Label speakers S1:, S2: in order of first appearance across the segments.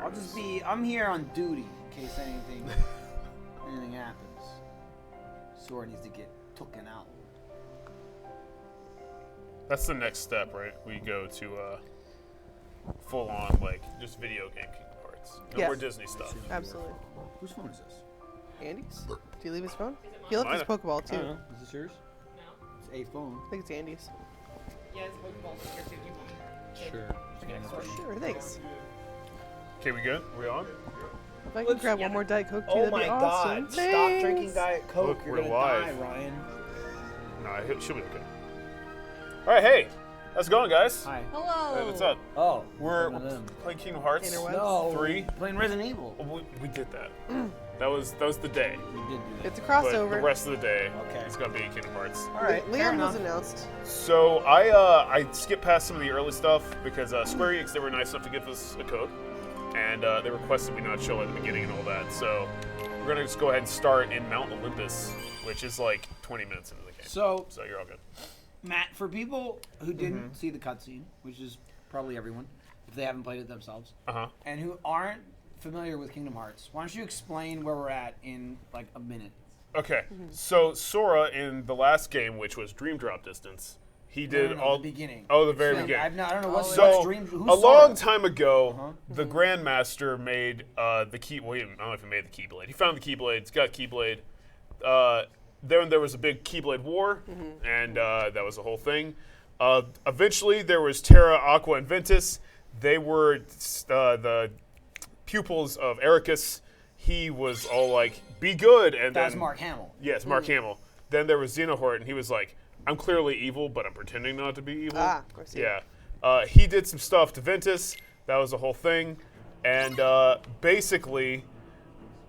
S1: I'm here on duty in case anything happens. Sora needs to get taken out.
S2: That's the next step, right? We go to full on like just video game Kingdom Hearts. No more Disney stuff.
S3: Absolutely.
S1: Whose phone is this?
S3: Andy's? Did he leave his phone? He left his Pokeball
S1: I
S3: too.
S1: don't know. Is this yours?
S4: No.
S1: It's a phone.
S3: I think it's Andy's.
S4: Yeah, it's Pokeball here too. Do you want
S1: Sure.
S3: Sure, thanks.
S2: Okay, we good? We on?
S3: If I can grab one more Diet Coke too,
S1: Oh
S3: that'd
S1: my
S3: be awesome.
S1: God! Stop
S3: Thanks.
S1: drinking Diet Coke.
S2: Look,
S1: You're
S2: we're
S1: gonna
S2: live.
S1: die, Ryan.
S2: No, she'll be okay. All right, hey, how's it going, guys?
S1: Hi.
S3: Hello.
S2: Hey, what's up?
S1: Oh,
S2: We're
S1: one of them.
S2: playing Kingdom Hearts
S3: Interwebs.
S1: No,
S2: 3.
S1: playing Resident Evil.
S2: We did that. that was the day.
S1: We did do that.
S3: It's a
S2: But
S3: crossover.
S2: the rest of the day,
S1: Okay.
S2: it's gonna be Kingdom Hearts.
S1: All right, fair
S3: Leon
S1: enough.
S3: was announced.
S2: So I skipped past some of the early stuff because Square Enix, they were nice enough to give us a code, and they requested we not show at the beginning and all that. So we're gonna just go ahead and start in Mount Olympus, which is like 20 minutes into the game.
S1: So,
S2: So you're all good.
S1: Matt, for people who didn't see the cutscene, which is probably everyone, if they haven't played it themselves, and who aren't familiar with Kingdom Hearts, why don't you explain where we're at in like a minute?
S2: Okay, so Sora in the last game, which was Dream Drop Distance, he did all
S1: the beginning.
S2: Oh, the very
S1: Explain.
S2: beginning.
S1: I don't know what's
S2: So
S1: Dream. Who's
S2: a
S1: Sora?
S2: long time ago, the Grandmaster made the key. Well, I don't know if he made the Keyblade. He found the Keyblade. He's got Keyblade. Then there was a big Keyblade war, and that was the whole thing. Eventually, there was Terra, Aqua, and Ventus. They were the pupils of Ericus. He was all like, "Be good," and
S1: That's
S2: then
S1: Mark Hamill.
S2: yes, Mark Hamill. Then there was Xenohort, and he was like, "I'm clearly evil, but I'm pretending not to be evil."
S3: Of course.
S2: Yeah. He did some stuff to Ventus. That was the whole thing. And basically,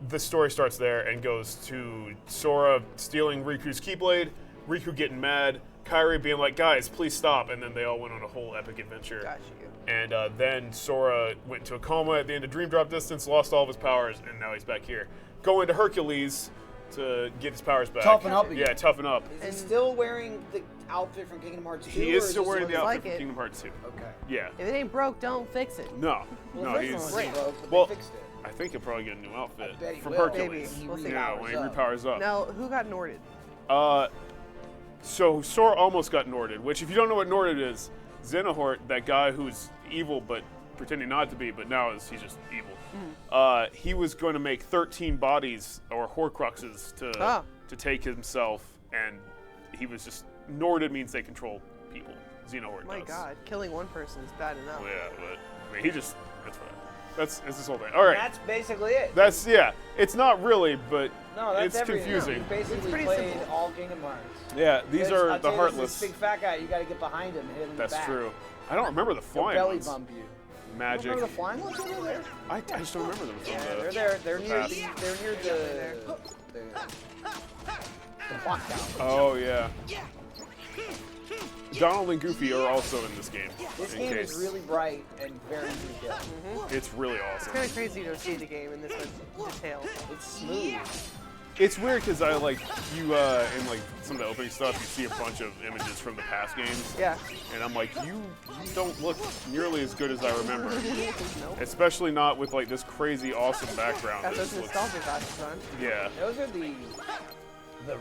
S2: the story starts there and goes to Sora stealing Riku's Keyblade, Riku getting mad, Kairi being like, guys, please stop. And then they all went on a whole epic adventure.
S3: Got you.
S2: And then Sora went into a coma at the end of Dream Drop Distance, lost all of his powers, and now he's back here. Going to Hercules to get his powers back.
S1: Toughen up again.
S2: Yeah, toughen up.
S1: Is he still wearing the outfit from Kingdom Hearts 2?
S2: He is still wearing the outfit
S3: like
S2: from
S3: it?
S2: Kingdom Hearts 2.
S1: Okay.
S2: Yeah.
S3: If it ain't broke, don't fix it.
S2: No.
S1: Well,
S2: No,
S1: the
S2: he's...
S1: first one was broke, but
S2: Well,
S1: they fixed it.
S2: I think he'll probably get a new outfit
S1: I bet he
S2: from
S1: will.
S2: Hercules.
S3: Maybe. We'll see.
S2: Yeah, when he repowers up.
S3: Now, who got Norded?
S2: So Sora almost got Norded, which if you don't know what Norded is, Xenohort, that guy who's evil but pretending not to be, but now he's just evil. He was going to make 13 bodies or Horcruxes to take himself, and he was just Norded means they control people. Xenohort
S3: My
S2: does.
S3: God, killing one person is bad enough.
S2: Well, yeah, but I mean, he just that's what. It's this whole thing. All right.
S1: That's basically it.
S2: That's yeah. It's not really, but
S1: No, that's
S2: it's
S1: everything.
S2: confusing.
S1: You basically
S3: It's pretty
S1: played
S3: simple.
S1: all Kingdom Hearts.
S2: Yeah, these
S1: I'll
S2: are
S1: tell
S2: the
S1: you,
S2: heartless.
S1: This big fat guy, you got to get behind him and hit him in the
S2: That's
S1: back.
S2: true. I don't remember the
S1: He'll
S2: flying
S1: belly
S2: ones.
S1: bump you.
S2: Magic.
S1: Remember the flying ones over there?
S2: I just don't remember them from
S1: Yeah,
S2: the
S1: they're there. They're near
S2: past.
S1: the clock tower.
S2: Oh yeah. Donald and Goofy are also in this game.
S1: This
S2: in
S1: game
S2: case.
S1: is really bright and very easy to kill.
S2: It's really awesome.
S3: It's kind of crazy to see the game in this much detail.
S1: It's smooth.
S2: It's weird because I like you in like some of the opening stuff. You see a bunch of images from the past games.
S3: Yeah.
S2: And I'm like, you don't look nearly as good as I remember.
S3: Nope.
S2: Especially not with like this crazy awesome background.
S3: Got
S2: that
S3: those
S2: looks-
S3: nostalgia glasses on.
S2: Yeah.
S1: Those are the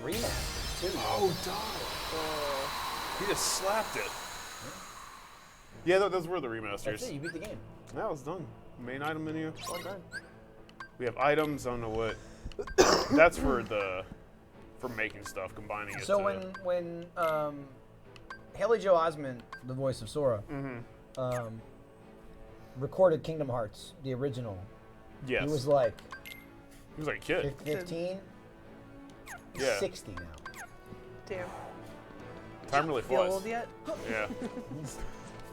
S1: remasters too.
S2: Oh, dog. He just slapped it. Yeah, those were the remasters.
S1: That's it. You beat the game.
S2: That was done. Main item menu.
S3: Well done.
S2: We have items. I don't know what. That's for making stuff, combining it.
S1: So
S2: to,
S1: when Haley Joel Osment, the voice of Sora, recorded Kingdom Hearts, the original,
S2: yes,
S1: he was like
S2: a kid.
S1: 15. He's
S2: Yeah.
S1: 60 now.
S3: Damn.
S2: Time really
S3: Feel
S2: flies.
S3: old yet?
S2: Yeah.
S1: He's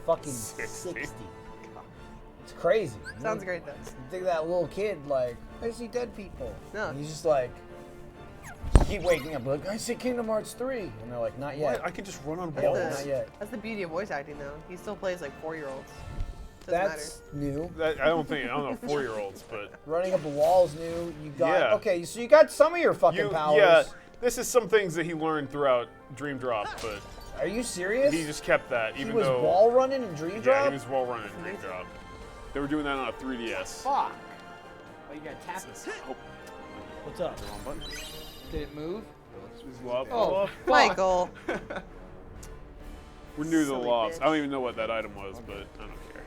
S1: fucking
S2: 60.
S1: 60. It's crazy.
S3: Sounds great though.
S1: You think that little kid, like, I see dead people.
S3: No.
S1: And he's just like, keep waking up, like, I see Kingdom Hearts 3. And they're like, not yet.
S2: What? I can just run on
S1: Yeah,
S2: balls.
S1: not yet.
S3: That's the beauty of voice acting though. He still plays like 4-year-olds. Doesn't
S1: That's new.
S2: I don't know 4-year-olds, but
S1: Running up the walls new. You got,
S2: Yeah.
S1: okay, so you got some of your fucking powers.
S2: yeah. This is some things that he learned throughout Dream Drop, but
S1: Are you serious?
S2: he just kept that,
S1: He
S2: even
S1: was
S2: though
S1: wall running in Dream
S2: yeah,
S1: Drop?
S2: he was wall running in Dream Drop. They were doing that on a 3DS.
S1: Fuck. Oh, you got tap.
S2: Oh,
S1: What's up?
S2: wrong button.
S1: Did it move?
S2: Love.
S1: Oh,
S2: Love.
S3: Michael.
S2: We're new to the
S3: Silly
S2: lobs.
S3: bitch.
S2: I don't even know what that item was, but I don't care.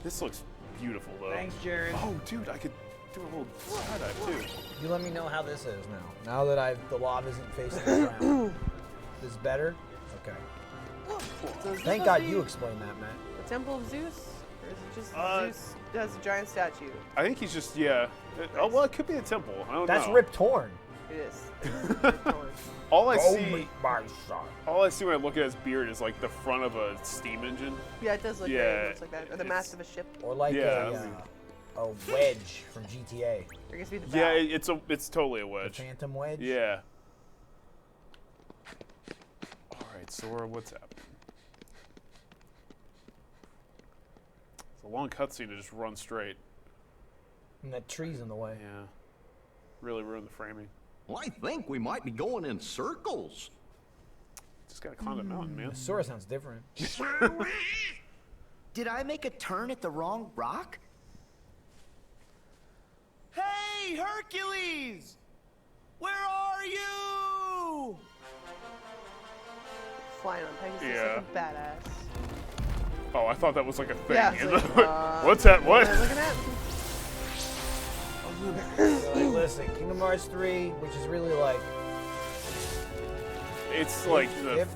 S2: This looks beautiful, though.
S1: Thanks, Jared.
S2: Oh, dude, I could do a little skydive, too.
S5: You let me know how this is now. Now that the lob isn't facing the ground. This is better? Okay.
S3: So is
S5: Thank
S3: this
S5: God
S3: supposed to
S5: you
S3: be
S5: explained that, Matt.
S3: the Temple of Zeus? Or is it just
S2: Uh,
S3: Zeus has a giant statue?
S2: I think he's just, yeah. Oh, well, it could be a temple. I don't
S5: That's
S2: know.
S5: Rip Torn.
S3: It is.
S2: All I
S5: Oh,
S2: see,
S5: meet my son.
S2: all I see when I look at his beard is like the front of a steam engine.
S3: Yeah, it does look
S2: Yeah,
S3: very much like that. Or the
S2: it's-
S3: mast of a ship.
S5: Or like
S2: Yeah.
S5: a wedge from GTA.
S3: Or I guess it'd be the
S2: Yeah,
S3: bow.
S2: it's totally a
S5: The
S2: wedge.
S5: Phantom Wedge.
S2: Yeah. All right, Sora, what's happening? It's a long cutscene to just run straight.
S5: And that tree's in the way.
S2: Yeah. Really ruined the framing.
S6: Well, I think we might be going in circles.
S2: Just gotta climb the mountain, man.
S5: Sora sounds different.
S7: Did I make a turn at the wrong rock? Hey, Hercules! Where are you?
S3: Flying on Pegasus
S2: Yeah.
S3: like a badass.
S2: Oh, I thought that was like a thing.
S3: Yeah, it's
S2: in
S3: like,
S2: the- What's that? What?
S3: What am I looking at?
S5: Like, listen, Kingdom Hearts 3, which is really like...
S2: It's like the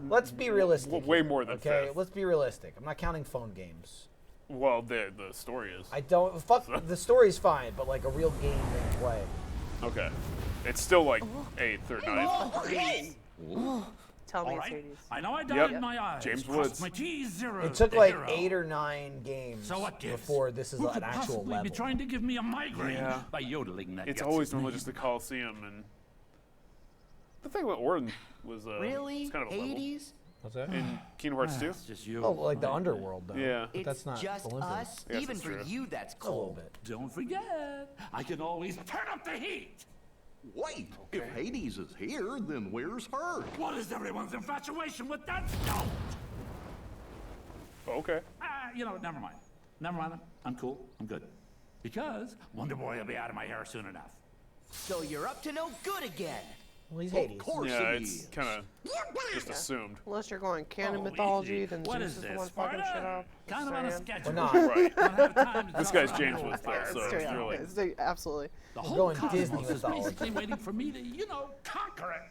S5: let's be realistic.
S2: way more than
S5: Okay,
S2: fifth.
S5: let's be realistic. I'm not counting phone games.
S2: well, the story is.
S5: I don't... Fuck, the story's fine, but like a real game they play.
S2: Okay. It's still like 8th or 9th.
S3: Tell me
S8: All
S3: it's
S8: right.
S3: Hades.
S8: I know I died
S2: Yep.
S8: in my eyes.
S2: James
S8: crossed
S2: Woods.
S8: My T's, zero.
S5: It took
S8: the
S5: like
S8: hero.
S5: 8 or 9 games
S8: So what gives?
S5: before this is
S8: Who
S5: an
S8: could
S5: actual
S8: possibly
S5: level.
S8: be trying to give me a migraine
S2: Yeah.
S8: by yodeling that
S2: It's
S8: gutsy
S2: always normally
S8: name?
S2: just the Colosseum, and the thing with Orden was
S7: Really?
S2: it's kind of a level.
S7: Hades?
S5: What's that?
S2: In Kingdom Hearts 2.
S8: It's just you.
S5: Oh, like the underworld, though.
S2: Yeah.
S5: But
S7: It's
S5: that's not
S7: just
S5: Olympus.
S7: us?
S2: Yes,
S7: Even
S2: that's
S7: for
S2: true.
S7: you, that's
S5: A little
S7: cold.
S5: bit.
S8: Don't forget, I can always turn up the heat.
S6: Wait, if Hades is here, then where's her?
S8: What is everyone's infatuation with that stone?
S2: Oh, okay.
S8: You know, never mind. Never mind. I'm cool. I'm good. Because Wonder Boy will be out of my hair soon enough.
S7: So you're up to no good again.
S5: Well, he's
S6: Of
S5: Hades.
S6: course
S2: Yeah,
S6: he
S2: it's
S6: is.
S2: kind of just assumed.
S3: Unless you're going canon
S8: Oh,
S3: mythology,
S8: easy.
S3: then
S8: What
S3: Zeus
S8: is
S3: is the
S8: this,
S3: one fucking shit
S8: Sparta?
S3: up.
S8: Kind of on a
S3: Saying.
S8: schedule.
S5: We're not.
S2: Right.
S8: Don't have time to
S2: This
S8: talk
S2: guy's
S8: about
S2: James
S8: it.
S2: Woods, though,
S3: Yeah,
S2: so
S3: straight
S2: it's
S3: up.
S2: really.
S3: It's absolutely.
S8: The
S5: We're
S8: whole
S5: going
S8: cosmos
S5: Disney
S8: is
S5: mythology.
S8: basically waiting for me to, conquer it.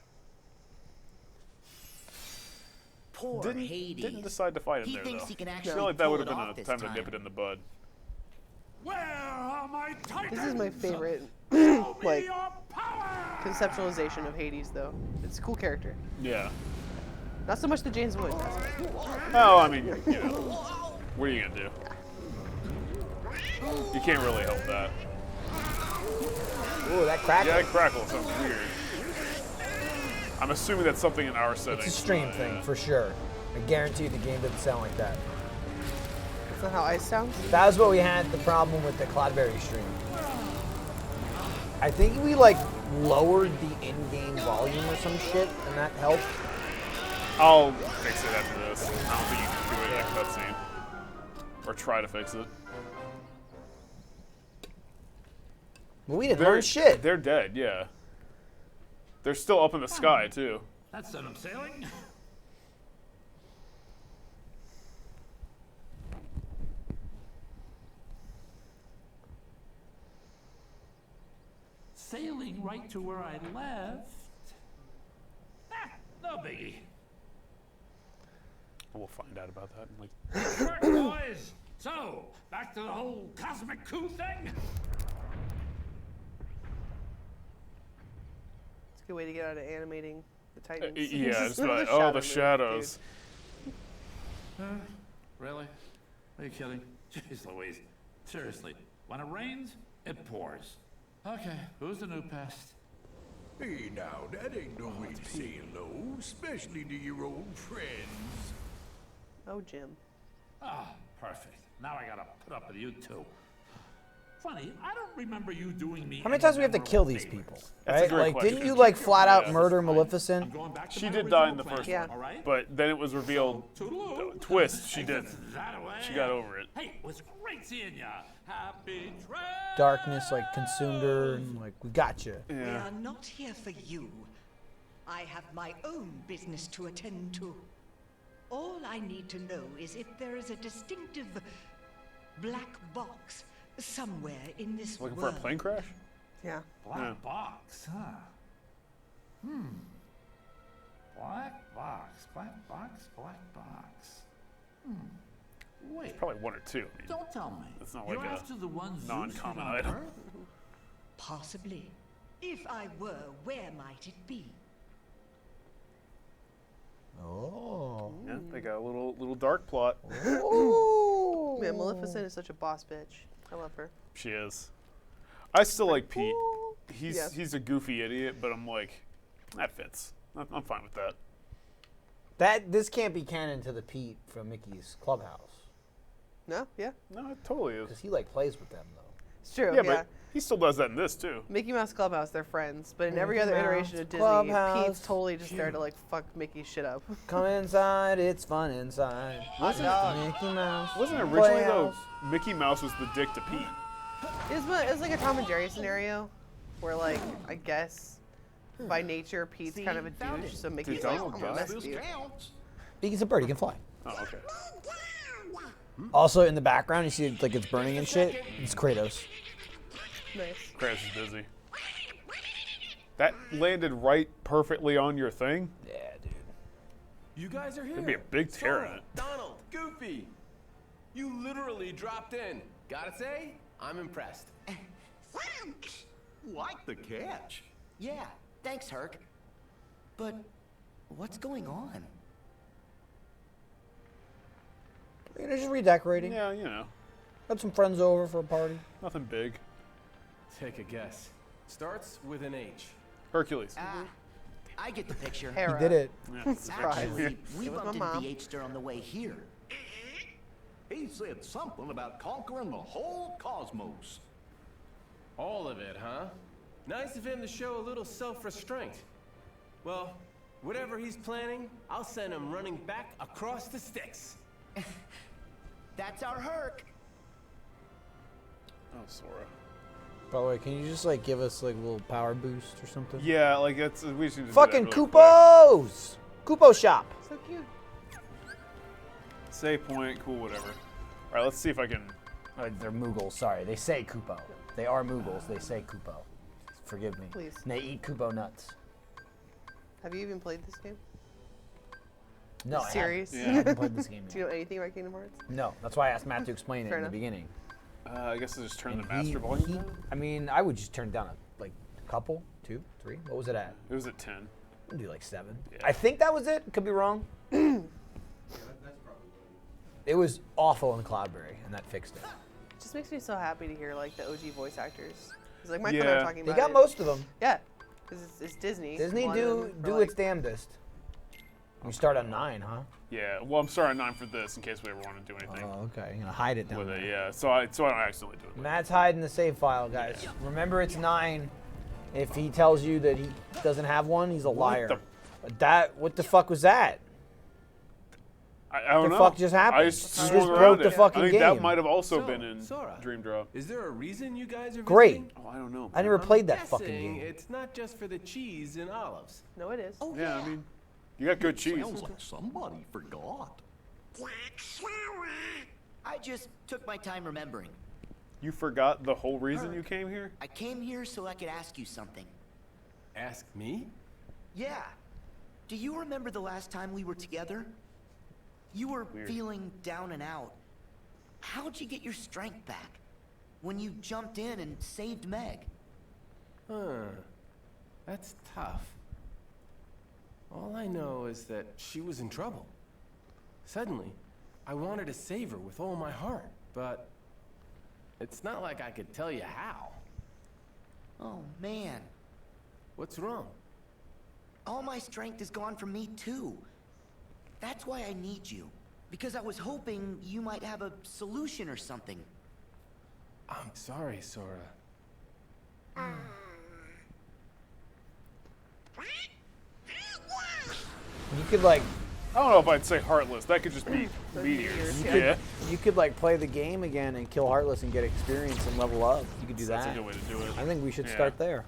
S7: Poor Hades.
S2: Didn't decide to fight him
S7: He
S2: there,
S7: thinks
S2: though.
S7: he can
S2: I
S7: actually
S2: feel like that
S7: pull
S2: would have
S7: it
S2: been
S7: off
S2: a
S7: this
S2: time to
S7: time.
S2: nip it in the bud.
S8: Where are my titans?
S3: This is my favorite
S8: Show me
S3: like
S8: your power!
S3: conceptualization of Hades, though. It's a cool character.
S2: Yeah.
S3: Not so much the James Woods aspect.
S2: Oh, I mean, what are you gonna do? You can't really help that.
S5: Ooh, that crackle.
S2: Yeah, that crackle sounds weird. I'm assuming that's something in our settings.
S5: It's a stream
S2: but,
S5: thing,
S2: yeah.
S5: for sure. I guarantee the game doesn't sound like that.
S3: That's not how ice sounds.
S5: That was what we had the problem with the Cloudberry stream. I think we like lowered the in-game volume or some shit, and that helped.
S2: I'll fix it after this. I don't think you can do it in a cutscene. Or try to fix it.
S5: But we didn't learn shit.
S2: They're dead, yeah. They're still up in the sky, too.
S8: That's set up sailing. Sailing right to where I left. No biggie.
S2: We'll find out about that in like.
S8: Work, boys. So, back to the whole cosmic coup thing.
S3: It's a good way to get out of animating the Titans.
S2: Yeah, just like,
S3: The
S2: oh,
S3: shadow
S2: the
S3: move,
S2: shadows.
S8: Really? Are you kidding? Jeez Louise. Seriously, when it rains, it pours. Okay, who's the new pest?
S9: Hey now, that ain't no way to say hello, especially to your old friends.
S3: Oh, Jim.
S8: Ah, perfect. Now I gotta put up with you too. Funny, I don't remember you doing me.
S5: How many times do we have to kill these people?
S2: That's a
S5: Right?
S2: great
S5: Like,
S2: question.
S5: didn't you like flat out
S2: Yeah.
S5: murder Maleficent?
S2: She did die in the first
S3: Yeah.
S2: one,
S8: All right?
S2: but then it was revealed. Twist, she didn't. She got over it.
S8: Hey, it was great seeing ya. Happy trails.
S5: Darkness like consumed her, and like we got you.
S10: We
S2: Yeah.
S10: are not here for you. I have my own business to attend to. All I need to know is if there is a distinctive black box somewhere in this
S2: Looking for a
S10: world.
S2: plane crash?
S3: Yeah.
S8: Black
S2: Yeah.
S8: box, huh? Black box, black box, black box. Wait,
S2: Probably one or two. I mean,
S8: don't tell me.
S2: It's not
S8: You're
S2: like a
S8: after the one Zeus
S2: non-common
S8: hid on
S2: item.
S8: Earth?
S10: Possibly. If I were, where might it be?
S5: Oh.
S2: Yeah, they got a little dark plot.
S5: Ooh.
S3: Man, Maleficent is such a boss bitch. I love her.
S2: She is. I still like Pete. He's
S3: Yes.
S2: he's a goofy idiot, but I'm like, that fits. I'm fine with that.
S5: This can't be canon to the Pete from Mickey's Clubhouse,
S3: No? Yeah.
S2: No, it totally is.
S5: because he like plays with them though.
S3: It's true.
S2: Yeah,
S3: Yeah.
S2: but he still does that in this too.
S3: Mickey Mouse Clubhouse, they're friends. But in every
S5: Mickey
S3: other
S5: Mouse
S3: iteration of Disney,
S5: Clubhouse.
S3: Pete's totally just there to like fuck Mickey's shit up.
S5: Come inside, it's fun inside.
S2: Wasn't
S5: Mickey Mouse.
S2: Wasn't it originally though?
S5: Playhouse.
S2: Mickey Mouse was the dick to Pete.
S3: It was like a Tom and Jerry scenario, where like I guess by nature Pete's kind of a douche, so Mickey's like, I'm
S2: Donald
S3: gonna
S2: Duck
S3: mess with you.
S5: He's a bird. He can fly.
S2: Oh, okay.
S5: Also, in the background, you see like it's burning and shit. It's Kratos.
S3: Nice.
S2: Crash is busy. That landed right perfectly on your thing.
S5: Yeah, dude.
S11: You guys are here.
S2: There'd be a big tear in
S11: Sora,
S2: it.
S11: Donald, Goofy. You literally dropped in. Gotta say, I'm impressed.
S6: Like the catch.
S7: Yeah, thanks, Herc. But what's going on?
S5: You know, just redecorating.
S2: Yeah, you know,
S5: Had some friends over for a party.
S2: nothing big.
S11: Take a guess. Starts with an H.
S2: Hercules.
S7: I get the picture.
S3: Hera.
S5: He did it.
S2: Yeah.
S3: Surprise.
S7: Actually, we
S3: It was
S7: bumped
S3: my
S7: into
S3: mom.
S7: the H-Star on the way here.
S6: He said something about conquering the whole cosmos.
S11: All of it, huh? Nice of him to show a little self-restraint. Well, whatever he's planning, I'll send him running back across the sticks.
S7: That's our Herc.
S2: Oh, Sora.
S5: By the way, can you just like give us like a little power boost or something?
S2: Yeah, like that's we should just do that
S5: Fucking
S2: really quick.
S5: Koopos! Koopo shop.
S3: So cute.
S2: Save point, cool, whatever. All right, let's see if I can.
S5: They're Moogles. Sorry, they say Koopo. They are Moogles. They say Koopo. Forgive me.
S3: Please.
S5: And they eat Koopo nuts.
S3: Have you even played this game?
S5: No, I
S3: Serious?
S5: haven't. I haven't played this game
S3: Do
S5: yet.
S3: you know anything about Kingdom Hearts?
S5: No, that's why I asked Matt to explain it
S3: Fair
S5: in
S3: enough.
S5: the beginning.
S2: I guess I just turn the
S5: And
S2: master volume
S5: he-
S2: down.
S5: I mean, I would just turn it down like a couple, 2, 3. What was it at?
S2: It was at 10.
S5: I'd do like 7.
S2: Yeah.
S5: I think that was it. Could be wrong. It was awful in Cloudberry, and that fixed it.
S3: It just makes me so happy to hear like the OG voice actors. It's like my
S2: Yeah.
S3: friend and I were talking
S5: They
S3: about
S5: got
S3: it.
S5: most of them.
S3: Yeah, because it's Disney.
S5: Disney
S3: Wanted
S5: do
S3: them for,
S5: do
S3: like-
S5: its damnedest. You start on 9, huh?
S2: Yeah, well, I'm starting 9 for this in case we ever want to do anything
S5: Oh, okay. You're gonna hide it down
S2: with
S5: there.
S2: it. Yeah, so I don't accidentally do it.
S5: Matt's hiding the save file, guys. Remember, it's 9. If he tells you that he doesn't have one, he's a liar. What the fuck was that?
S2: I don't
S5: the
S2: know.
S5: fuck just happened?
S2: I
S5: You
S2: just
S5: just
S2: swung
S5: broke
S2: around
S5: the
S2: it.
S5: fucking
S2: I think that
S5: game.
S2: might have also
S11: So,
S2: been in
S11: Sora,
S2: Dream Drop.
S11: Is there a reason you guys are
S5: Great.
S11: visiting?
S2: Oh, I don't know.
S5: I never played that
S11: Guessing
S5: fucking game.
S11: It's not just for the cheese and olives.
S3: No, it is.
S7: Oh,
S2: Yeah, I mean, you got good cheese.
S6: Sounds like somebody forgot.
S7: I just took my time remembering.
S2: You forgot the whole reason you came here?
S7: I came here so I could ask you something.
S11: Ask me?
S7: Yeah. Do you remember the last time we were together? You were
S2: Weird.
S7: feeling down and out. How'd you get your strength back? When you jumped in and saved Meg?
S11: Huh. That's tough. All I know is that she was in trouble. Suddenly, I wanted to save her with all my heart, but it's not like I could tell you how.
S7: Oh, man.
S11: What's wrong?
S7: All my strength is gone from me, too. That's why I need you. Because I was hoping you might have a solution or something.
S11: I'm sorry, Sora.
S5: You could like
S2: I don't know if I'd say heartless. That could just be meteors. Yeah.
S5: you could like play the game again and kill Heartless and get experience and level up. You could do
S2: That's
S5: that.
S2: a good way to do it.
S5: I think we should
S2: Yeah.
S5: start there.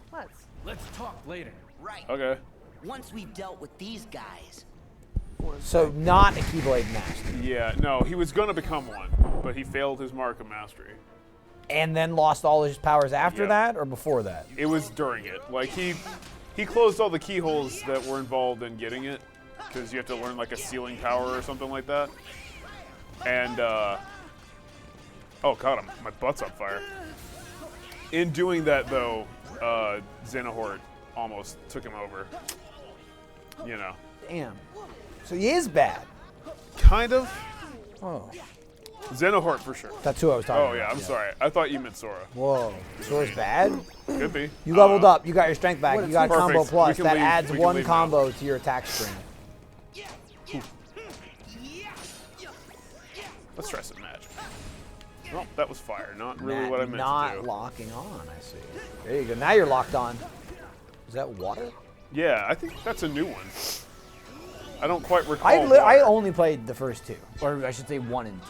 S11: Let's talk later.
S7: Right.
S2: Okay.
S7: Once we've dealt with these guys.
S5: So not a Keyblade master.
S2: Yeah, no, he was going to become one, but he failed his mark of mastery.
S5: And then lost all his powers after
S2: Yep.
S5: that or before that?
S2: It was during it. Like, he closed all the keyholes that were involved in getting it, because you have to learn, like, a sealing power or something like that. And, oh, God, my butt's on fire. In doing that, though, Xenohort almost took him over. You know.
S5: Damn. So he is bad.
S2: Kind of.
S5: Oh.
S2: Xenohort for sure.
S5: That's who I was talking about.
S2: Oh, yeah, I'm sorry. I thought you meant Sora.
S5: Whoa. Sora's bad?
S2: Could be.
S5: You leveled up. You got your strength back. You got
S2: Perfect.
S5: combo plus.
S2: We can
S5: That
S2: leave-
S5: adds
S2: we can
S5: one
S2: leave
S5: combo to your attack string.
S2: Let's try some magic. Well, that was fire. Not really what I meant
S5: Not
S2: to do.
S5: locking on, I see. There you go. Now you're locked on. Is that water?
S2: Yeah, I think that's a new one. I don't quite recall.
S5: I only played the first two. Or I should say 1 and 2.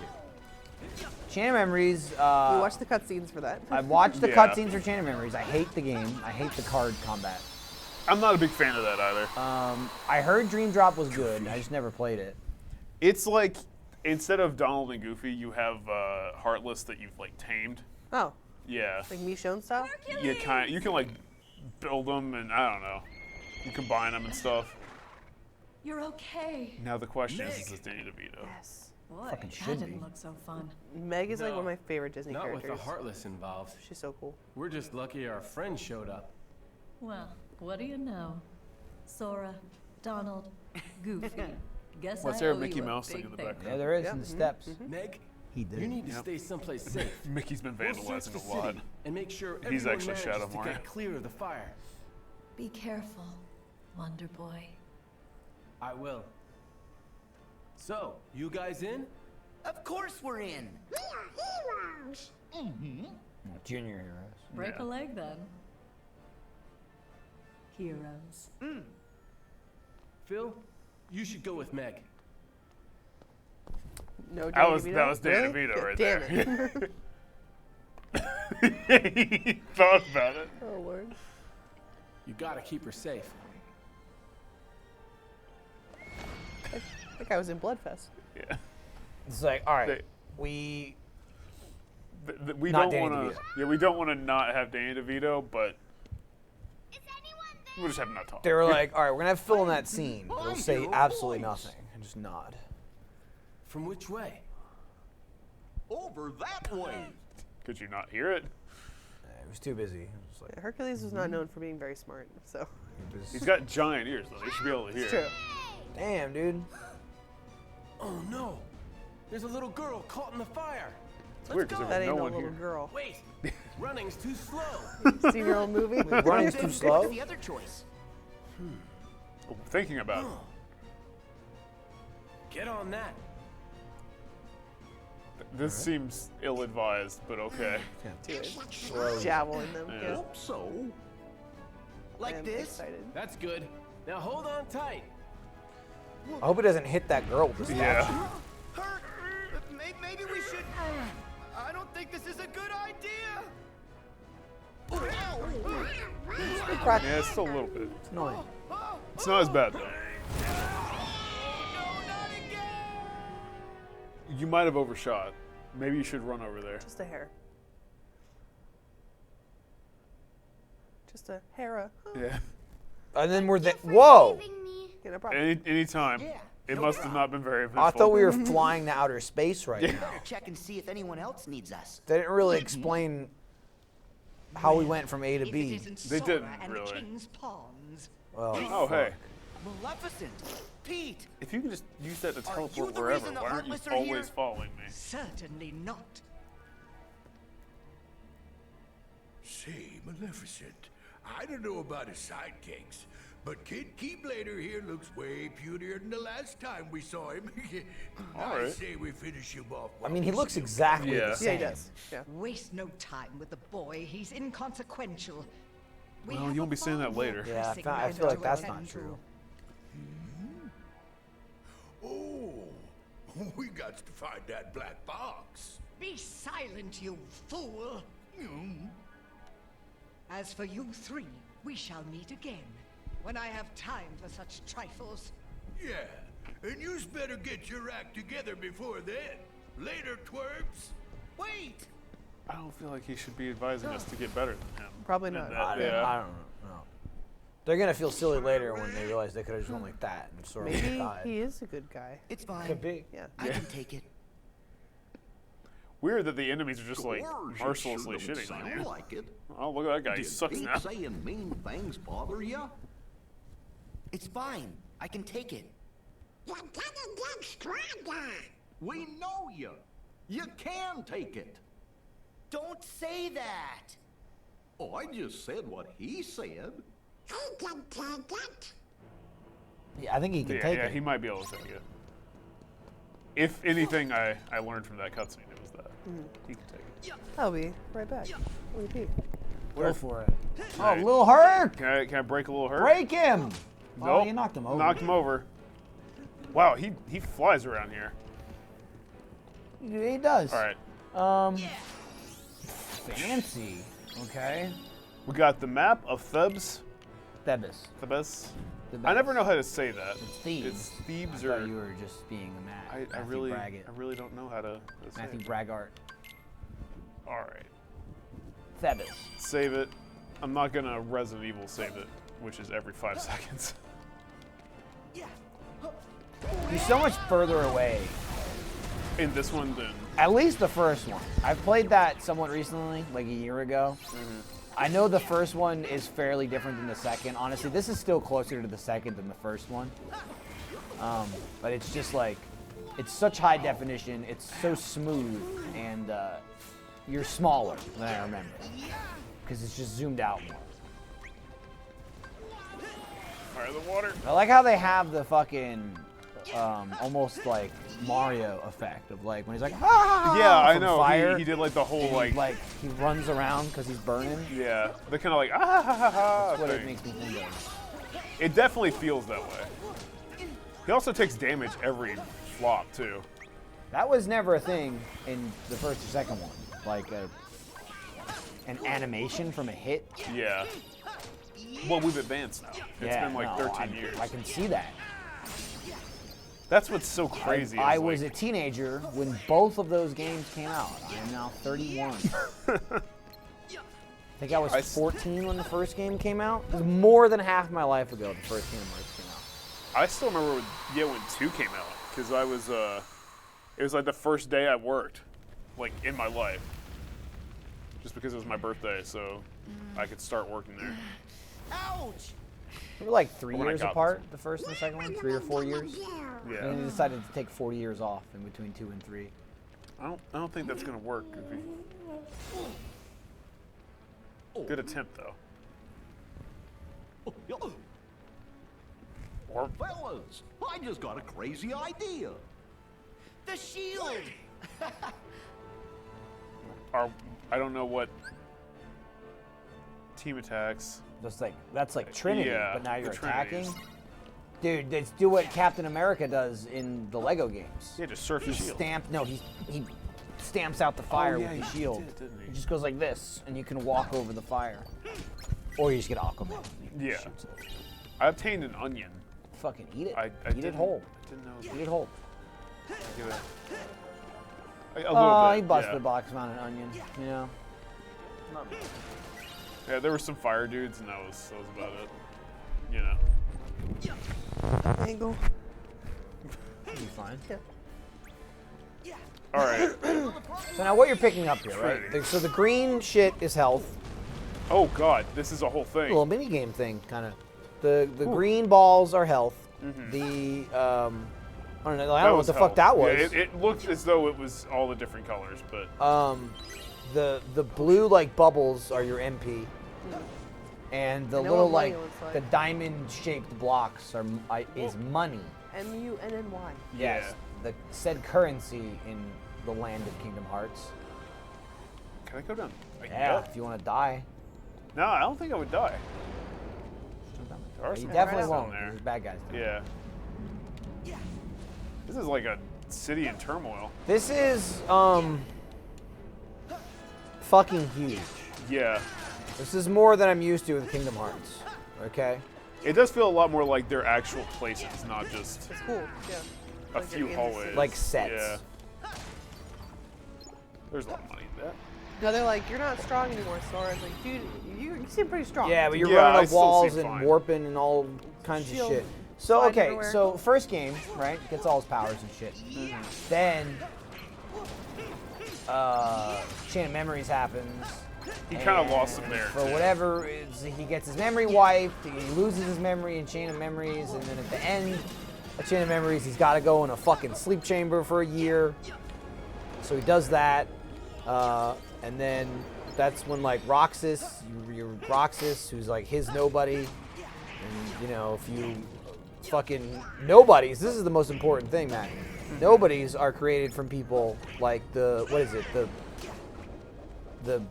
S5: Chain of Memories.
S3: We watched the cutscenes for that.
S5: I've watched the
S2: Yeah.
S5: cutscenes for Chain of Memories. I hate the game. I hate the card combat.
S2: I'm not a big fan of that either.
S5: I heard Dream Drop was good. I just never played it.
S2: It's like, instead of Donald and Goofy, you have Heartless that you've, like, tamed.
S3: Oh.
S2: Yeah.
S3: Like Michonne style?
S2: You can, like, build them and, I don't know, you combine them and stuff.
S12: You're okay.
S2: Now the question is this Danny DeVito?
S3: Yes.
S12: Boy,
S5: Fucking
S12: that
S5: should
S12: didn't
S5: be.
S12: look so fun.
S3: Meg is like
S11: No,
S3: one of my favorite Disney
S11: Not
S3: characters.
S11: with the Heartless involved.
S3: She's so cool.
S11: We're just lucky our friend showed up.
S12: Well, what do you know? Sora, Donald, Goofy. Guess
S2: What's
S12: I
S2: there,
S12: owe
S2: Mickey
S12: you a
S2: Mouse
S12: big
S2: thing in the
S12: favor.
S2: background?
S5: Yeah, there is in the steps.
S11: Meg,
S5: He did.
S11: you need to
S2: Yep.
S11: stay someplace safe.
S2: Mickey's been
S11: We'll search
S2: vandalizing
S11: the
S2: a lot.
S11: city and make sure
S2: He's
S11: everyone
S2: actually
S11: manages
S2: Shadow
S11: to
S2: Mario.
S11: get clear of the fire.
S12: Be careful, Wonder Boy.
S11: I will. So, you guys in?
S7: Of course we're in.
S5: Junior Heroes.
S12: Break a leg then. Heroes.
S11: Phil, you should go with Meg.
S3: No,
S2: That was
S3: DeVito?
S2: Danny
S3: Really?
S2: DeVito right
S3: Damn
S2: there.
S3: it.
S2: He thought about it.
S3: Oh, Lord.
S11: You gotta keep her safe.
S3: That guy was in Bloodfest.
S2: Yeah.
S5: It's like, all right,
S2: They-
S5: we
S2: We
S5: Not
S2: don't
S5: Danny
S2: want to.
S5: DeVito.
S2: Yeah, we don't want to not have Danny DeVito, but we'll just have him not talk.
S5: they were like, all right, we're gonna have Phil in that scene. We'll say absolutely nothing and just nod.
S11: From which way?
S6: Over that way.
S2: Could you not hear it?
S5: It was too busy. It was like,
S3: Hercules was not known for being very smart, so.
S5: it was-
S2: He's got giant ears, though. He should be able to hear.
S3: It's true.
S5: Damn, dude.
S11: Oh no! There's a little girl caught in the fire.
S2: It's weird because
S3: That
S2: there's
S3: ain't
S2: no
S3: no
S2: one
S3: little
S2: here.
S3: girl.
S11: Wait, running's too slow.
S3: Seen your old movie?
S5: Running's too slow.
S7: What's the other choice?
S2: Oh, thinking about it.
S11: Get on that.
S2: This seems ill-advised, but okay.
S3: Dude. Javelin them.
S2: Yeah.
S3: Yeah.
S6: Hope so.
S7: Like
S3: I'm
S7: this?
S3: excited.
S11: That's good. Now hold on tight.
S5: I hope it doesn't hit that girl with the
S2: Yeah.
S13: Hurt! Maybe we should... I don't think this is a good idea!
S2: Yeah, it's still a little bit.
S5: It's annoying.
S2: It's not as bad, though. You might have overshot. Maybe you should run over there.
S3: Just a hair. Just a hair.
S2: Yeah.
S5: And then we're whoa!
S3: Yeah, no problem.
S2: Anytime. It must have not been very eventful.
S5: I thought we were flying to outer space right now.
S7: Check and see if anyone else needs us.
S5: They didn't really explain how we went from A to
S10: If
S5: B.
S10: it isn't
S2: They
S10: Sora
S2: didn't,
S10: and
S2: really.
S10: the King's Pawns.
S5: Well,
S2: Oh, hey.
S7: Maleficent! Pete!
S2: If you can just use that to
S7: Are you
S2: teleport
S7: the
S2: wherever,
S7: reason the
S2: why aren't you
S7: Heartless are
S2: always
S7: here?
S2: following me?
S10: Certainly not.
S9: Say, Maleficent, I don't know about his sidekicks, But Kid Keyblader here looks way putier than the last time we saw him.
S2: All
S9: I
S2: right.
S9: say we finish him off.
S5: I mean, he looks exactly the
S3: Yeah,
S5: same.
S3: he does. Yeah.
S10: Waste no time with the boy. He's inconsequential. We
S2: Well,
S10: have
S2: you
S10: a
S2: won't be saying
S10: far
S2: that later.
S10: more
S5: Yeah,
S10: pressing
S5: I
S10: matter
S5: feel like
S10: to
S5: that's
S10: attend
S5: not
S10: to.
S5: true.
S9: Oh, we got to find that black box.
S10: Be silent, you fool! As for you three, we shall meet again, when I have time for such trifles.
S9: Yeah, and you's better get your act together before then. Later, twerps.
S10: Wait!
S2: I don't feel like he should be advising us to get better than him.
S3: Probably
S2: And
S3: not.
S2: that-
S5: I
S2: yeah.
S5: don't know. They're gonna feel silly later when they realize they could have just went like that and sort of
S3: Maybe
S5: died.
S3: he is a good guy.
S7: It's fine.
S5: Could be.
S3: Yeah.
S7: I can take it.
S2: Weird that the enemies are just like
S6: Gorge, it
S2: mercilessly
S6: sure don't
S2: shitting on
S6: sound
S2: you.
S6: like it.
S2: Oh, look at that guy. He
S6: Did
S2: sucks
S6: Pete
S2: now.
S6: saying mean things bother ya?
S7: It's fine. I can take it.
S14: You're gonna get stronger.
S6: We know ya. You can take it.
S7: Don't say that.
S6: Oh, I just said what he said.
S14: He can take it.
S5: Yeah, I think he can take
S2: Yeah,
S5: it.
S2: he might be able to take it. If anything I learned from that cutscene, it was that. He can take it.
S3: I'll be right back. Repeat.
S5: Go for it. Oh,
S2: Right.
S5: little Herc!
S2: Can I break a little hurt?
S5: Break him! Oh,
S2: Nope.
S5: you knocked him over.
S2: Knocked him over. Wow, he flies around here.
S5: He does.
S2: All right.
S5: Fancy. Okay.
S2: We got the map of Thebes.
S5: Thebes.
S2: Thebes.
S5: Thebes.
S2: I never know how to say that.
S5: It's Thebes.
S2: It's Thebes
S5: I
S2: or
S5: thought you were just being a mad.
S2: I really don't know how to say
S5: Matthew
S2: it.
S5: Braggart.
S2: All right.
S5: Thebes.
S2: Save it. I'm not gonna Resident Evil save it, which is every 5 seconds.
S5: He's so much further away.
S2: In this one, then.
S5: At least the first one. I've played that somewhat recently, like a year ago. I know the first one is fairly different than the second. Honestly, this is still closer to the second than the first one. But it's just like, it's such high definition, it's so smooth, and you're smaller than I remember. Because it's just zoomed out more.
S2: Fire the water.
S5: I like how they have the fucking, almost like Mario effect of like when he's like, ah!
S2: Yeah, I
S5: from
S2: know.
S5: Fire,
S2: He did like the whole
S5: and,
S2: like.
S5: he runs around because he's burning.
S2: Yeah, they're kind of like ah ha ha ha.
S5: That's what it
S2: thing.
S5: makes me think of.
S2: It definitely feels that way. He also takes damage every flop too.
S5: That was never a thing in the first or second one. Like an animation from a hit.
S2: Yeah. Well, we've advanced now. It's been like 13 years.
S5: I can see that.
S2: That's what's so crazy.
S5: I
S2: is,
S5: was
S2: like,
S5: a teenager when both of those games came out. I am now 31. I think I was 14 when the first game came out. It was more than half my life ago the first Kingdom Hearts came out.
S2: I still remember when 2 came out because I was it was like the first day I worked, like in my life, just because it was my birthday, so I could start working there.
S10: Ouch!
S5: We were like 3
S2: When I
S5: years
S2: got
S5: apart, the first and the second one, 3 or 4 years.
S2: Yeah.
S5: And then they decided to take 4 years off in between 2 and 3.
S2: I don't think that's gonna work, Goofy. Good attempt though.
S6: Or fellas, I just got a crazy idea.
S7: The shield.
S2: I don't know what team attacks.
S5: Just like that's like Trinity,
S2: Yeah,
S5: but now
S2: the
S5: you're
S2: Trinities.
S5: attacking. Dude, let's do what Captain America does in the Lego games.
S2: Yeah, just surf the shield.
S5: He stamps out the fire
S2: yeah,
S5: with the
S2: he
S5: shield.
S2: did, didn't he?
S5: He just goes like this, and you can walk over the fire. Or you just get Aquaman. He
S2: Yeah.
S5: shoots it.
S2: I obtained an onion.
S5: Fucking eat it.
S2: I
S5: Eat it
S2: didn't-
S5: whole.
S2: I didn't know.
S5: Eat it whole.
S2: Give it a
S5: Oh,
S2: little bit.
S5: he busted
S2: yeah.
S5: a box amount of onion. You know. Not bad.
S2: Yeah, there were some fire dudes, and that was about it. You know.
S3: Angle.
S5: It'll be fine.
S2: All right.
S5: So now what you're picking up here,
S2: Trinity.
S5: right? So the green shit is health.
S2: Oh God, this is a whole thing.
S5: A little mini game thing, kind of. The green balls are health. The I don't know. I don't know what the fuck that was.
S2: Yeah, it looked as though it was all the different colors, but
S5: The blue like bubbles are your MP, And the
S3: I know
S5: little
S3: what money
S5: like
S3: looks like.
S5: the diamond-shaped blocks is money.
S3: M-U-N-N-Y.
S5: Yes, the said currency in the land of Kingdom Hearts.
S2: Can I go down?
S5: Yeah, if you want to die.
S2: No, I don't think I would die. There are
S5: You
S2: some
S5: definitely
S2: guys
S5: won't.
S2: down there.
S5: There's bad guys down there.
S2: Yeah. This is like a city in turmoil.
S5: This is fucking huge.
S2: Yeah.
S5: This is more than I'm used to with Kingdom Hearts. Okay.
S2: It does feel a lot more like they're actual places, not just
S3: It's cool. Yeah.
S2: a
S3: Like
S2: few
S3: you're in the
S2: hallways.
S3: city.
S5: Like sets.
S2: Yeah. There's a lot of money in that.
S3: No, they're like, you're not strong anymore, Sora. It's like, dude, you seem pretty strong.
S5: Yeah, but you're
S2: Yeah,
S5: running
S2: I
S5: up
S2: still
S5: walls
S2: seem
S5: and
S2: fine.
S5: warping and all kinds
S3: Shield
S5: of shit. So
S3: slide
S5: okay,
S3: everywhere.
S5: so first game, right? Gets all his powers and shit. Then Chain of Memories happens.
S2: He kind of lost him there,
S5: For
S2: too.
S5: whatever, he gets his memory wiped, he loses his memory in Chain of Memories, and then at the end of Chain of Memories, he's got to go in a fucking sleep chamber for a year. So he does that, and then that's when like Roxas, you're Roxas, who's like his nobody, and you know if you fucking nobodies, this is the most important thing, man. Nobodies are created from people like what is it, the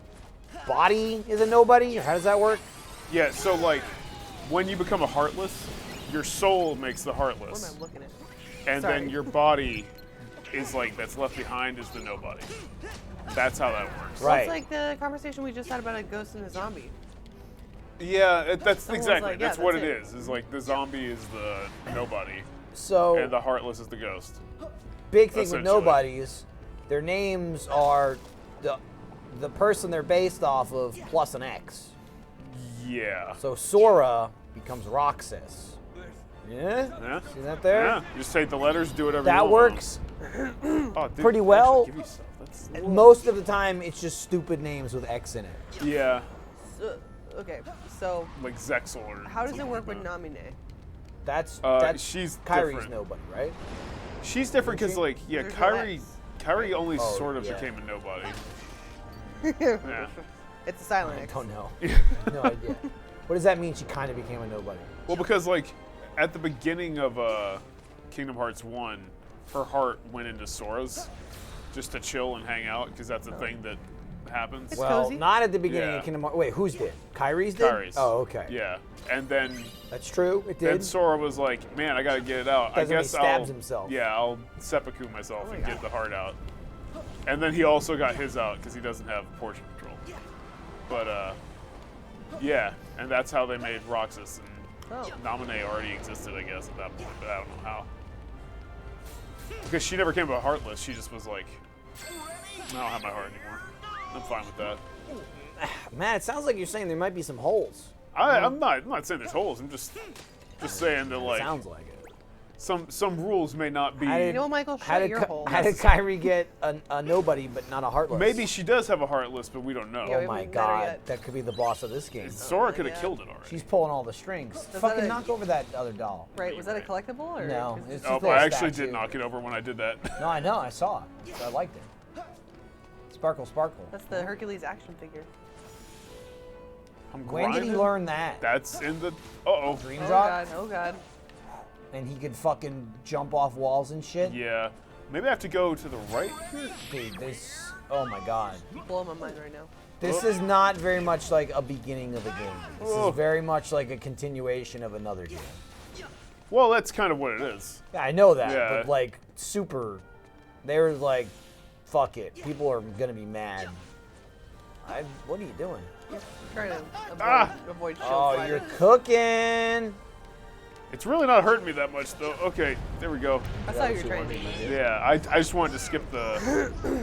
S5: body is a nobody, or how does that work?
S2: Yeah, so like when you become a Heartless, your soul makes the Heartless.
S3: What am I looking at?
S2: And
S3: Sorry.
S2: then your body is like that's left behind is the nobody. That's how that works.
S3: Well, it's like the conversation we just had about a ghost and a zombie.
S2: Yeah, that's
S3: Someone was
S2: exactly.
S3: like, yeah,
S2: that's what
S3: that's
S2: it
S3: it.
S2: is. Is like the zombie is the nobody,
S5: So
S2: and the Heartless is the ghost.
S5: big thing with
S2: Essentially.
S5: nobodies, their names are the person they're based off of plus an X.
S2: Yeah.
S5: So Sora becomes Roxas. Yeah?
S2: Yeah.
S5: See that there?
S2: Yeah. Just take the letters, do whatever.
S5: That
S2: you want.
S5: works
S2: Oh, dude,
S5: pretty
S2: they
S5: well.
S2: actually give you stuff. That's-
S5: Most of the time, it's just stupid names with X in it.
S2: Yeah.
S3: Okay, so
S2: Like Zexel or.
S3: how does it
S2: something
S3: work
S2: like
S3: with
S2: that.
S3: Namine?
S5: That's
S2: she's
S5: Kyrie's
S2: different.
S5: nobody, right?
S2: She's different because like yeah,
S3: There's no
S2: Kyrie.
S3: X.
S2: Kyrie only
S5: Oh,
S2: sort of
S5: yeah.
S2: became a nobody. Yeah.
S3: It's a silent
S5: I
S3: X.
S5: don't know. No idea. What does that mean? She kind of became a nobody.
S2: Well, because like at the beginning of Kingdom Hearts 1, her heart went into Sora's just to chill and hang out because that's a thing that happens.
S3: It's
S5: Well,
S3: cozy.
S5: not at the beginning
S2: Yeah.
S5: of Kingdom Hearts. Wait, who's did? Kyrie's did?
S2: Kyrie's.
S5: Oh, okay.
S2: Yeah, and then
S5: That's true. It
S2: then
S5: did.
S2: Sora was like, "Man, I gotta get it out.
S5: Doesn't
S2: I
S5: he
S2: guess
S5: stabs
S2: I'll
S5: himself?
S2: Yeah, I'll seppuku myself
S3: Oh my
S2: and
S3: God.
S2: get the heart out." And then he also got his out because he doesn't have portion control. But yeah, and that's how they made Roxas, and
S3: Oh.
S2: Naminé already existed, I guess, at that point, but I don't know how. Because she never came to a Heartless, she just was like, I don't have my heart anymore. I'm fine with that.
S5: Man, it sounds like you're saying there might be some holes.
S2: I'm not saying there's holes. I'm just saying that like
S5: Sounds like it.
S2: some rules may not be.
S5: How did,
S3: You know, Michael,
S5: how
S3: shut
S5: did,
S3: your
S5: Ky-
S3: hole.
S5: how did Kyrie get a nobody but not a heartless?
S2: Maybe she does have a Heartless, but we don't know.
S3: Yeah,
S5: Oh
S3: we
S5: my
S3: haven't met her
S5: god,
S3: yet.
S5: that could be the boss of this game.
S2: Sora could have
S3: yeah.
S2: killed it already.
S5: She's pulling all the strings.
S3: that
S5: Fucking
S3: a-
S5: knock over that other doll.
S3: Right, was that a collectible or?
S5: No,
S3: 'cause
S5: it's
S2: Oh,
S5: just
S2: I
S5: a
S2: actually
S5: statue.
S2: did knock it over when I did that.
S5: No, I know, I saw it. So I liked it. Sparkle, sparkle.
S3: That's the Hercules action figure.
S2: I'm
S5: When did he
S2: grinding.
S5: learn that?
S2: That's in the. Uh-oh.
S5: Dream
S3: Oh
S5: drop?
S3: god, oh god.
S5: And he could fucking jump off walls and shit?
S2: Yeah. Maybe I have to go to the right.
S5: Dude, this. Oh my god.
S3: Blowing my mind right now.
S5: This is not very much like a beginning of a game. This
S2: Oh.
S5: is very much like a continuation of another game.
S2: Well, that's kind of what it is.
S5: Yeah, I know that,
S2: Yeah.
S5: but like super, they're like, fuck it. People are gonna be mad. What are you doing?
S3: Trying to avoid shield
S5: Oh,
S3: fire.
S5: you're cooking.
S2: It's really not hurting me that much, though. Okay, there we go.
S3: I saw you were trying to do that.
S2: Yeah, I just wanted to skip the.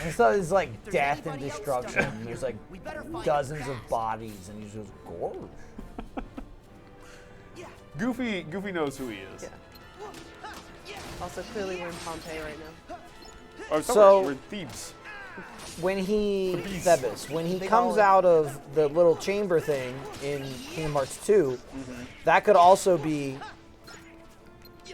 S5: And so it's like death and destruction. And there's like dozens of bodies, and he's just gorge.
S2: Goofy knows who he is.
S3: Yeah. Also, clearly we're in Pompeii right now.
S2: Oh,
S5: So-
S2: we're in Thebes.
S5: When he Thebes, when he
S3: Big
S5: comes
S3: olive.
S5: out of the little chamber thing in Kingdom Hearts 2, that could also be.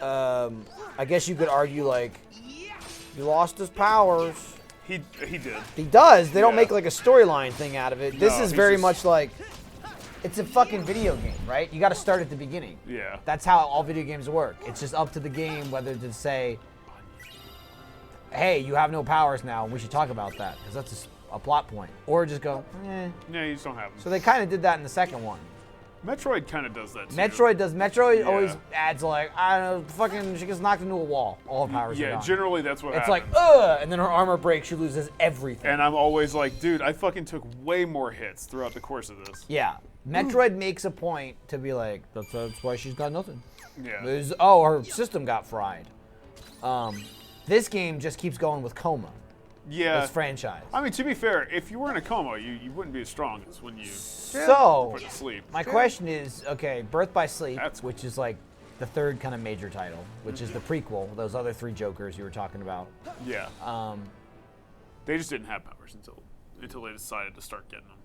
S5: I guess you could argue like he lost his powers.
S2: He did.
S5: He does. They don't
S2: Yeah.
S5: make like a storyline thing out of it. This
S2: No,
S5: is
S2: he's
S5: very
S2: just-
S5: much like it's a fucking video game, right? You got to start at the beginning.
S2: Yeah.
S5: That's how all video games work. It's just up to the game whether to say, "Hey, you have no powers now. We should talk about that," because that's a plot point, or just go, "Eh."
S2: Yeah, you just don't have them.
S5: So they kind of did that in the second one.
S2: Metroid kind of does that too.
S5: Metroid
S2: Yeah.
S5: always adds like, I don't know, fucking she gets knocked into a wall. All her powers are
S2: Yeah,
S5: gone.
S2: generally that's what
S5: It's
S2: happens.
S5: like, ugh, and then her armor breaks, she loses everything.
S2: And I'm always like, dude, I fucking took way more hits throughout the course of this.
S5: Yeah. Metroid makes a point to be like, that's why she's got nothing.
S2: Yeah.
S5: Her system got fried. This game just keeps going with coma.
S2: Yeah.
S5: This franchise.
S2: I mean, to be fair, if you were in a coma, you wouldn't be as strong as when you
S5: So,
S2: put to sleep.
S5: my question is, okay, Birth by Sleep, which is like the third kind of major title, which is the prequel, those other 3 Jokers you were talking about.
S2: Yeah. They just didn't have powers until they decided to start getting them.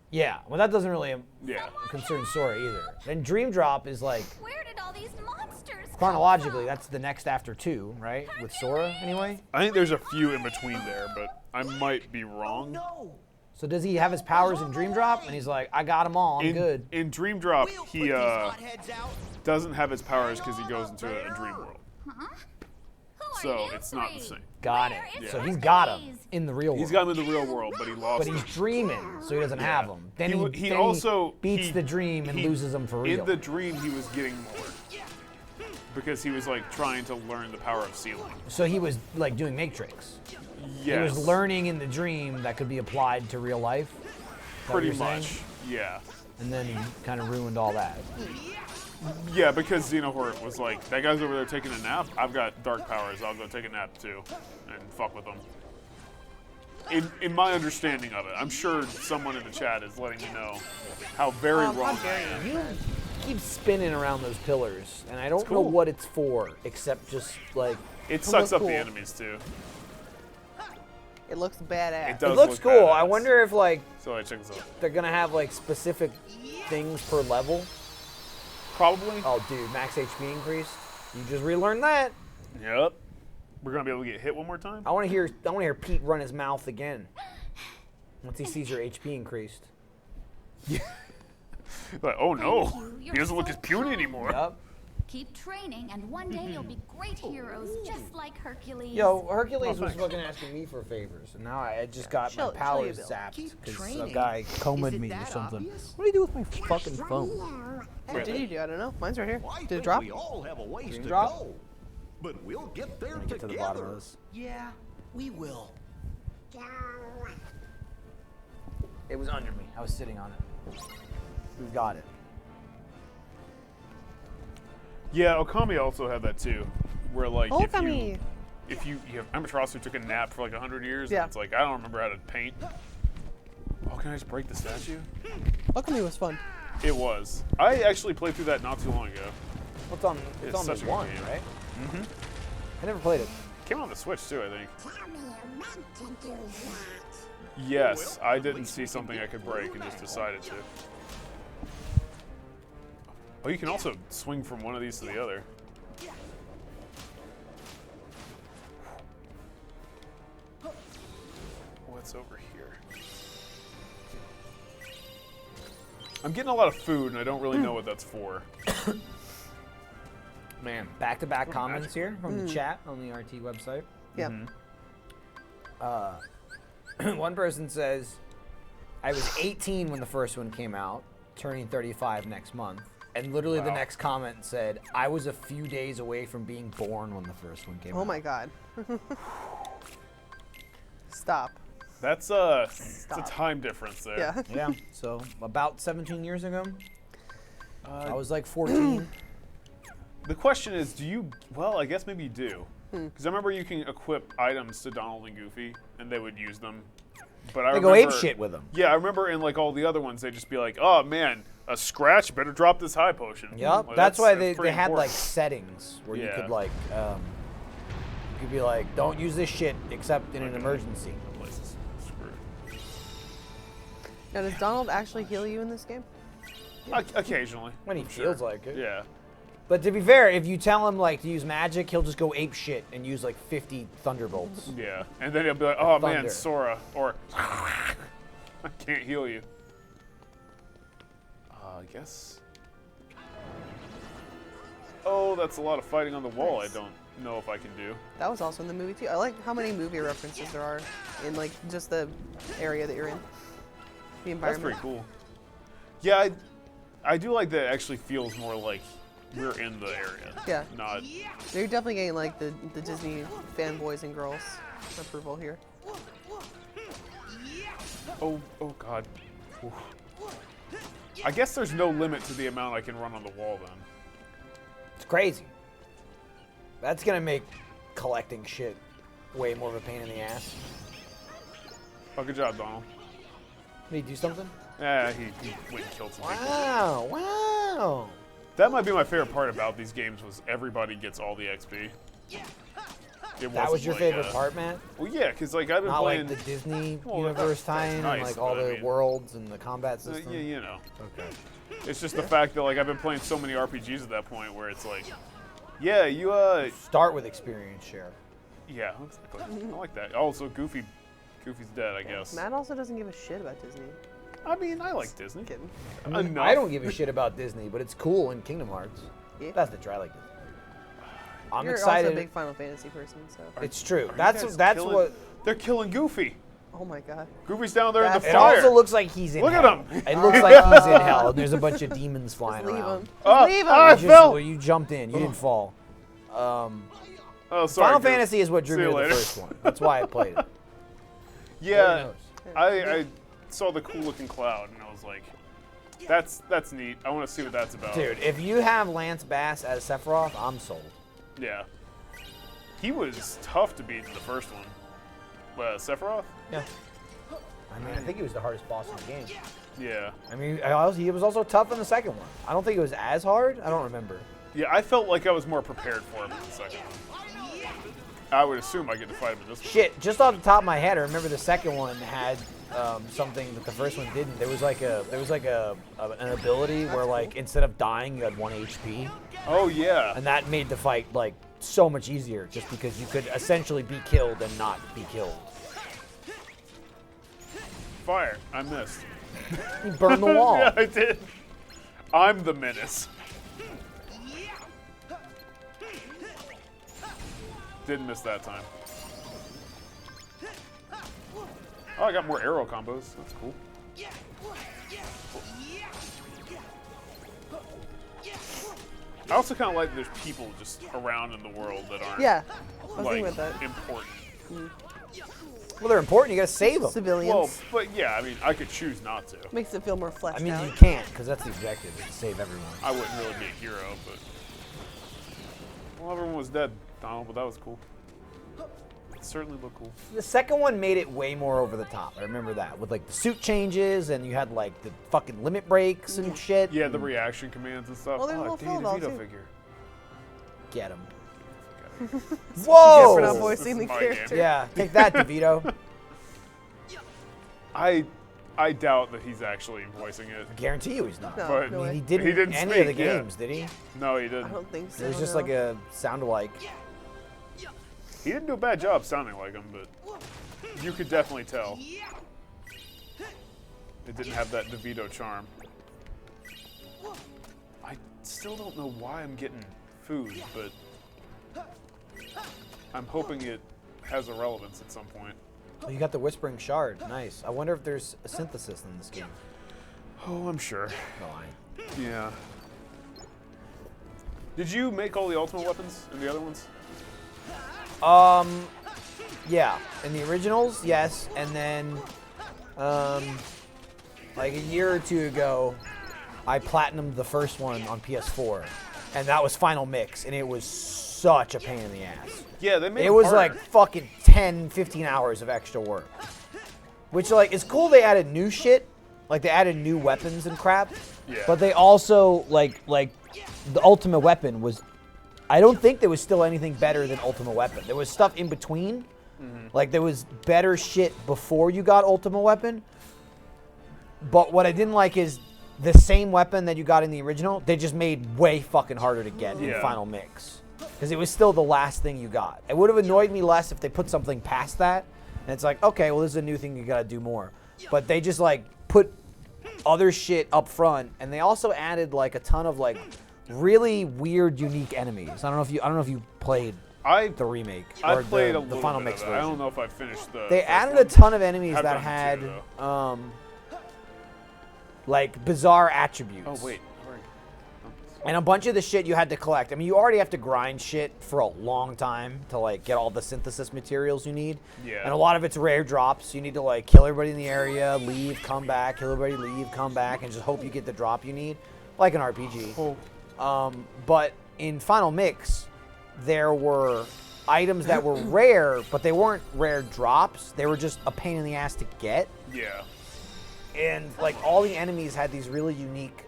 S5: Yeah, well, that doesn't really
S2: Yeah.
S5: concern Sora either. Then Dream Drop is like,
S15: Where did all these monsters
S5: chronologically, that's the next after 2, right? With Sora, anyway?
S2: I think there's a few in between there, but I might be wrong.
S5: So does he have his powers in Dream Drop? And he's like, I got them all, I'm good.
S2: In Dream Drop, he doesn't have his powers because he goes into a dream world. So it's not the same.
S5: Got it.
S2: Yeah.
S5: So he's got them in the real world.
S2: He's got him in the real world, but he lost
S5: But he's
S2: them.
S5: dreaming, so he doesn't have them. Then
S2: he
S5: then
S2: also
S5: beats the dream and loses them for real.
S2: In the dream, he was getting more because he was like trying to learn the power of sealing.
S5: So he was like doing Matrix. He
S2: Yes.
S5: was learning in the dream that could be applied to real life. Is that what
S2: Pretty
S5: you're saying?
S2: much, yeah.
S5: And then he kind of ruined all that.
S2: Yeah, because Xenohort was like, that guy's over there taking a nap. I've got dark powers. I'll go take a nap too, and fuck with them. In my understanding of it, I'm sure someone in the chat is letting me know how very wrong I am.
S5: You keep spinning around those pillars, and I don't
S2: cool.
S5: know what it's for, except just like
S2: It sucks up
S3: cool.
S2: the enemies too.
S3: It looks badass.
S2: It does
S5: It looks
S2: look
S5: cool.
S2: badass.
S5: I wonder if like
S2: So check this out.
S5: they're gonna have like specific things per level.
S2: Probably.
S5: Oh, dude, max HP increase. You just relearned that.
S2: Yep. We're gonna be able to get hit one more time.
S5: I want to hear Pete run his mouth again once he sees your HP increased.
S2: Like, oh no,
S15: you.
S2: he doesn't look as puny anymore.
S5: Yep.
S15: Keep training, and one day you'll be great heroes, just like Hercules.
S5: Yo, Hercules
S2: Oh,
S5: was
S2: thanks.
S5: fucking asking me for favors, and now I just got
S3: Chill-
S5: my
S3: chill
S5: powers
S3: you, Bill.
S5: zapped
S7: Keep
S5: because a
S7: training.
S5: guy comed
S7: Is it
S5: me or
S7: that
S5: something.
S7: obvious?
S5: What do you do with my fucking phone?
S3: What did you do? I don't know. Mine's right here.
S6: I
S3: Did it
S6: think
S3: drop?
S6: we all have a ways
S5: Dream
S6: to
S5: drop?
S6: go. But we'll get there
S5: Get to the bottom of
S6: together.
S5: this.
S7: Yeah, we will.
S5: It was under me. I was sitting on it. We've got it.
S2: Yeah, Okami also had that too, where like
S3: Okami.
S2: if you have Amaterasu who took a nap for like 100 years,
S3: Yeah.
S2: and it's like I don't remember how to paint. Oh, can I just break the statue?
S3: Okami was fun.
S2: It was. I actually played through that not too long ago.
S5: It's on
S2: It's
S5: the
S2: such a good
S5: one,
S2: game.
S5: right?
S2: Mm-hmm.
S5: I never played it.
S2: Came on the Switch too, I think.
S14: Tell me you meant to do that.
S2: Yes, I didn't see something I could break and just decided to. Oh, you can also swing from one of these to the other. What's over here? I'm getting a lot of food and I don't really know what that's for.
S5: Man, back-to-back comments here from the chat on the RT website.
S3: Yep.
S5: One person says, I was 18 when the first one came out, turning 35 next month. And literally the
S2: Wow.
S5: next comment said, I was a few days away from being born when the first one came out.
S3: Oh my god. Stop.
S2: That's a time difference there.
S3: Yeah.
S5: Yeah, so about 17 years ago, I was like 14.
S2: The question is, do you? Well, I guess maybe you do, because I remember you can equip items to Donald and Goofy, and they would use them. But I
S5: They go
S2: remember,
S5: apeshit with them.
S2: Yeah, I remember in like all the other ones, they'd just be like, "Oh man, a scratch, better drop this high potion."
S5: Yep,
S2: Like,
S5: that's why they
S2: pretty
S5: had like
S2: important.
S5: settings where you
S2: Yeah.
S5: could like, you could be like, don't use this shit except in an emergency.
S2: The place is screwed.
S3: Now, does Donald actually heal you in this game?
S2: Occasionally,
S5: When he
S2: I'm
S5: feels
S2: sure.
S5: like it.
S2: Yeah.
S5: But to be fair, if you tell him like to use magic, he'll just go ape shit and use like 50 thunderbolts.
S2: Yeah, and then he'll be like, "Oh man,
S5: Thunder.
S2: Sora," or "I can't heal you." I guess. Oh, that's a lot of fighting on the wall.
S3: Nice.
S2: I don't know if I can do.
S3: That was also in the movie too. I like how many movie references there are in like just the area that you're in. The
S2: That's
S3: environment.
S2: pretty cool. Yeah, I do like that. It actually feels more like we're in the area.
S3: Yeah.
S2: Not.
S3: You're definitely getting like the Disney fanboys and girls approval here.
S2: Oh God. Oof. I guess there's no limit to the amount I can run on the wall then.
S5: It's crazy. That's gonna make collecting shit way more of a pain in the ass.
S2: Oh, good job, Donald.
S5: Did he do something?
S2: Yeah, he went and killed some people.
S5: Wow, wow.
S2: That might be my favorite part about these games was everybody gets all the XP.
S5: That was your favorite part, Matt?
S2: Well, yeah, because like I've been
S5: Not
S2: playing
S5: like the Disney
S2: Well,
S5: universe
S2: that's
S5: tie-in
S2: nice,
S5: and like all
S2: but I
S5: the
S2: mean-
S5: worlds and the combat system.
S2: Yeah, you know.
S5: Okay.
S2: It's just the fact that like I've been playing so many RPGs at that point where it's like, yeah, you
S5: start with experience share.
S2: Yeah, exactly. I like that. Also, Goofy's dead, I guess.
S3: Matt also doesn't give a shit about Disney.
S2: I mean, I like Disney.
S3: Kidding.
S5: I mean, I don't give a shit about Disney, but it's cool in Kingdom Hearts.
S3: Yeah.
S5: That's the try I like Disney. I'm
S3: You're
S5: excited.
S3: also a big Final Fantasy person, so.
S5: It's true.
S2: Are you
S5: That's
S2: guys
S5: that's
S2: killing-
S5: what.
S2: They're killing Goofy.
S3: Oh my god.
S2: Goofy's down there in the
S5: It
S2: fire.
S5: also looks like he's in
S2: Look
S5: hell.
S2: at him.
S5: It looks like he's in hell, and there's a bunch of demons flying
S3: leave
S5: around.
S3: him. Just leave him.
S2: I
S5: You
S2: fell.
S5: You jumped in. You didn't fall.
S2: Oh, sorry.
S5: Final
S2: Goof.
S5: Fantasy is what drew
S2: See
S5: me
S2: you
S5: to the
S2: later.
S5: first one. That's why I played it.
S2: Yeah, I saw the cool looking cloud and I was like, that's neat. I want to see what that's about.
S5: Dude, if you have Lance Bass as Sephiroth, I'm sold.
S2: Yeah. He was tough to beat in the first one. Sephiroth?
S5: Yeah. I mean, I think he was the hardest boss in the game.
S2: Yeah.
S5: I mean, he was also tough in the second one. I don't think it was as hard. I don't remember.
S2: Yeah, I felt like I was more prepared for him in the second one. I would assume I get to fight him in this one.
S5: Shit, just off the top of my head, I remember the second one had something that the first one didn't. There was like an ability where like instead of dying, you had 1 HP.
S2: Oh yeah.
S5: And that made the fight like so much easier, just because you could essentially be killed and not be killed.
S2: Fire. I missed.
S5: You burned the wall.
S2: Yeah, I did. I'm the menace. Didn't miss that time. Oh, I got more arrow combos. That's cool. I also kind of like there's people just around in the world that aren't
S3: Yeah, I was
S2: like,
S3: thinking about that.
S2: important.
S5: Well, they're important. You gotta save them.
S3: Civilians.
S2: Well, but yeah, I mean, I could choose not to.
S3: Makes it feel more fleshed
S5: I mean,
S3: out.
S5: you can't, because that's the objective, is to save everyone.
S2: I wouldn't really be a hero, but... Well, everyone was dead, Donald, but that was cool. It certainly looked cool.
S5: The second one made it way more over the top. I remember that, with like the suit changes, and you had like the fucking limit breaks and shit.
S2: Yeah, the reaction commands and stuff.
S3: Well, there's a
S2: oh,
S3: little
S2: Danny
S3: Phil
S2: DeVito
S3: too.
S2: figure.
S5: Get him.
S3: Whoa! For not
S2: This
S3: voicing
S2: is
S3: the
S2: my
S3: character.
S2: game.
S5: Yeah, take that, DeVito.
S2: I doubt that he's actually voicing it.
S5: I guarantee you he's not.
S3: No,
S2: But
S3: no way.
S5: He didn't,
S2: He didn't
S5: any
S2: speak,
S5: of the
S2: yeah.
S5: games, did he?
S2: No, he didn't.
S3: I don't think so.
S5: It was just
S3: no.
S5: like a sound alike.
S2: He didn't do a bad job sounding like him, but you could definitely tell. It didn't have that DeVito charm. I still don't know why I'm getting food, but I'm hoping it has a relevance at some point.
S5: Oh, you got the Whispering Shard. Nice. I wonder if there's a synthesis in this game.
S2: Oh, I'm sure.
S5: No, I ain't.
S2: Yeah. Did you make all the ultimate weapons in the other ones?
S5: Yeah. In the originals, yes. And then, like a year or two ago, I platinumed the first one on PS4. And that was Final Mix, and it was such a pain in the ass.
S2: Yeah, they made
S5: It was
S2: harder.
S5: like fucking 10, 15 hours of extra work. Which, like, it's cool they added new shit. Like, they added new weapons and crap.
S2: Yeah.
S5: But they also, like, the Ultimate Weapon was... I don't think there was still anything better than Ultimate Weapon. There was stuff in between. Like, there was better shit before you got Ultimate Weapon. But what I didn't like is the same weapon that you got in the original, they just made way fucking harder to get in Final Mix. Because it was still the last thing you got. It would have annoyed me less if they put something past that. And it's like, okay, well, this is a new thing you gotta do more. But they just like put other shit up front, and they also added like a ton of like really weird, unique enemies. I don't know if you played the remake or the Final Mix version.
S2: I don't know if I finished the.
S5: They added a ton of enemies that had like bizarre attributes.
S2: Oh wait.
S5: And a bunch of the shit you had to collect. I mean, you already have to grind shit for a long time to like get all the synthesis materials you need.
S2: Yeah.
S5: And a lot of it's rare drops. You need to like kill everybody in the area, leave, come back, kill everybody, leave, come back, and just hope you get the drop you need, like an RPG. But in Final Mix, there were items that were rare, but they weren't rare drops. They were just a pain in the ass to get.
S2: Yeah.
S5: And like all the enemies had these really unique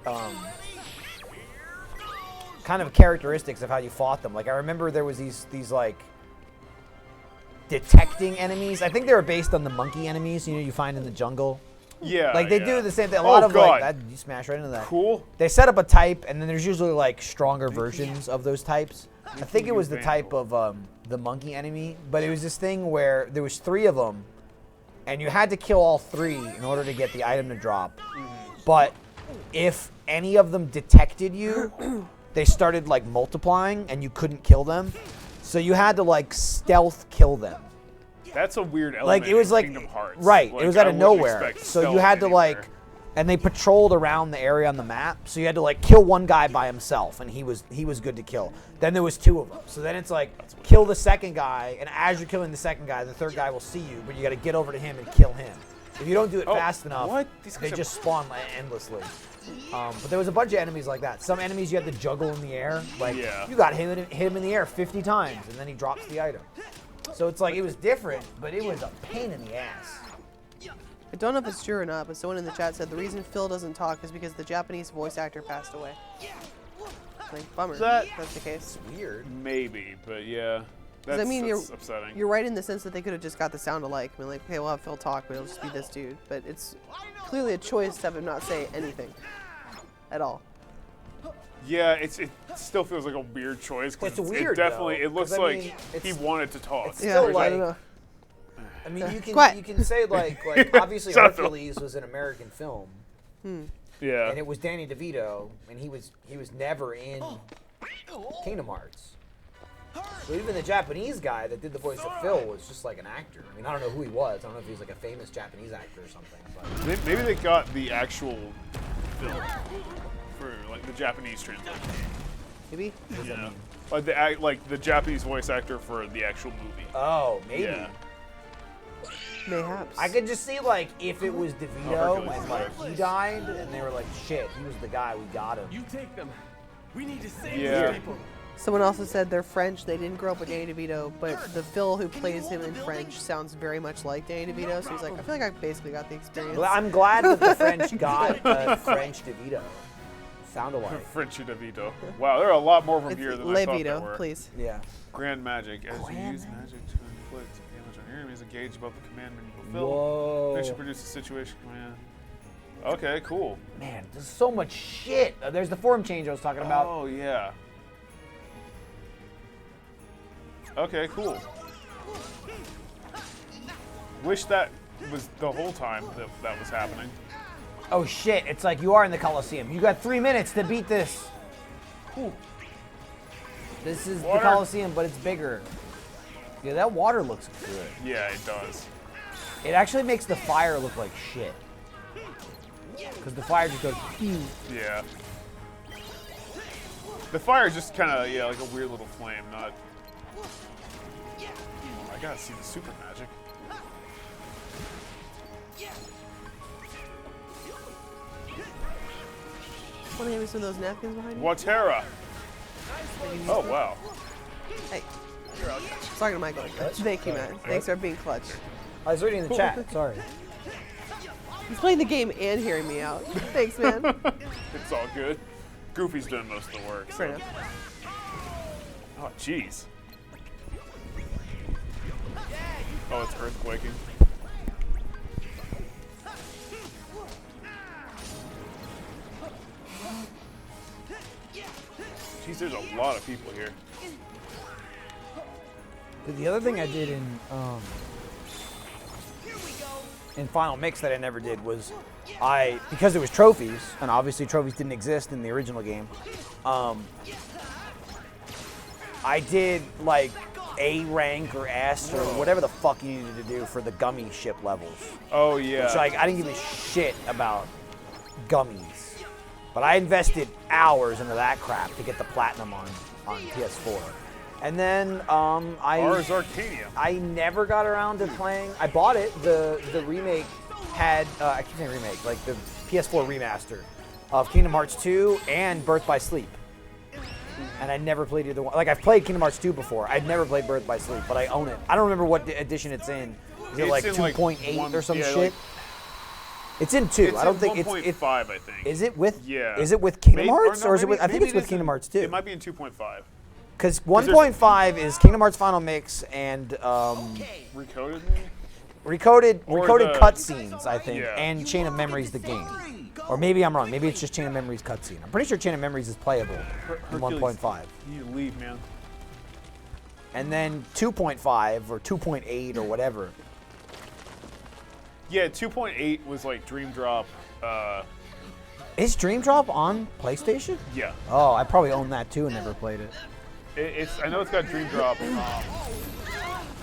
S5: kind of characteristics of how you fought them. Like I remember there was these like detecting enemies. I think they were based on the monkey enemies, you find in the jungle.
S2: Yeah.
S5: Like they do the same thing. A lot of like that, you smash right into that.
S2: Cool.
S5: They set up a type, and then there's usually like stronger versions of those types. I think it was the type of the monkey enemy, but it was this thing where there was 3 of them, and you had to kill all 3 in order to get the item to drop. But if any of them detected you, they started like multiplying, and you couldn't kill them. So you had to like stealth kill them.
S2: That's a weird element.
S5: Like it was like
S2: Kingdom Hearts.
S5: Right,
S2: Like,
S5: it was out
S2: I
S5: of
S2: wouldn't
S5: nowhere.
S2: expect
S5: So you
S2: stealth
S5: had to
S2: anywhere.
S5: like, and they patrolled around the area on the map. So you had to like kill one guy by himself, and he was good to kill. Then there was 2 of them. So then it's like kill the second guy, and as you're killing the second guy, the third guy will see you, but you got to get over to him and kill him. If you don't do it fast enough, they just spawn like, endlessly. But there was a bunch of enemies like that. Some enemies you had to juggle in the air. Like you got hit him in the air 50 times, and then he drops the item. So it's like it was different, but it was a pain in the ass.
S3: I don't know if it's true or not, but someone in the chat said the reason Phil doesn't talk is because the Japanese voice actor passed away. Like, bummer. That's the case.
S5: It's weird.
S2: Maybe, but yeah. That's,
S3: I mean,
S2: that's upsetting.
S3: You're right in the sense that they could have just got the sound alike. I mean, like, okay, we'll have Phil talk, but it'll just be this dude. But it's clearly a choice to have him not say anything at all.
S2: Yeah, it still feels like a weird choice.
S5: It's
S2: It
S5: weird,
S2: definitely.
S5: though,
S2: It looks
S5: 'cause, I
S2: like
S5: mean,
S2: he wanted to talk.
S5: It's still like, I mean, you can say like obviously Hercules was an American film.
S2: Yeah.
S5: And it was Danny DeVito, and he was never in Kingdom Hearts. So even the Japanese guy that did the voice of Phil was just like an actor. I mean, I don't know who he was. I don't know if he's like a famous Japanese actor or something. But
S2: Maybe they got the actual film for like the Japanese translation.
S3: Maybe.
S2: Yeah. Like the Japanese voice actor for the actual movie.
S5: Oh, maybe.
S2: Yeah.
S3: Mayhaps.
S5: I could just see like if it was DeVito and like he died, and they were like, shit, he was the guy, we got him.
S11: You take them. We need to save
S2: Yeah.
S11: these people.
S3: Someone also said they're French. They didn't grow up with Danny DeVito, but the Phil who plays him in French sounds very much like Danny DeVito. So he's like, I feel like I basically got the experience.
S5: Well, I'm glad that the French got French DeVito. Sound alike.
S2: Frenchy DeVito. Wow, there are a lot more of them
S3: It's
S2: here than I thought there
S3: Levito,
S2: were.
S3: please.
S5: Yeah.
S2: Grand magic. As you use magic to inflict damage on your enemies, engage above the command menu fulfill.
S5: Whoa.
S2: Finish produce a situation command. Okay, cool.
S5: Man, there's so much shit. There's the form change I was talking about.
S2: Oh, yeah. Okay, cool. Wish that was the whole time that was happening.
S5: Oh shit, it's like you are in the Colosseum. You got 3 minutes to beat this. Ooh. This is the Colosseum, but it's bigger. Yeah, that water looks good.
S2: Yeah, it does.
S5: It actually makes the fire look like shit. Because the fire just goes,
S2: Yeah. The fire just kind of, yeah, like a weird little flame, not... Oh, I gotta see the super magic.
S3: Want to give me some of those napkins behind you?
S2: Watera! Oh, wow.
S3: Hey. I was talking to Michael. Thank you, man. Thanks for being clutch.
S5: I was reading the chat, sorry.
S3: He's playing the game and hearing me out. Thanks, man.
S2: It's all good. Goofy's doing most of the work.
S3: Fair
S2: So.
S3: enough.
S2: Oh, jeez. Oh, it's earthquaking. There's a lot of people here.
S5: But the other thing I did in Final Mix that I never did was because it was trophies, and obviously trophies didn't exist in the original game, I did like A rank or S or whatever the fuck you needed to do for the gummy ship levels.
S2: Oh yeah.
S5: Which I didn't give a shit about gummies, but I invested hours into that crap to get the platinum on PS4. And then
S2: Ars Arcania.
S5: I never got around to playing. I bought it. The remake had I keep saying remake, like the PS4 remaster of Kingdom Hearts 2 and Birth by Sleep. And I never played either one. Like I've played Kingdom Hearts 2 before. I'd never played Birth by Sleep, but I own it. I don't remember what edition it's in. Is it like 2.8 or some shit?
S2: Like,
S5: it's in 2. I don't think it's
S2: 1.5. I think.
S5: Is it with?
S2: Yeah.
S5: Is it with Kingdom
S2: Maybe,
S5: Hearts
S2: or
S5: is it with? I think it's with
S2: in-
S5: Kingdom Hearts 2.
S2: It might be in 2.5.
S5: Because 1.5 is Kingdom Hearts Final Mix and
S2: Recoded maybe?
S5: recoded
S2: the-
S5: cutscenes, I think,
S2: Yeah.
S5: and Chain of Memories the game. Or maybe I'm wrong. Maybe it's just Chain of Memories cutscene. I'm pretty sure Chain of Memories is playable in 1.5.
S2: You leave, man.
S5: And then 2.5 or 2.8 or whatever.
S2: Yeah, 2.8 was like Dream Drop.
S5: Is Dream Drop on PlayStation?
S2: Yeah.
S5: Oh, I probably own that too and never played it.
S2: I know it's got Dream Drop.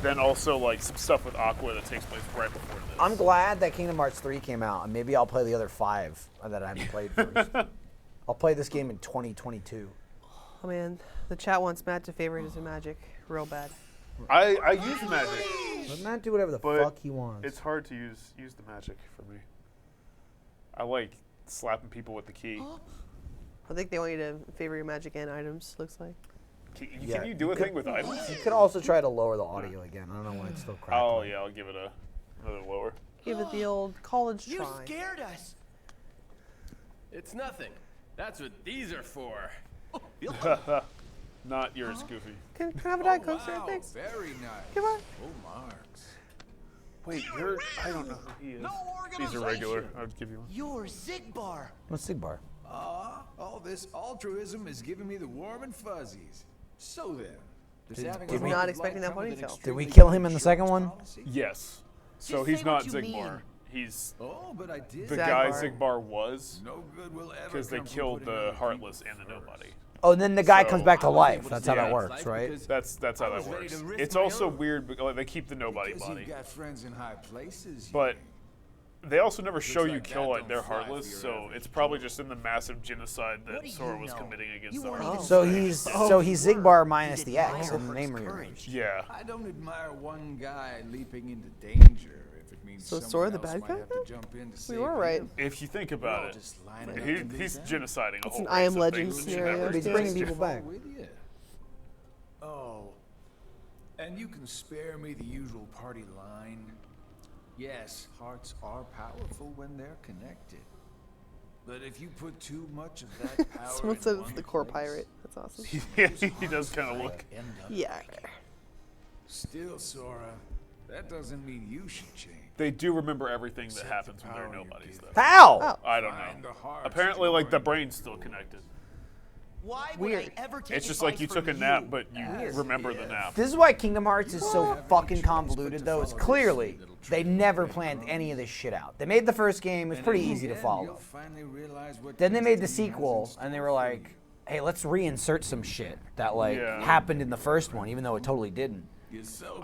S2: Then also like some stuff with Aqua that takes place right before this.
S5: I'm glad that Kingdom Hearts 3 came out, and maybe I'll play the other 5 that I haven't played first. I'll play this game in 2022.
S3: Oh man, the chat wants Matt to favorite his magic real bad.
S2: I use magic.
S5: Let Matt do whatever the fuck he wants.
S2: It's hard to use the magic for me. I like slapping people with the key.
S3: I think they want you to favor your magic and items, looks like.
S2: Can you do a thing with items?
S5: You could also try to lower the audio again. I don't know why it's still crackling.
S2: Oh yeah, I'll give it another lower.
S3: Give it the old college
S13: You
S3: try.
S13: scared us.
S11: It's nothing. That's what these are for.
S2: Not yours, Goofy.
S3: Can I have a Diet Coke, sir? Thanks.
S9: Very nice.
S3: Come on.
S9: Full marks.
S2: Wait, I don't know who he is. These are regular. I'll give you one.
S7: You're Zigbar.
S5: What's Sigbar?
S9: All this altruism is giving me the warm and fuzzies. So then, does
S5: Did-
S9: having
S5: did
S9: a
S5: we-
S9: life
S3: Not expecting that
S9: come with an
S3: ponytail.
S5: Did we
S9: extremely
S5: kill him in the
S9: insurance
S5: second one?
S9: policy?
S2: Yes. So
S7: Just
S2: he's
S7: say
S2: not
S7: what you
S2: Zigbar.
S7: mean.
S2: He's
S9: Oh, but I did.
S2: the
S3: Zagbar.
S2: guy Zigbar was
S9: No good will ever
S2: because they
S9: come from
S2: killed
S9: putting
S2: the
S9: other
S2: Heartless
S9: people
S2: and the
S9: first.
S2: Nobody.
S5: Oh, and then the guy
S2: So-
S5: comes back to
S9: I was
S5: life.
S9: able
S5: That's
S9: to
S5: how
S2: Yeah.
S5: that works,
S9: life
S5: right?
S9: because
S2: That's
S9: I
S2: how that
S9: was ready
S2: works.
S9: to risk
S2: It's
S9: my
S2: also
S9: own.
S2: weird because they keep the Nobody
S9: Because
S2: body,
S9: you've got friends in high places.
S2: but they also never show you
S9: like
S2: kill
S9: that
S2: like
S9: don't
S2: they're
S9: fly for
S2: Heartless.
S9: your
S2: So
S9: average
S2: it's probably just in the massive genocide that
S7: What do you
S2: Sora was
S7: know?
S2: committing against
S7: You
S2: the
S7: weren't
S2: Heartless.
S5: So he's Zigbar minus the X in the name range.
S2: Yeah.
S9: I don't admire one guy leaping into danger if it means
S3: So
S9: someone
S3: Sora the
S9: else
S3: bad
S9: might
S3: guy
S9: have to
S3: then?
S9: jump in to
S3: We
S9: save
S3: were right.
S9: him.
S2: If you think
S9: We're
S2: about
S9: all
S2: it,
S9: just lining up to do
S2: he's
S9: that.
S2: genociding a whole
S3: an
S2: race
S3: I Am
S2: of
S3: Legend
S2: things that should
S3: scenario.
S2: never
S5: He's
S3: Yeah.
S5: bringing
S2: exist.
S5: people back.
S9: With you. Oh, and you can spare me the usual party line. Yes, hearts are powerful when they're connected. But if you put too much of that power
S3: Someone
S9: in
S3: said it's
S9: one
S3: the core
S9: place,
S3: pirate. That's awesome.
S2: Yeah, he does kind of look.
S9: end up
S3: Yeah.
S9: Still, Sora, that doesn't mean you should change.
S2: They do remember everything that
S9: Accept
S2: happens
S9: the
S2: when they're
S9: power you
S2: nobodies,
S9: give
S2: though.
S5: How?
S3: Oh.
S2: I don't
S9: Find
S2: know.
S9: the hearts
S2: Apparently,
S9: to
S2: like the
S9: join
S2: brain's still connected.
S7: Why would
S3: Weird.
S7: I ever take
S2: It's just like you took a nap, but you remember the nap.
S5: This is why Kingdom Hearts is so fucking convoluted, though. Is clearly they never planned any of this shit out. They made the first game; it's pretty easy to follow. Then they made the sequel, and they were like, "Hey, let's reinsert some shit that like happened in the first one, even though it totally didn't."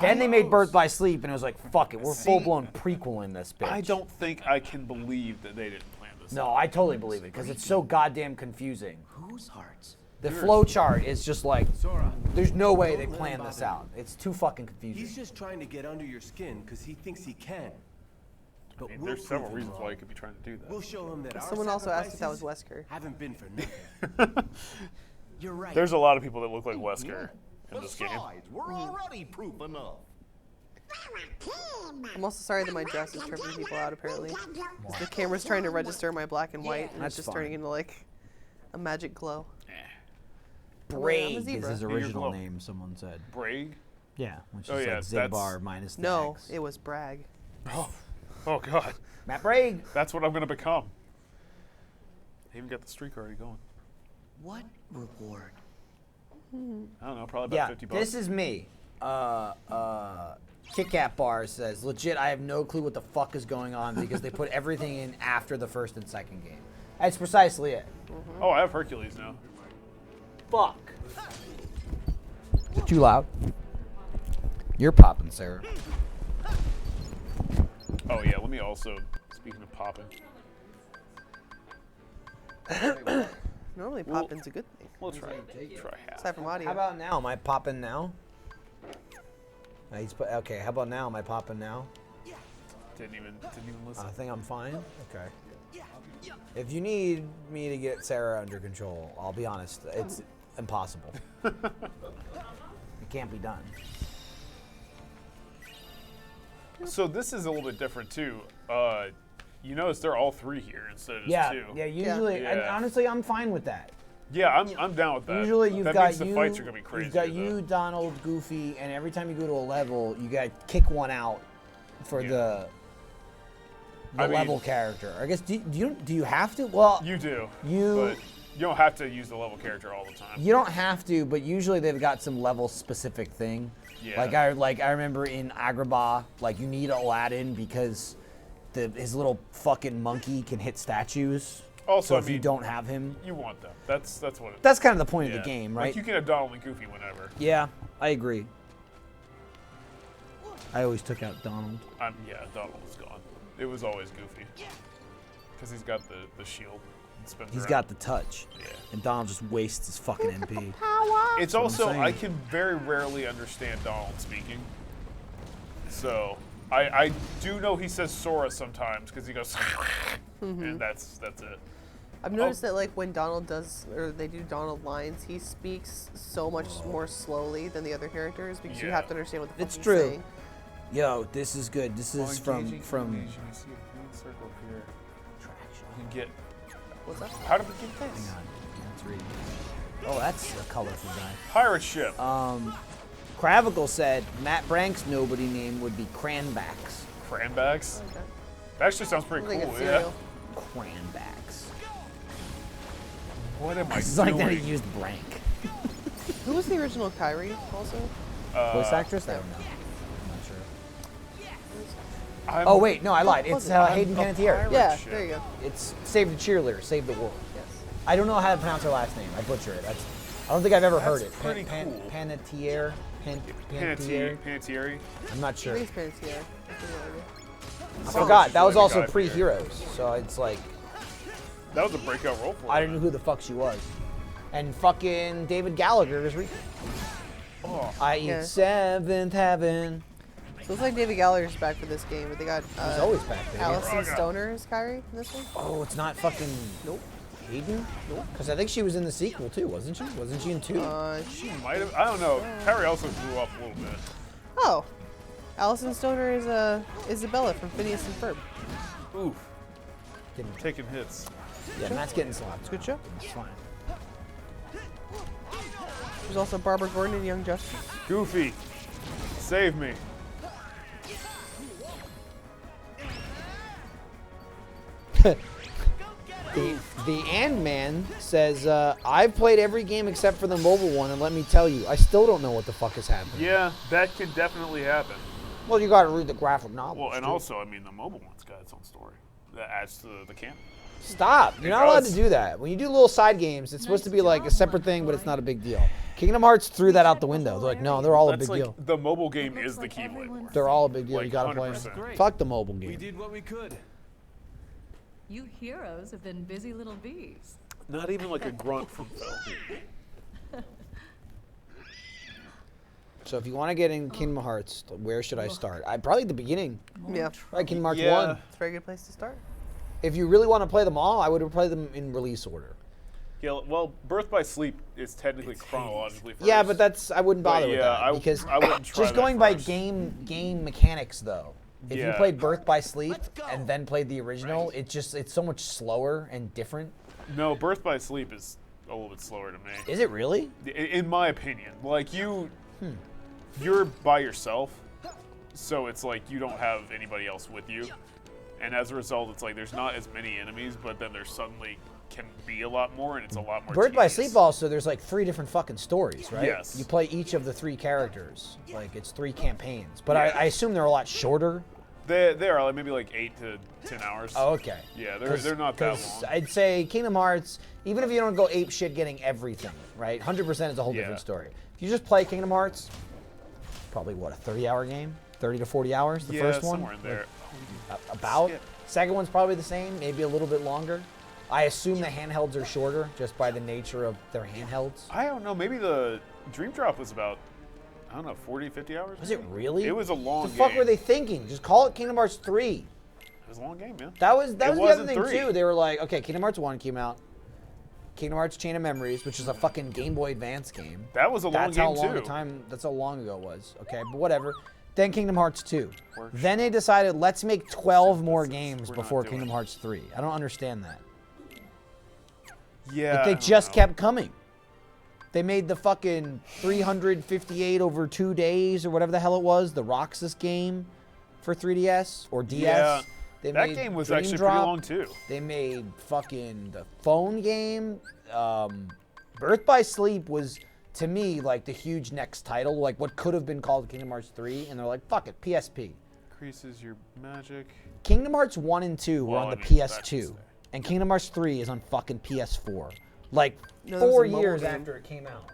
S5: Then they made Birth by Sleep, and it was like, "Fuck it, we're full blown prequel in this bitch."
S2: I don't think I can believe that they didn't plan this.
S5: No, I totally believe it because it's so goddamn confusing.
S7: Whose hearts?
S5: The flow chart is just like, there's no way they planned this out. It's too fucking confusing.
S11: He's just trying to get under your skin because he thinks he can. But
S2: I mean,
S11: we'll
S2: there's several
S11: prove him
S2: reasons why
S11: wrong.
S2: he could be trying to do that.
S11: We'll show him that our
S3: Someone also asked if that was
S11: sacrifices
S3: Wesker.
S11: haven't been for nothing.
S7: You're right.
S2: There's a lot of people that look like Wesker in this game.
S6: Besides, we're already proof enough.
S3: I'm also sorry that my dress is tripping people out, apparently. 'Cause the camera's trying to register my black and white, and
S5: That's
S3: it's just
S5: fine.
S3: turning into like a magic glow.
S5: Braig is
S3: zebra.
S5: his
S2: Here,
S5: original
S2: glow.
S5: name, someone said.
S2: Braig?
S5: Yeah, which
S2: Oh,
S5: is
S2: yeah,
S5: like
S2: that's-
S5: Zigbar minus the
S3: No,
S5: X.
S3: it was Bragg.
S2: Oh God.
S5: Matt Braig.
S2: That's what I'm gonna become. I even got the streak already going.
S7: What reward
S2: I don't know, probably about $50.
S5: This is me. Kit Kat Bar says, legit, I have no clue what the fuck is going on because they put everything in after the first and second game. That's precisely it.
S2: Oh, I have Hercules now.
S5: Fuck. Is it too loud? You're popping, Sarah.
S2: Oh yeah, let me also, speaking of popping.
S3: Normally popping's a good thing.
S2: We'll try half.
S3: Aside from audio.
S5: How about now? Am I popping now? Okay, how about now? Am I popping now?
S2: Didn't even listen.
S5: I think I'm fine. Okay. If you need me to get Sarah under control, I'll be honest, it's impossible. It can't be done.
S2: So this is a little bit different too. You notice they're all three here instead of just two.
S5: Yeah, usually, and honestly, I'm fine with that.
S2: Yeah, I'm down with that.
S5: Usually you've
S2: that
S5: got
S2: means the fights are gonna be crazy.
S5: You've got you, Donald, Goofy, and every time you go to a level, you got to kick one out for the level character. I guess do you have to? Well,
S2: you do. But you don't have to use the level character all the time.
S5: You don't have to, but usually they've got some level specific thing.
S2: Yeah.
S5: Like I remember in Agrabah, like you need Aladdin because his little fucking monkey can hit statues.
S2: Also,
S5: so if you don't have him,
S2: you want them. That's what it is.
S5: That's kind of the point of the game, right?
S2: Like you can have Donald and Goofy whenever.
S5: Yeah, I agree. I always took out Donald.
S2: Yeah, Donald was gone. It was always Goofy. Because he's got the shield.
S5: He's got the touch.
S2: Yeah.
S5: And Donald just wastes his fucking MP.
S2: It's also, I can very rarely understand Donald speaking. So, I do know he says Sora sometimes because he goes, and that's it.
S3: I've noticed that like when Donald they do Donald lines, he speaks so much more slowly than the other characters because you have to understand what the fuck he's saying.
S5: Yo, this is good. This is from.
S2: You see a green circle here. You can get.
S3: What's that?
S2: How did we get this?
S5: Hang on. Let's read. Oh, that's a colorful guy.
S2: Pirate ship.
S5: Cravicle said Matt Brank's nobody name would be Cranbacks.
S2: Cranbacks? Okay. That actually sounds pretty cool, yeah.
S5: Cranbacks.
S2: What am I doing?
S5: It's like that he used Brank.
S3: Who was the original Kyrie also?
S5: Voice actress? I don't know. I'm not sure. Oh wait, no, I lied. It's Hayden Panettiere.
S3: Yeah, there you go.
S5: It's Save the Cheerleader, Save the World.
S3: Yes.
S5: I don't know how to pronounce her last name. I butcher it. I don't think I've ever heard it.
S2: Pretty cool.
S5: Panettiere.
S2: Panettiere.
S5: I'm not sure.
S3: I think it's Panettiere.
S5: I forgot. That was also pre-Heroes, so it's like.
S2: That was a breakout role for her.
S5: I didn't know who the fuck she was. And fucking David Gallagher is I eat Seventh Heaven.
S3: So it's like David Gallagher's back for this game, but they got
S5: he's always back there.
S3: Allison Stoner as Kyrie in this one.
S5: Oh, it's not fucking Hayden? Nope. Because I think she was in the sequel too, wasn't she? Wasn't she in 2?
S2: She might have. I don't know. Kyrie also grew up a little bit.
S3: Oh, Allison Stoner is Isabella from Phineas and Ferb.
S2: Oof. Taking hits.
S5: Yeah, Matt's getting slapped.
S3: It's a good show.
S5: It's fine.
S3: There's also Barbara Gordon and Young Justice.
S2: Goofy, save me.
S5: The And-Man says, I've played every game except for the mobile one, and let me tell you, I still don't know what the fuck is happening.
S2: Yeah, that can definitely happen.
S5: Well, you gotta read the graphic novels.
S2: Well, and
S5: too.
S2: also, I mean, the mobile one's got its own story that adds to the canon.
S5: Stop. You're not allowed to do that. When you do little side games, it's supposed to be like a separate thing, but it's not a big deal. Kingdom Hearts threw that out the window. They're like, no, they're all a big deal.
S2: The mobile game is the Keyblade War.
S5: They're all a big deal.
S2: Like,
S5: you gotta play
S2: 100%.
S5: them. Fuck the mobile game.
S9: We did what we could.
S12: You heroes have been busy little bees.
S2: Not even like a grunt from Phil.
S5: So if you want to get in Kingdom Hearts, where should I start? Probably at the beginning.
S3: Yeah.
S5: Right, Kingdom Hearts 1.
S3: It's a very good place to start.
S5: If you really want to play them all, I would play them in release order.
S2: Yeah, well, Birth by Sleep is technically chronologically first.
S5: Yeah, but I wouldn't bother with that because
S2: I wouldn't try
S5: just
S2: that
S5: going by
S2: first.
S5: game mechanics though. If you
S2: Yeah.
S5: played Birth by Sleep and then played the original, it's so much slower and different.
S2: No, Birth by Sleep is a little bit slower to me.
S5: Is it really?
S2: In my opinion, like you're by yourself, so it's like you don't have anybody else with you, and as a result, it's like there's not as many enemies, but then there's suddenly can be a lot more, and it's a lot more.
S5: Birth by
S2: tedious.
S5: Sleep also, there's like 3 different fucking stories, right?
S2: Yes.
S5: You play each of the 3 characters. Like, it's 3 campaigns. But I assume they're a lot shorter.
S2: They are like maybe like 8 to 10 hours.
S5: Oh, okay.
S2: Yeah, they're not that long.
S5: I'd say Kingdom Hearts, even if you don't go ape shit getting everything, right? 100% is a whole different story. If you just play Kingdom Hearts, probably what, a 30-hour game? 30 to 40 hours, the first one?
S2: Somewhere in there.
S5: About. Second one's probably the same, maybe a little bit longer. I assume the handhelds are shorter just by the nature of their handhelds.
S2: I don't know. Maybe the Dream Drop was about, I don't know, 40, 50 hours?
S5: Was it really?
S2: It was a long
S5: game. The fuck were they thinking? Just call it Kingdom Hearts 3.
S2: It was a long game, man.
S5: That was the other thing,
S2: 3.
S5: too. They were like, okay, Kingdom Hearts 1 came out. Kingdom Hearts Chain of Memories, which is a fucking Game Boy Advance game.
S2: That was a long game, too.
S5: That's how long ago it was. Okay, but whatever. Then Kingdom Hearts 2. Then they decided, let's make 12 more games before Kingdom Hearts 3. I don't understand that.
S2: Yeah.
S5: Like, they just kept coming. They made the fucking 358 over 2 days or whatever the hell it was, the Roxas game for 3DS or DS.
S2: Yeah.
S5: They
S2: that
S5: made
S2: game was
S5: Dream
S2: actually
S5: Drop.
S2: pretty long, too.
S5: They made fucking the phone game. Birth by Sleep was, to me, like the huge next title, like what could have been called Kingdom Hearts 3, and they're like, fuck it, PSP.
S2: Increases your magic.
S5: Kingdom Hearts 1 and 2 were on the PS2, and Kingdom Hearts 3 is on fucking PS4. Like,
S3: You know, there was
S5: 4
S3: a mobile
S5: years
S3: game.
S5: after it came out.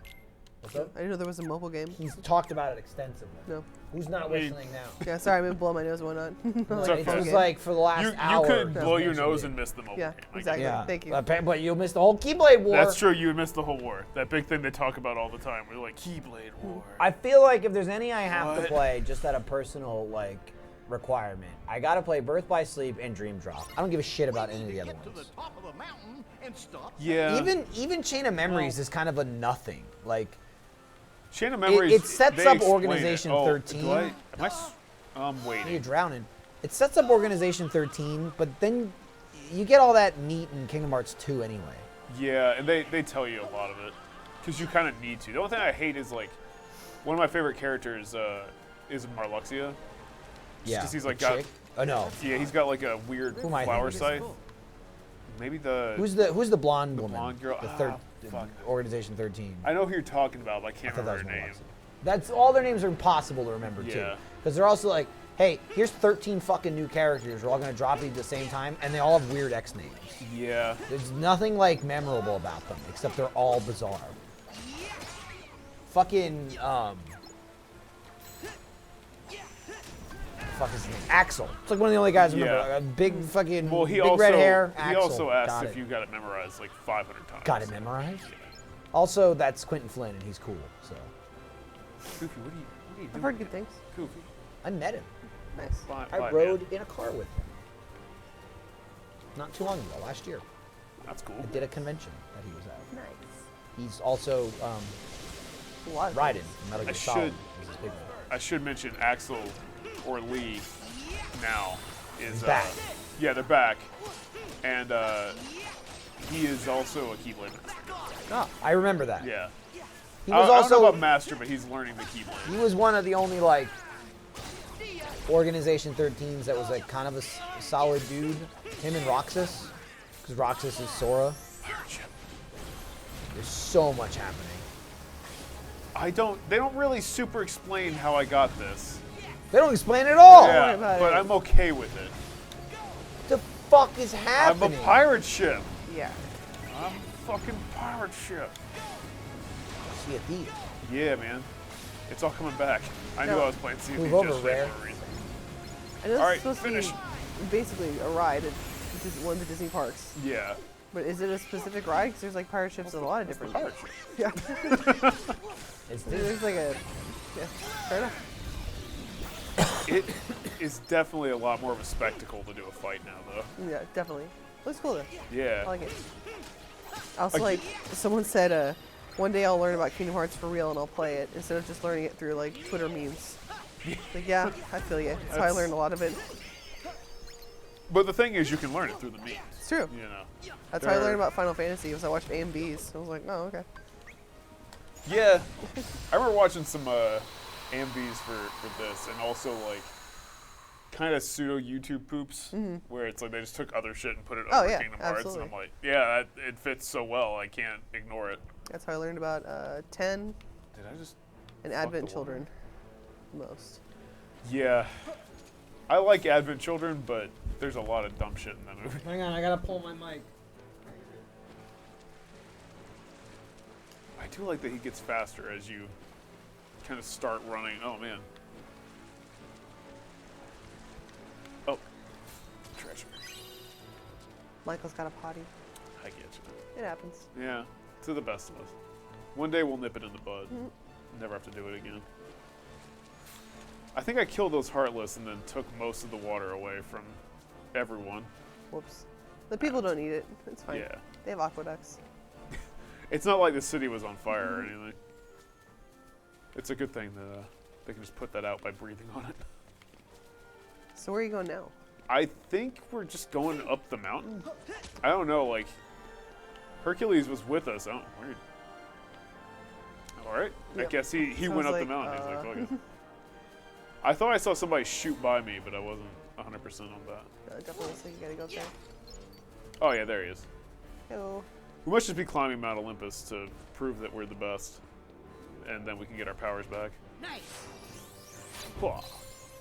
S5: What's up?
S3: I didn't know there was a mobile game.
S5: He's talked about it extensively.
S3: No.
S5: Who's not listening now?
S3: Yeah, sorry, I'm gonna blow my nose. Why not?
S5: It was like for the last hour.
S2: You could blow your nose and miss the mobile game.
S3: Exactly.
S5: Yeah.
S3: Thank you.
S5: But you'll miss the whole Keyblade War.
S2: That's true. You would miss the whole war. That big thing they talk about all the time. We're like, Keyblade War.
S5: I feel like if there's any I have to
S2: What?
S5: play, just at a personal like requirement, I gotta play Birth by Sleep and Dream Drop. I don't give a shit about any of the other ones.
S2: Yeah.
S5: Even Chain of Memories is kind of a nothing. Like
S2: Chain of Memories.
S5: it sets
S2: they
S5: up
S2: explain
S5: Organization
S2: it. Oh,
S5: 13.
S2: I'm waiting.
S5: You're drowning. It sets up Organization 13, but then you get all that neat in Kingdom Hearts 2 anyway.
S2: Yeah, and they tell you a lot of it because you kind of need to. The only thing I hate is like one of my favorite characters is Marluxia.
S5: Yeah.
S2: Because he's like
S5: the
S2: got.
S5: chick? Oh no.
S2: Yeah, he's got like a weird
S5: Who am I
S2: flower
S5: thinking?
S2: scythe. Maybe the.
S5: Who's the blonde woman?
S2: blonde girl?
S5: The third
S2: fuck.
S5: Organization 13.
S2: I know who you're talking about, but I can't
S5: I thought that
S2: remember her
S5: was
S2: name.
S5: That's all their names are impossible to remember too.
S2: Yeah.
S5: Because they're also like, hey, here's 13 fucking new characters. We're all gonna drop these at the same time, and they all have weird X names.
S2: Yeah.
S5: There's nothing like memorable about them except they're all bizarre. Fucking fuck is his name? Axel. It's like one of the only guys I remember.
S2: Yeah.
S5: A big fucking
S2: Well, he
S5: big
S2: also
S5: red hair.
S2: he
S5: Axel.
S2: also asked
S5: Got
S2: if
S5: it.
S2: you got it memorized like 500 times.
S5: Got it memorized. Also, that's Quentin Flynn, and he's cool. So
S2: Goofy, what are you doing?
S3: I've heard good things.
S2: Goofy.
S5: I met him.
S3: Nice.
S5: I rode in a car with him. Not too long ago, last year.
S2: That's cool.
S5: I did a convention that he was at.
S3: Nice.
S5: He's also
S3: A lot of
S5: Raiden.
S3: things.
S5: Metal Gear
S2: I
S5: Solid
S2: should-
S5: is his big one.
S2: I should mention Axel or Lee now is
S5: He's back.
S2: Yeah, they're back, and he is also a Keyblade master.
S5: Oh, I remember that.
S2: Yeah.
S5: He was
S2: I
S5: also
S2: don't know about master, but he's learning the Keyblade.
S5: he was one of the only like Organization 13s that was like kind of a solid dude. Him and Roxas, because Roxas is Sora. There's so much happening.
S2: They don't really super explain how I got this.
S5: They don't explain it at all.
S2: Yeah, but I'm okay with it.
S5: The fuck is
S2: I'm
S5: happening?
S2: a pirate ship.
S3: Yeah.
S2: I'm a fucking pirate ship.
S5: Sea of Thieves.
S2: Yeah, man. It's all coming back. I knew
S3: No.
S2: I was playing Sea of
S5: Move
S2: Thieves
S5: over,
S2: yesterday
S5: Rare.
S2: for a reason.
S3: I know
S2: All
S3: it's
S2: right,
S3: supposed
S2: finish.
S3: to be basically a ride at one of the Disney parks.
S2: Yeah.
S3: But is it a specific ride? Because there's like pirate ships in a lot of different.
S2: pirate ship.
S3: Yeah. There's like a. Yeah. Fair enough.
S2: It is definitely a lot more of a spectacle to do a fight now, though.
S3: Yeah, definitely. Looks cool though.
S2: Yeah.
S3: I like it. Also, like someone said, one day I'll learn about Kingdom Hearts for real and I'll play it instead of just learning it through like Twitter memes. Like, yeah, I feel you. That's how I learned a lot of it.
S2: But the thing is, you can learn it through the memes.
S3: It's true.
S2: You know.
S3: That's how I learned about Final Fantasy. Was I watched AMVs. I was like, oh, okay.
S2: Yeah. I remember watching some AMVs for this, and also like kind of pseudo YouTube poops, where it's like they just took other shit and put it
S3: Oh,
S2: over
S3: yeah,
S2: Kingdom Hearts,
S3: absolutely.
S2: and I'm like, yeah, it fits so well, I can't ignore it.
S3: That's how I learned about 10
S2: Did I just?
S3: and
S2: fuck
S3: Advent
S2: the
S3: Children most.
S2: Yeah, I like Advent Children, but there's a lot of dumb shit in that movie.
S16: Hang on, I gotta pull my mic.
S2: I do like that he gets faster as you kind of start running. Oh man. Oh, treasure.
S3: Michael's got a potty.
S2: I get you.
S3: It happens.
S2: Yeah, to the best of us. One day we'll nip it in the bud. Never have to do it again. I think I killed those Heartless and then took most of the water away from everyone.
S3: Whoops. The people don't need it. It's fine.
S2: Yeah.
S3: They have aqueducts.
S2: It's not like the city was on fire or anything. It's a good thing that they can just put that out by breathing on it.
S3: So where are you going now?
S2: I think we're just going up the mountain. I don't know, like, Hercules was with us. Oh, weird. All right.
S3: Yep.
S2: I guess he
S3: Sounds
S2: went up
S3: like,
S2: the mountain. He's like, fuck it. I thought I saw somebody shoot by me, but I wasn't 100% on that.
S3: Definitely looks like you gotta go up there.
S2: Oh, yeah, there he is.
S3: Hello.
S2: We must just be climbing Mount Olympus to prove that we're the best. And then we can get our powers back.
S10: Nice.
S2: Whoa.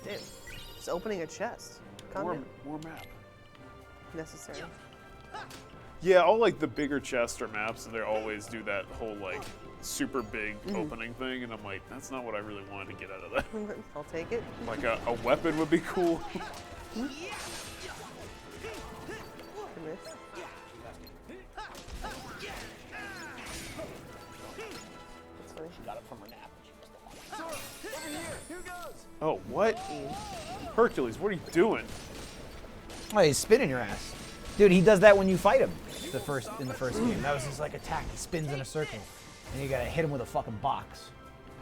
S3: Damn. Just opening a chest. Calm down.
S2: More map.
S3: Necessary.
S2: Yeah, all like the bigger chests or maps, and they always do that whole like super big opening thing, and I'm like, that's not what I really wanted to get out of that.
S3: I'll take it.
S2: Like a weapon would be cool.
S3: Good miss. That's funny.
S5: She got it from her nap.
S13: Over here. Here goes.
S2: Oh, what? Hercules, what are you doing?
S5: Oh, he's spinning your ass. Dude, he does that when you fight him in the first game. That was his like attack. He spins in a circle. And you gotta hit him with a fucking box.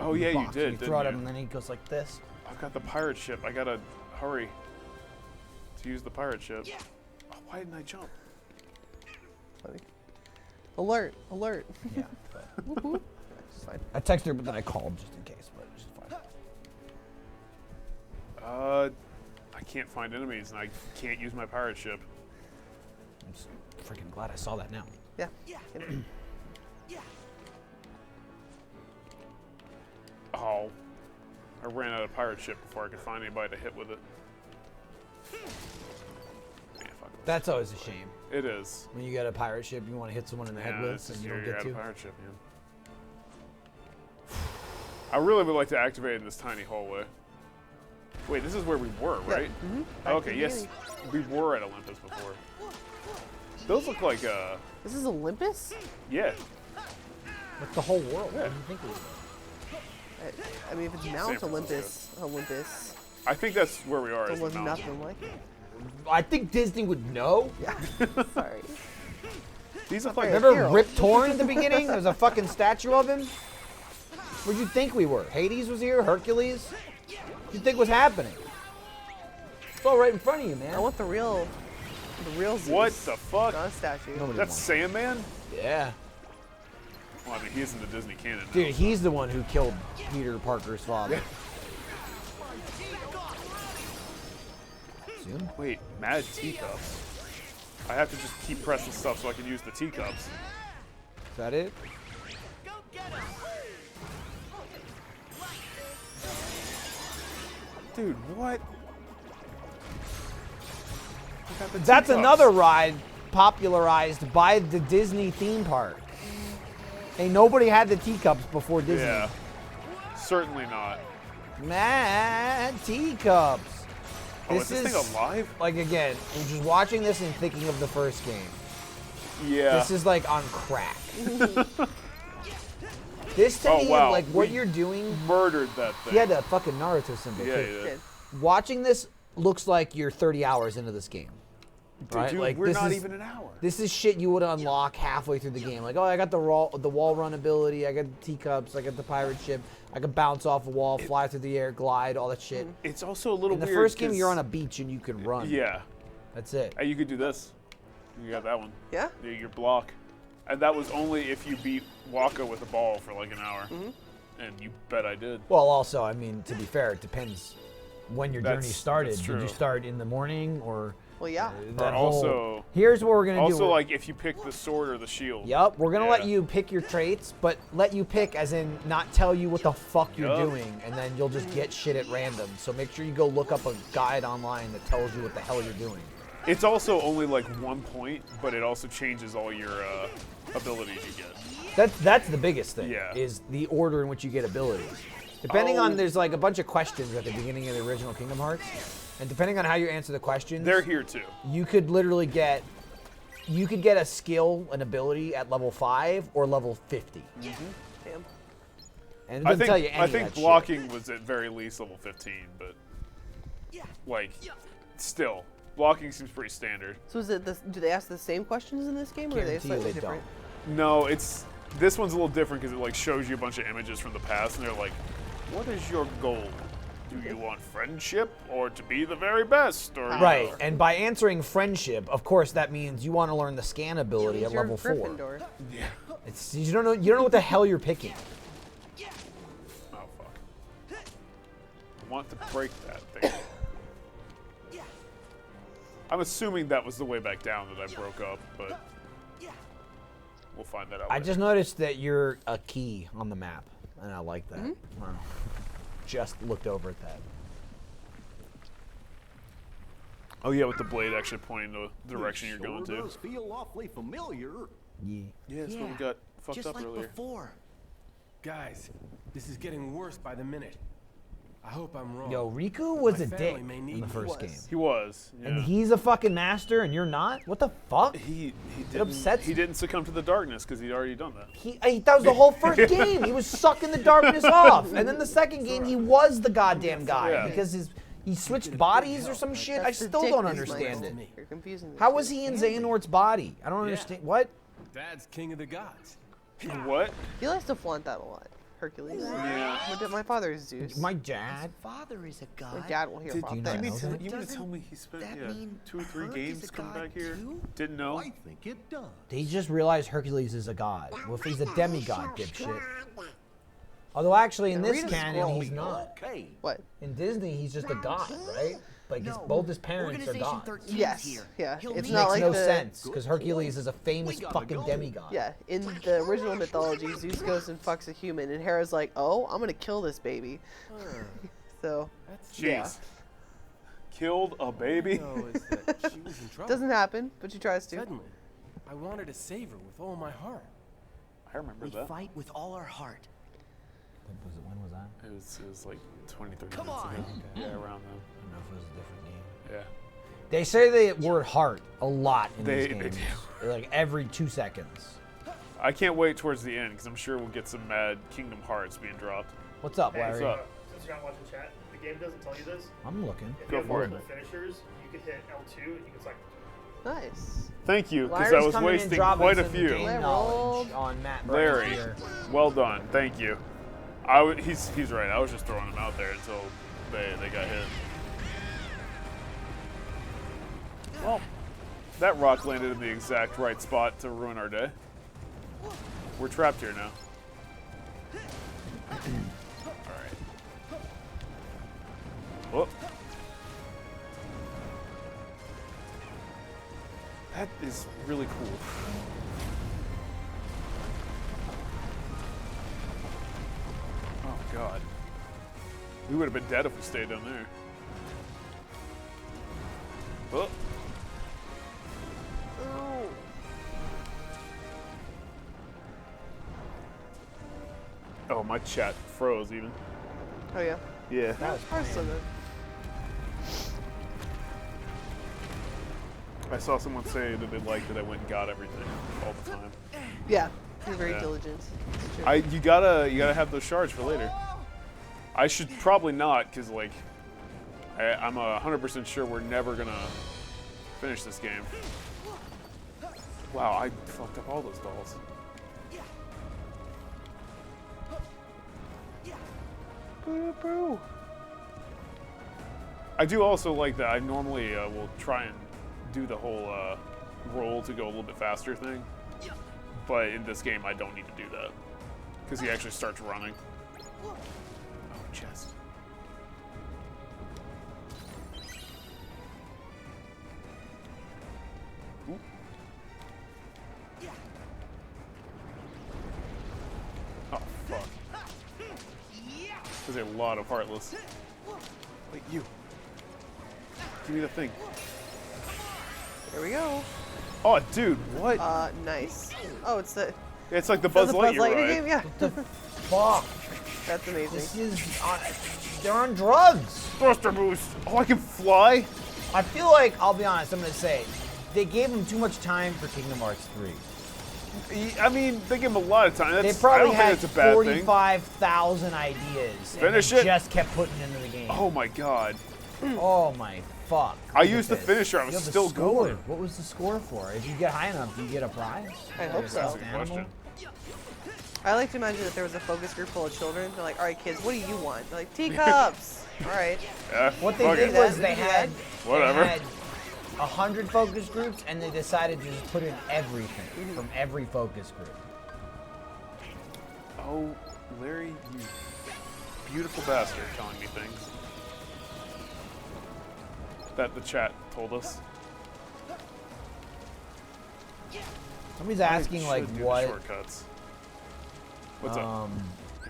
S2: Oh yeah, you did.
S5: You throw it at him and then he goes like this.
S2: I've got the pirate ship. I gotta hurry to use the pirate ship. Oh, why didn't I jump?
S3: Funny. Alert! Alert!
S5: Yeah.
S3: Whoop-whoop. It's fine.
S5: I texted her, but then I called just in case, but it's fine.
S2: I can't find enemies, and I can't use my pirate ship.
S5: I'm just freaking glad I saw that now.
S3: Yeah.
S2: Oh, I ran out of pirate ship before I could find anybody to hit with it. Yeah, fuck it.
S5: That's always a shame.
S2: It is.
S5: When you get a pirate ship, you want to hit someone in the head with,
S2: it's
S5: and
S2: just
S5: you don't
S2: you're
S5: get
S2: out of
S5: to.
S2: pirate ship, yeah. I really would like to activate in this tiny hallway. Wait, this is where we were, right?
S3: Mm-hmm.
S2: Okay, yes, we were at Olympus before. Those look like,
S3: This is Olympus?
S2: yeah.
S5: Like the whole world.
S2: Yeah.
S5: What do you think it was?
S3: I mean, if it's Mount Olympus,
S2: I think that's where we are.
S3: it
S2: is the
S3: was
S2: mountain.
S3: nothing like it.
S5: I think Disney would know.
S3: Yeah. Sorry.
S2: These look like
S5: Remember Rip Torn at the beginning? There's a fucking statue of him. Where'd you think we were? Hades was here? Hercules? What do you think was happening? It's all right in front of you, man.
S3: I want the real Zeus.
S2: What the fuck?
S3: Not a statue.
S5: Nobody
S2: That's
S5: wants
S2: Sandman?
S5: Yeah.
S2: Well, I mean, he's in the Disney canon now.
S5: Dude, he's the one who killed Peter Parker's father. Soon?
S2: Wait, mad teacups. I have to just keep pressing stuff so I can use the teacups.
S5: Is that it?
S2: Dude, what?
S5: That's another ride popularized by the Disney theme park. Ain't nobody had the teacups before Disney.
S2: Yeah. Certainly not.
S5: Mad teacups.
S2: Oh, is this thing alive?
S5: Like, again, I'm just watching this and thinking of the first game.
S2: Yeah.
S5: This is like on crack. This to me,
S2: wow.
S5: like what
S2: We
S5: you're doing.
S2: Murdered that thing.
S5: He had a fucking Naruto symbol.
S2: Yeah,
S5: too.
S2: he did.
S5: Watching this looks like you're 30 hours into this game. Right?
S2: Dude,
S5: like
S2: we're
S5: this
S2: not
S5: is,
S2: even an hour.
S5: This is shit you would unlock halfway through the game. Like, oh, I got the wall run ability, I got the teacups, I got the pirate ship, I can bounce off a wall, fly through the air, glide, all that shit.
S2: It's also a little
S5: In the
S2: weird.
S5: first game,
S2: 'cause-
S5: you're on a beach and you can run.
S2: Yeah.
S5: That's it.
S2: Hey, you could do this. You got that one.
S3: Yeah?
S2: Your block. And that was only if you beat Waka with a ball for like an hour. And you bet I did.
S5: Well, also, I mean, to be fair, it depends when your
S2: That's-
S5: journey started.
S2: that's
S5: Did you
S2: true.
S5: start in the morning or?
S3: Well, yeah.
S5: That
S2: Or also,
S5: here's what we're gonna do.
S2: Also, like if you pick the sword or the shield.
S5: Yup, we're gonna
S2: Yeah.
S5: let you pick your traits, but let you pick as in not tell you what the fuck you're
S2: Yup.
S5: doing, and then you'll just get shit at random. So make sure you go look up a guide online that tells you what the hell you're doing.
S2: It's also only like 1 point, but it also changes all your abilities you get.
S5: That's the biggest thing.
S2: Yeah.
S5: Is the order in which you get abilities. Depending on,
S2: Oh.
S5: there's like a bunch of questions at the beginning of the original Kingdom Hearts, and depending on how you answer the questions,
S2: They're here too.
S5: you could literally get, a skill, an ability at level 5 or level 50.
S3: Damn.
S5: And it doesn't tell you any
S2: I
S5: of
S2: think
S5: that shit.
S2: blocking was at very least level 15, but like still, blocking seems pretty standard.
S3: So is it do they ask the same questions in this game, or are they
S5: Guarantee you
S3: slightly
S5: they
S3: different?
S2: No, this one's a little different because it like shows you a bunch of images from the past, and they're like, "What is your goal? Do you want friendship or to be the very best?" Or
S5: Right, and by answering friendship, of course, that means you want to learn the scan ability at
S3: You're
S5: level 4.
S3: Gryffindor.
S2: Yeah.
S5: It's you don't know what the hell you're picking.
S2: Oh fuck! I want to break that thing. I'm assuming that was the way back down that I broke up, but we'll find that out.
S5: I
S2: later.
S5: just noticed that you're a key on the map, and I like that.
S3: Mm-hmm.
S5: Wow. Just looked over at that.
S2: Oh yeah, with the blade actually pointing the direction you're going
S6: Sure
S2: to.
S6: does feel awfully familiar.
S5: Yeah.
S2: Yeah, that's what we got fucked
S7: just
S2: up
S7: like
S2: earlier.
S7: before.
S11: Guys, this is getting worse by the minute. I hope I'm wrong.
S5: Yo, Riku was
S11: My
S5: a
S11: family
S5: dick
S11: may
S5: in
S11: need
S5: the
S11: me.
S5: first game.
S2: He was. Yeah.
S5: And he's a fucking master, and you're not? What the fuck?
S2: He
S5: It upsets
S2: He
S5: me.
S2: didn't succumb to the darkness because he'd already done that.
S5: That was the whole first game. He was sucking the darkness off. And then the second game, he was the goddamn guy
S2: Yeah.
S5: because he switched bodies or some shit. I
S3: That's the
S5: still don't
S3: dickness,
S5: understand
S3: Michael.
S5: it.
S3: You're confusing the
S5: How
S3: two.
S5: was he in Xehanort's body? I don't understand. What?
S11: Dad's king of the gods.
S2: What?
S3: He likes to flaunt that a lot. Hercules.
S2: Yeah.
S3: My father is Zeus.
S5: My dad?
S7: Father is a god.
S3: My dad will hear
S2: Did
S3: about
S5: you
S3: that.
S5: not know
S2: You mean
S7: Doesn't
S2: to tell me he spent
S7: that
S2: yeah,
S7: mean
S2: 2 or 3
S7: Herc is
S2: games
S7: a
S2: coming
S7: god
S2: back here?
S7: too?
S2: Didn't know.
S6: I think it does.
S5: They just realized Hercules is a god. Well, if he's a demigod, dipshit. Although actually, in
S3: Yeah,
S5: this
S3: read a
S5: canon,
S3: scroll.
S5: he's not.
S6: Okay.
S3: What?
S5: In Disney, he's just a god, right? Like both his parents are
S7: Organization
S5: gods.
S7: 13's
S3: Yes.
S7: here.
S3: Yeah.
S7: He'll
S3: It's
S7: meet
S3: not
S5: Makes
S3: like
S5: no
S3: the
S5: sense because Hercules is a famous
S6: We gotta
S5: fucking
S6: go.
S5: demigod.
S3: Yeah, in the original mythology, Zeus goes and fucks a human, and Hera's like, "Oh, I'm gonna kill this baby." So
S11: That's
S2: Jeez. Killed a baby?
S11: know is that she was in trouble.
S3: doesn't happen, but she tries to.
S11: Suddenly, I wanted to save her with all my heart.
S2: I remember
S7: We
S2: that.
S7: fight with all our heart.
S5: When was that?
S2: It was like 20, 30
S7: Come
S2: minutes
S7: on.
S2: ago. Yeah, around then.
S5: I don't know if it was a different game.
S2: Yeah.
S5: They say the word heart a lot in
S2: They-
S5: these
S2: they
S5: games. Like every 2 seconds.
S2: I can't wait towards the end because I'm sure we'll get some mad Kingdom Hearts being dropped.
S5: What's up,
S16: Hey,
S5: Larry?
S2: What's up?
S16: Since you're not watching chat, the game doesn't tell you this.
S5: I'm looking.
S16: If
S2: Go
S16: you have
S2: for it.
S16: multiple finishers, you can hit L2 and you can select.
S3: Nice.
S2: Thank you, because I
S5: Larry's
S2: was
S5: coming in
S2: wasting
S5: dropping
S2: quite a
S5: some
S2: few.
S5: game knowledge on Matt Brown
S2: Larry,
S5: here.
S2: well done. Thank you. He's right. I was just throwing him out there until they got hit. Well, that rock landed in the exact right spot to ruin our day. We're trapped here now. Alright. Whoop. That is really cool. Oh god. We would have been dead if we stayed down there. Oh. Oh, my chat froze even.
S3: Oh yeah.
S2: Yeah.
S3: That was first of it.
S2: I saw someone say that they liked that I went and got everything all the time.
S3: Yeah. You're very
S2: Yeah.
S3: diligent. It's true.
S2: You gotta have those shards for later. I should probably not, cause like I'm 100% sure we're never gonna finish this game. Wow, I fucked up all those dolls.
S3: Boo.
S2: I do also like that I normally will try and do the whole roll to go a little bit faster thing. But in this game, I don't need to do that. Because he actually starts running. Oh, chest. Oh, fuck. There's a lot of Heartless. Wait, you. Give me the thing.
S3: Here we go.
S2: Oh, dude, what?
S3: Nice. Oh, it's the.
S2: It's like the Buzz Lightyear ride.
S3: game, yeah.
S5: Fuck.
S3: That's amazing.
S5: This is they're on drugs.
S2: Thruster boost. Oh, I can fly.
S5: I feel like, I'll be honest, I'm gonna say, they gave him too much time for Kingdom Hearts 3.
S2: I mean, they give him a lot of time.
S5: They
S2: That's,
S5: probably
S2: I don't
S5: had
S2: think it's a bad thing.
S5: 45,000 ideas.
S2: Finish
S5: and they
S2: it.
S5: just kept putting into the game.
S2: Oh my god.
S5: Oh my fuck.
S2: I
S5: Look
S2: used
S5: at
S2: the
S5: this.
S2: finisher. I was
S5: You have the
S2: still
S5: score.
S2: going.
S5: What was the score for? If you get high enough, do you get a prize?
S3: I hope so.
S2: That's a good question.
S3: I like to imagine that there was a focus group full of children. They're like, all right, kids, what do you want? They're like, teacups. All right.
S5: What they
S2: fuck
S5: did
S2: it.
S5: was they had
S2: Whatever.
S5: They had 100 focus groups, and they decided to just put in everything from every focus group.
S2: Oh, Larry, you beautiful bastard, telling me things that the chat told us.
S5: Somebody's asking
S2: I
S5: like
S2: should do the
S5: what
S2: shortcuts. What's up?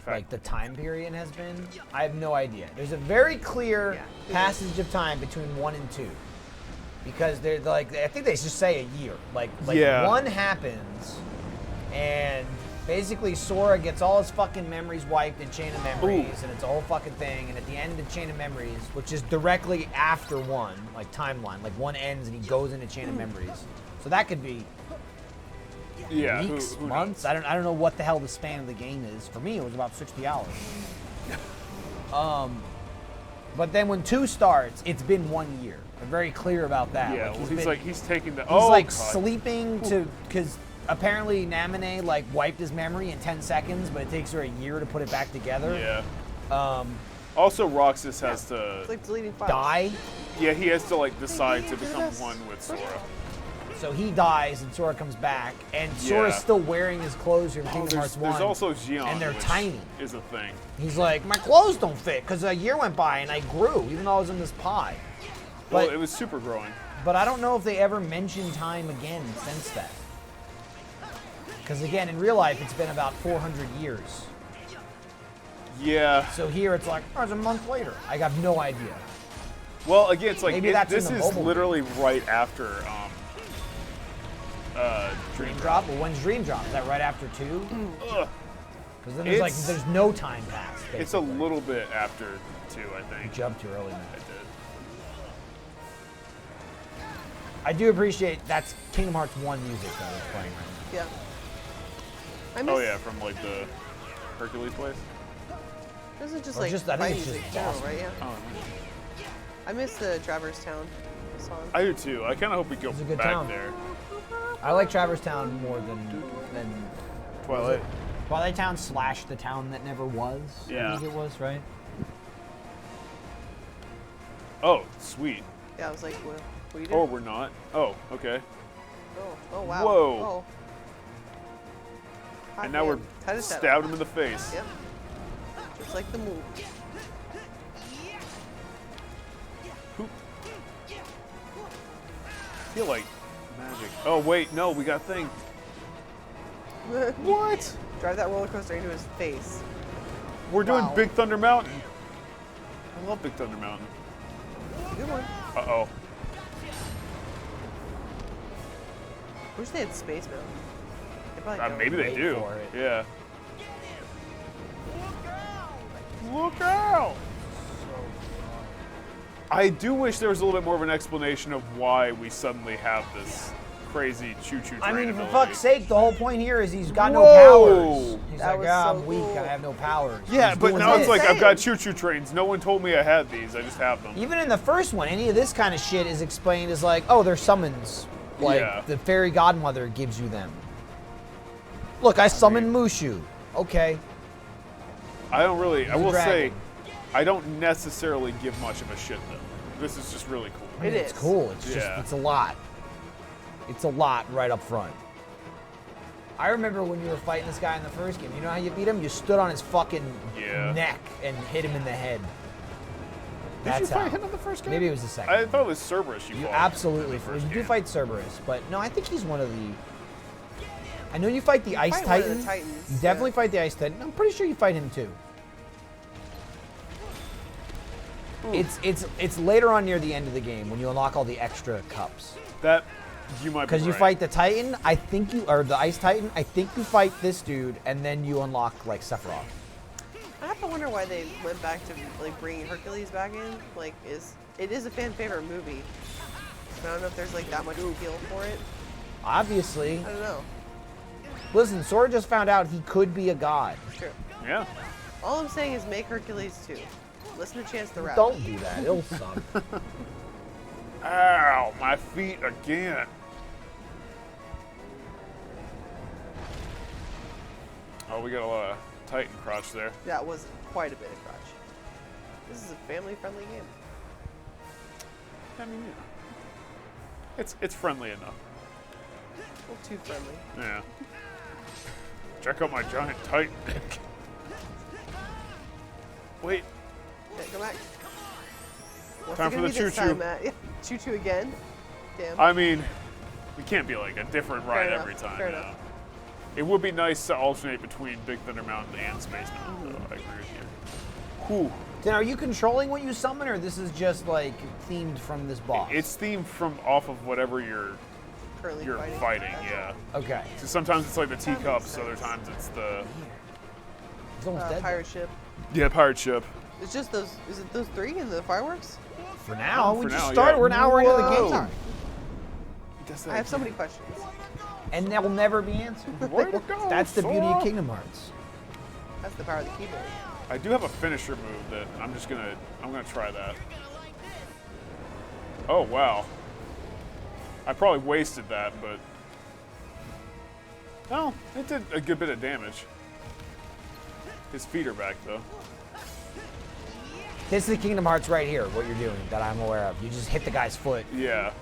S5: like the time period has been. I have no idea. There's a very clear passage of time between 1 and 2. Because they're like, I think they just say a year. Like
S2: Yeah.
S5: 1 happens, and basically Sora gets all his fucking memories wiped in Chain of Memories, and it's a whole fucking thing. And at the end of Chain of Memories, which is directly after 1, like timeline, like 1 ends and he goes into Chain of Memories. So that could be weeks,
S2: who
S5: months. I don't know what the hell the span of the game is. For me, it was about 60 hours. But then when 2 starts, it's been 1 year. They're very clear about that.
S2: Yeah,
S5: Like,
S2: he's taking the.
S5: He's like sleeping because apparently Naminé like wiped his memory in 10 seconds, but it takes her a year to put it back together.
S2: Yeah. Also, Roxas has to
S3: It's like deleting files.
S5: Die.
S2: Yeah, he has to like decide to become one with Sora.
S5: So he dies and Sora comes back, and Sora's
S2: Yeah.
S5: still wearing his clothes from Kingdom Hearts 1.
S2: There's also Xion,
S5: and they're
S2: which
S5: tiny.
S2: is a thing.
S5: He's like, my clothes don't fit because a year went by and I grew, even though I was in this pie.
S2: Well,
S5: But,
S2: it was super growing.
S5: but I don't know if they ever mentioned time again since that. Because again, in real life, it's been about 400 years.
S2: Yeah.
S5: So here it's like, oh, it's a month later. I have no idea.
S2: Well, again, it's like
S5: Maybe that's in
S2: this
S5: the
S2: is
S5: mobile
S2: literally right after Dream
S5: Drop? Well, when's Dream Drop? Is that right after 2?
S2: Ugh.
S5: Because then there's like, there's no time pass.
S2: It's a little bit after 2, I think.
S5: You jumped too early, man.
S2: I did.
S5: I do appreciate that's Kingdom Hearts 1 music that is playing right now.
S3: Yeah. I miss,
S2: Oh yeah, from like the Hercules place.
S3: This is just
S5: Or
S3: like
S5: just- I think
S3: fight
S5: it's
S3: music
S5: just
S3: in general,
S5: boss
S3: right? Yeah.
S2: Oh,
S3: I miss the Traverse Town song.
S2: I do too. I kind of hope we go
S5: It's a good
S2: back
S5: town.
S2: there.
S5: I like Traverse Town more than
S2: Twilight.
S5: Twilight Town / the town that never was.
S2: Yeah.
S5: I think it was, right?
S2: Oh, sweet.
S3: Yeah, I was like, what are you
S2: Oh,
S3: doing?
S2: we're not. Oh, okay.
S3: Oh, wow.
S2: Whoa.
S3: Oh. Hot
S2: And now we're
S3: man. Tight as
S2: stabbed him in the face.
S3: Yep. Just like the move.
S2: I feel like magic. Oh wait, no, we got thing. What?
S3: Drive that roller coaster into his face.
S2: We're doing
S3: Wow.
S2: Big Thunder Mountain. I love Big Thunder Mountain.
S3: Good one.
S2: Uh-oh.
S3: Wish they had Space Mountain. They probably don't.
S2: Maybe they
S5: wait
S2: do.
S5: for it.
S2: Yeah. Look out! I do wish there was a little bit more of an explanation of why we suddenly have this crazy choo-choo train
S5: I mean, for
S2: ability.
S5: fuck's sake, the whole point here is he's got no
S2: Whoa!
S5: powers. He's
S3: That
S5: like,
S3: was
S5: I'm
S3: so
S5: weak,
S3: cool.
S5: I have no powers.
S2: Yeah,
S5: He's
S2: but
S5: doing
S2: now it's
S5: this.
S2: like I've
S3: Insane.
S2: got choo-choo trains. No one told me I had these. I just have them.
S5: Even in the first one, any of this kind of shit is explained as like, oh, they're summons. Like,
S2: Yeah.
S5: the fairy godmother gives you them. Look, I summoned Mushu. Okay.
S2: I don't really.
S5: He's
S2: I
S5: a
S2: will say,
S5: dragon.
S2: I don't necessarily give much of a shit though. This is just really cool.
S5: I mean, it's cool. It's just,
S2: Yeah.
S5: it's a lot. It's a lot right up front. I remember when you were fighting this guy in the first game. You know how you beat him? You stood on his fucking
S2: Yeah.
S5: neck and hit him in the head. That's
S2: you fight
S5: how.
S2: him in the first game?
S5: Maybe it was the second.
S2: I thought it was Cerberus you
S5: You
S2: fought.
S5: absolutely. You do fight Cerberus, but no, I think he's one of the. I know you fight the Ice
S3: fight one of
S5: Titan.
S3: the Titans,
S5: You definitely fight the Ice Titan. I'm pretty sure you fight him too. It's later on near the end of the game when you unlock all the extra cups.
S2: That you might be
S5: Because you
S2: right.
S5: fight the Titan, I think you or the Ice Titan. I think you fight this dude, and then you unlock like Sephiroth.
S3: I have to wonder why they went back to like bringing Hercules back in. Like, it is a fan favorite movie. I don't know if there's like that much appeal for it.
S5: Obviously.
S3: I don't know.
S5: Listen, Sora just found out he could be a god.
S3: True.
S2: Yeah.
S3: All I'm saying is make Hercules 2. Listen to Chance the Rapper.
S5: Don't do that. It'll suck.
S2: Ow, my feet again. Oh, we got a lot of Titan crotch there.
S3: That was quite a bit of crotch. This is a family-friendly game.
S2: I mean, yeah. It's friendly enough.
S3: A little too friendly.
S2: Yeah. Check out my giant Titan dick. Wait.
S3: Yeah, go back. What's
S2: Time
S3: it
S2: for
S3: gonna
S2: the
S3: be this
S2: choo-choo.
S3: time, Matt? Yeah. Choo-choo again? Damn.
S2: I mean, we can't be like a different ride
S3: enough,
S2: every time.
S3: fair
S2: you
S3: enough.
S2: know? It would be nice to alternate between Big Thunder Mountain and Space Mountain, though. I agree with you. Whew.
S5: Then are you controlling what you summon, or this is just like themed from this boss?
S2: It's themed from off of whatever you're
S3: Currently
S2: fighting. Yeah.
S5: Okay.
S2: So sometimes it's like the teacups, other times it's the
S5: It's almost dead.
S3: Pirate ship.
S2: pirate ship.
S3: It's just those. Is it those 3 and the fireworks?
S5: For now, we
S2: For
S5: just
S2: now,
S5: started.
S2: yeah.
S5: We're an hour into the
S2: Whoa.
S5: game time,
S3: I have so many questions.
S5: and they will never be answered.
S2: Way to go,
S5: That's the beauty of
S2: Sora.
S5: Kingdom Hearts.
S3: That's the power of the keyboard.
S2: I do have a finisher move that I'm gonna try that. Oh wow. I probably wasted that, but no, it did a good bit of damage. His feet are back though.
S5: This is the Kingdom Hearts right here. What you're doing that I'm aware of. You just hit the guy's foot.
S2: Yeah.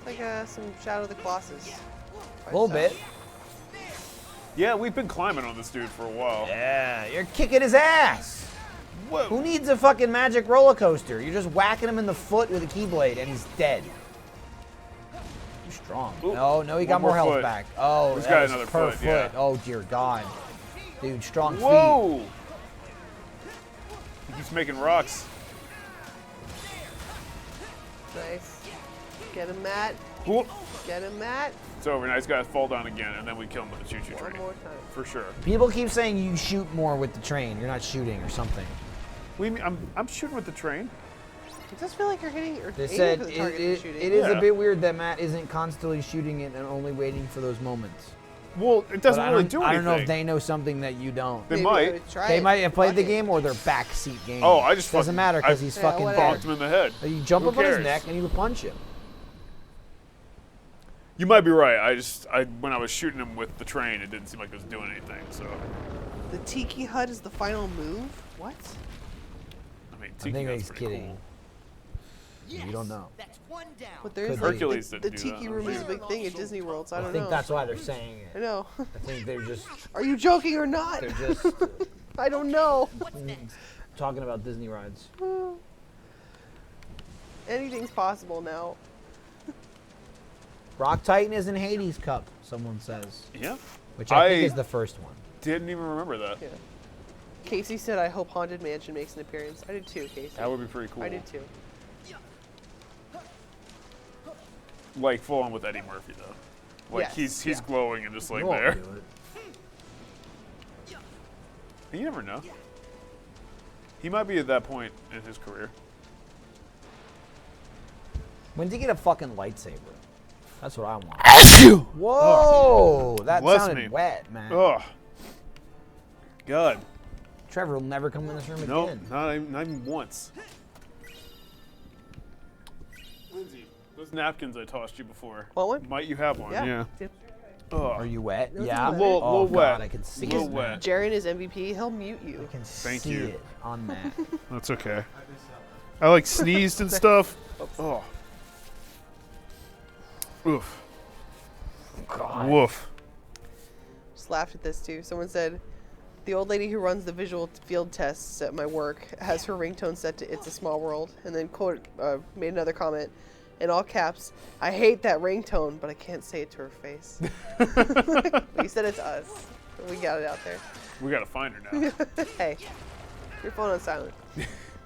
S3: It's like some Shadow of the Colossus.
S5: A little bit.
S2: Yeah, we've been climbing on this dude for a while.
S5: Yeah, you're kicking his ass.
S2: Whoa.
S5: Who needs a fucking magic roller coaster? You're just whacking him in the foot with a Keyblade, and he's dead. You're strong.
S2: Ooh,
S5: No, he got
S2: one
S5: more health
S2: foot.
S5: back. Oh,
S2: He's
S5: that
S2: got
S5: was
S2: another
S5: per
S2: foot, yeah.
S5: Oh dear God, dude, strong feet.
S2: Whoa! He keeps making rocks.
S3: Nice. Get him, Matt.
S2: Whoop.
S3: Get him, Matt.
S2: It's over. Now he's got to fall down again, and then we kill him with the choo-choo
S3: One
S2: train.
S3: more time.
S2: For sure.
S5: People keep saying you shoot more with the train. You're not shooting or something.
S2: We, I'm shooting with the train.
S3: It does feel like you're hitting or
S5: They
S3: aiming
S5: said
S3: for the target and shooting.
S5: it is
S2: Yeah.
S5: a bit weird that Matt isn't constantly shooting it and only waiting for those moments.
S2: Well, it doesn't
S5: But
S2: really do anything.
S5: I don't know if they know something that you don't.
S2: They
S3: Maybe I
S2: might.
S3: would try
S5: They
S3: it.
S5: might have played the
S3: Fuck it.
S5: game or their backseat game.
S2: Oh, I just
S5: doesn't
S2: fucking-
S5: matter because
S2: I-
S5: he's
S3: Yeah,
S5: fucking
S3: whatever.
S2: Bonked him in the head.
S5: You jump
S2: Who
S5: up on his
S2: cares?
S5: neck and you punch him.
S2: You might be right. When I was shooting him with the train, it didn't seem like it was doing anything. So,
S3: The Tiki Hut is the final move? What?
S2: I mean,
S5: I
S2: Tiki
S5: think
S2: Hut's
S5: he's
S2: pretty
S5: kidding. You don't know.
S7: That's one down.
S3: But there's
S5: Could
S3: like
S5: be.
S2: Hercules
S3: the
S2: didn't do
S3: Tiki
S2: that,
S3: room
S2: I'm
S3: is a big thing at Disney World, so I
S5: I
S3: don't
S5: think
S3: know.
S5: that's why they're saying
S3: I
S5: it.
S3: know.
S5: I think they're just
S3: Are you joking or not?
S5: they're just
S3: I don't know.
S5: talking about Disney rides.
S3: Anything's possible now.
S5: Rock Titan is in Hades Cup, someone says.
S2: Yeah.
S5: Which I think is the first one.
S2: Didn't even remember that.
S3: Yeah. Casey said, I hope Haunted Mansion makes an appearance. I did too, Casey.
S2: That would be pretty cool.
S3: I did too.
S2: Like full on with Eddie Murphy though. Like
S3: Yes,
S2: he's glowing and just like
S5: You won't
S2: there.
S5: do it.
S2: You never know. He might be at that point in his career.
S5: When's he get a fucking lightsaber? That's what I want. Whoa! That
S2: Bless
S5: sounded
S2: me.
S5: wet, man.
S2: Oh. God.
S5: Trevor will never come in this room
S2: No,
S5: again.
S2: not even once. Lindsay, those napkins I tossed you before.
S3: Want one?
S2: Might you have one?
S3: Yeah.
S2: Oh.
S5: Are you wet?
S3: Those
S5: Yeah.
S3: are
S2: A little,
S5: Oh,
S2: little
S5: God,
S2: wet.
S5: I can see
S2: little
S5: it.
S2: wet.
S3: Jaren is MVP. He'll mute you.
S5: I can
S2: Thank
S5: see
S2: you.
S5: it on that.
S2: That's okay. I like sneezed and stuff. Oh. Oof.
S5: God.
S2: Woof.
S3: Just laughed at this too. Someone said, The old lady who runs the visual field tests at my work has her ringtone set to "It's a Small World," and then made another comment in all caps, "I hate that ringtone, but I can't say it to her face." We said it to us. We got it out there.
S2: We gotta find her now.
S3: Hey, your phone on silent.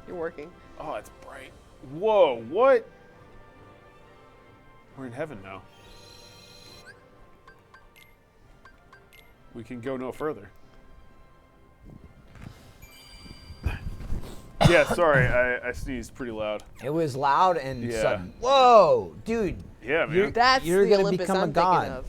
S3: You're working.
S2: Oh, it's bright. Whoa, what? We're in heaven now. We can go no further. Yeah, sorry, I sneezed pretty loud.
S5: It was loud and
S2: Yeah.
S5: sudden. Whoa, dude.
S2: Yeah, man.
S3: That's
S5: you're
S3: the
S5: gonna
S3: Olympus
S5: become
S3: I'm
S5: a god.
S3: thinking of.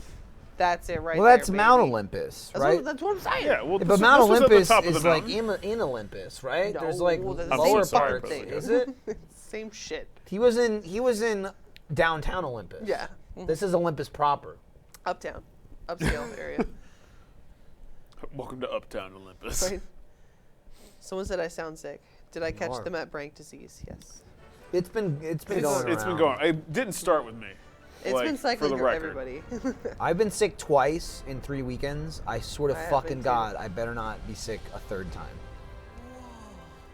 S3: That's it right
S5: Well,
S3: there,
S5: that's Mount
S3: baby.
S5: Olympus,
S3: That's
S5: right?
S3: what, that's what I'm saying.
S2: Yeah, well,
S5: but
S2: this
S5: Mount
S2: was at the
S5: Olympus
S2: top of the
S5: is like
S2: mountain.
S5: in Olympus, right?
S3: No,
S5: There's like
S3: they're the
S5: lower
S3: same
S5: parts.
S3: fucking thing.
S5: Is it?
S3: Same shit.
S5: He was in downtown Olympus.
S3: Yeah.
S5: This is Olympus proper.
S3: Uptown. Upscale area.
S2: Welcome to Uptown Olympus.
S3: Right. Someone said I sound sick. Did I catch
S5: are.
S3: them at Brank disease? Yes.
S5: It's been going
S2: It's
S5: around.
S2: been going. It didn't start with me.
S3: It's
S2: like,
S3: been
S2: for
S3: cycling
S2: the
S3: through
S2: record.
S3: everybody.
S5: I've been sick twice in 3 weekends. I swear to
S3: I have
S5: fucking
S3: been too.
S5: God, I better not be sick a third time.